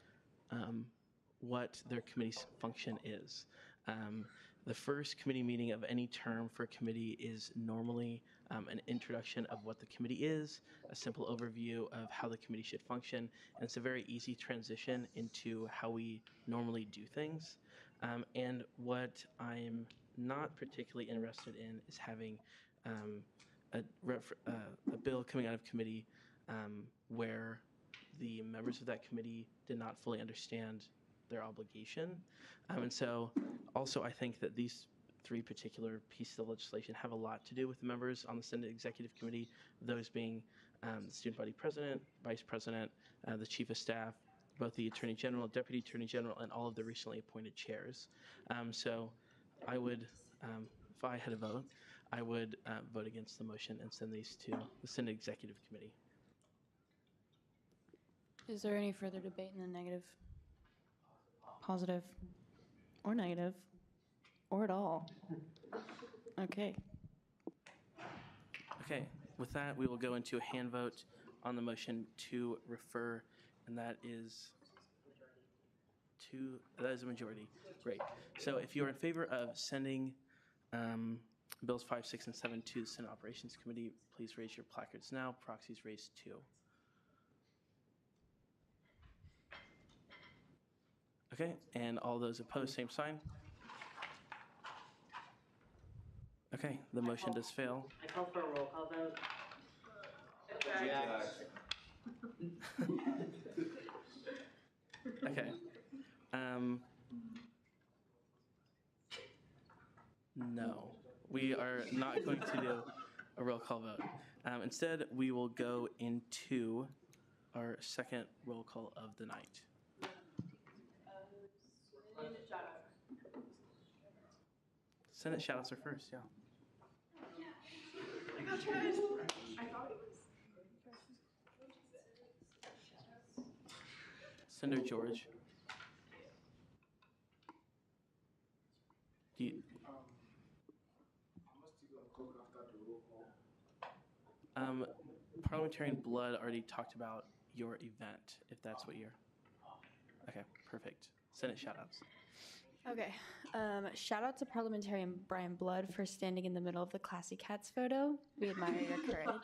what their committee's function is. The first committee meeting of any term for a committee is normally an introduction of what the committee is, a simple overview of how the committee should function, and it's a very easy transition into how we normally do things. And what I'm not particularly interested in is having a bill coming out of committee where the members of that committee did not fully understand their obligation. And so also I think that these 3 particular pieces of legislation have a lot to do with the members on the Senate Executive Committee, those being the student body president, vice president, the chief of staff, both the attorney general, deputy attorney general, and all of the recently appointed chairs. So I would, if I had a vote, I would vote against the motion and send these to the Senate Executive Committee. Is there any further debate in the negative, positive, or negative, or at all? Okay. Okay, with that, we will go into a hand vote on the motion to refer, and that is a majority. Great. So if you are in favor of sending bills 5, 6, and 7 to the Senate Operations Committee, please raise your placards now. Proxies raised 2. Okay, and all those opposed, same sign. Okay, the motion does fail. I call for a roll call vote. Okay. No, we are not going to do a roll call vote. Instead, we will go into our second roll call of the night. Senate shoutouts are first, yeah. I got you guys. I thought it was. Senator George. Do you, Parliamentarian Blood already talked about your event, if that's what you're. Okay, perfect. Senate shoutouts. Okay. Shout out to Parliamentarian Brian Blood for standing in the middle of the Classy Cats photo. We admire your courage.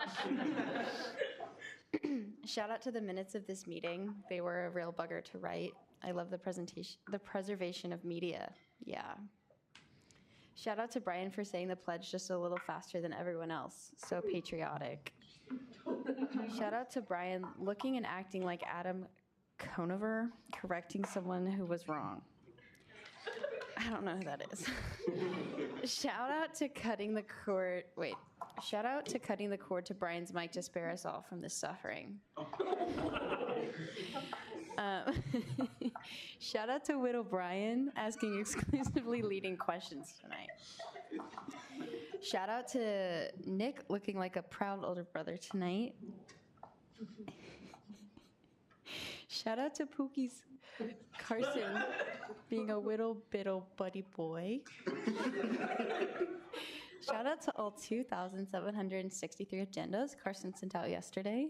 Shout out to the minutes of this meeting. They were a real bugger to write. I love the preservation of media. Yeah. Shout out to Brian for saying the pledge just a little faster than everyone else. So patriotic. Shout out to Brian looking and acting like Adam Conover, correcting someone who was wrong. I don't know who that is. Shout out to cutting the cord. Wait. Shout out to cutting the cord to Brian's mic to spare us all from this suffering. Shout out to Widow Brian asking exclusively leading questions tonight. Shout out to Nick looking like a proud older brother tonight. Shout out to Pookie's Carson being a whittle biddle buddy boy. Shout out to all 2,763 agendas Carson sent out yesterday.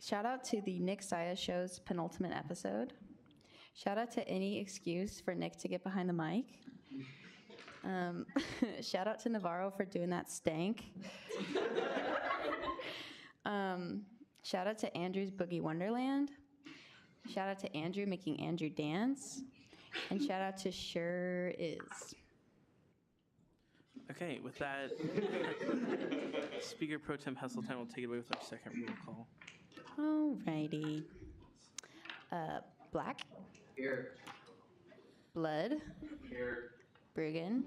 Shout out to the Nick Saya Show's penultimate episode. Shout out to any excuse for Nick to get behind the mic. Shout out to Navarro for doing that stank. Shout out to Andrew's Boogie Wonderland. Shout out to Andrew making Andrew dance. And shout out to Sure Is. Okay, with that, Speaker Pro Tem Heseltine will take it away with our second roll call. Alrighty. Black. Here. Blood. Here. Bruggen.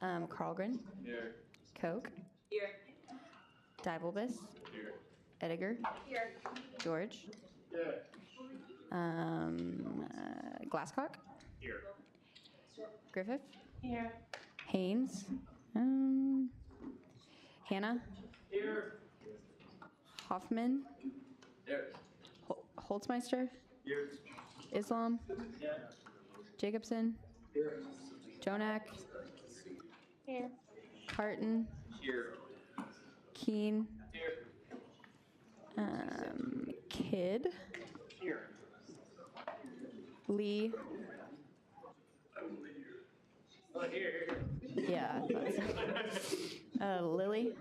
Carlgren. Here. Koch. Here. Dibelbus. Here. Ediger. Here. George. Here. Glasscock. Here. Griffith. Here. Haynes. Hannah. Here. Hoffman. Here. Holtzmeister. Here. Islam. Yeah. Jacobson. Here. Jonak. Here. Carton. Here. Keen. Here. Kidd. Here. Lee. Here. Yeah. Lily.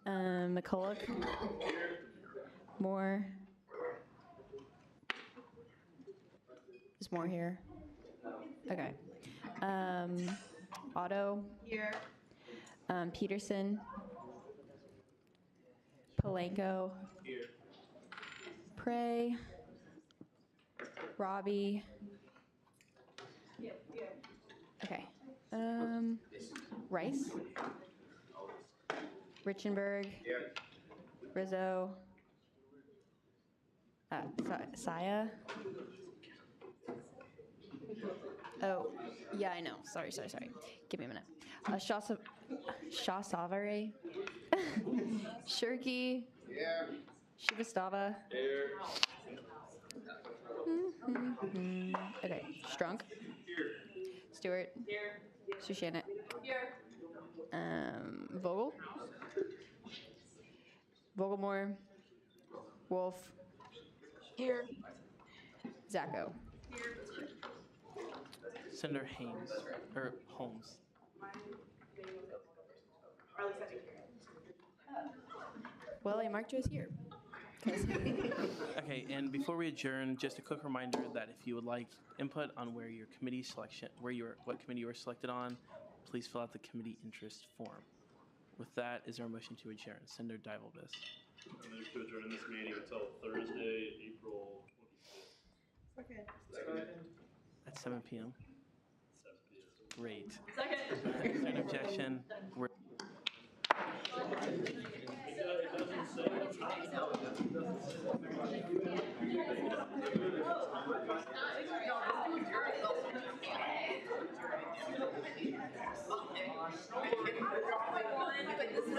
McCulloch. Moore. Is Moore here? Okay. Otto. Here. Peterson. Palenko. Here. Prey. Robbie. Okay. Rice. Richenberg. Here. Rizzo. Saya. Oh, yeah, I know. Sorry. Give me a minute. Shah Savare. Shirky. Here. Shivastava. Here. Okay. Strunk. Here. Stewart. Here. Sushanet. Here. Vogel. Vogelmore. Wolf. Here. Zacco. Here. Senator Haynes, or Holmes. Well, I marked you as here. Okay, and before we adjourn, just a quick reminder that if you would like input on where your committee selection, what committee you were selected on, please fill out the committee interest form. With that, is there a motion to adjourn? Senator Dibelbus. I move to adjourn this meeting until Thursday, April 25th. Second. At 7 p.m. 7 p.m. Great. Second. Is there an objection? We're This is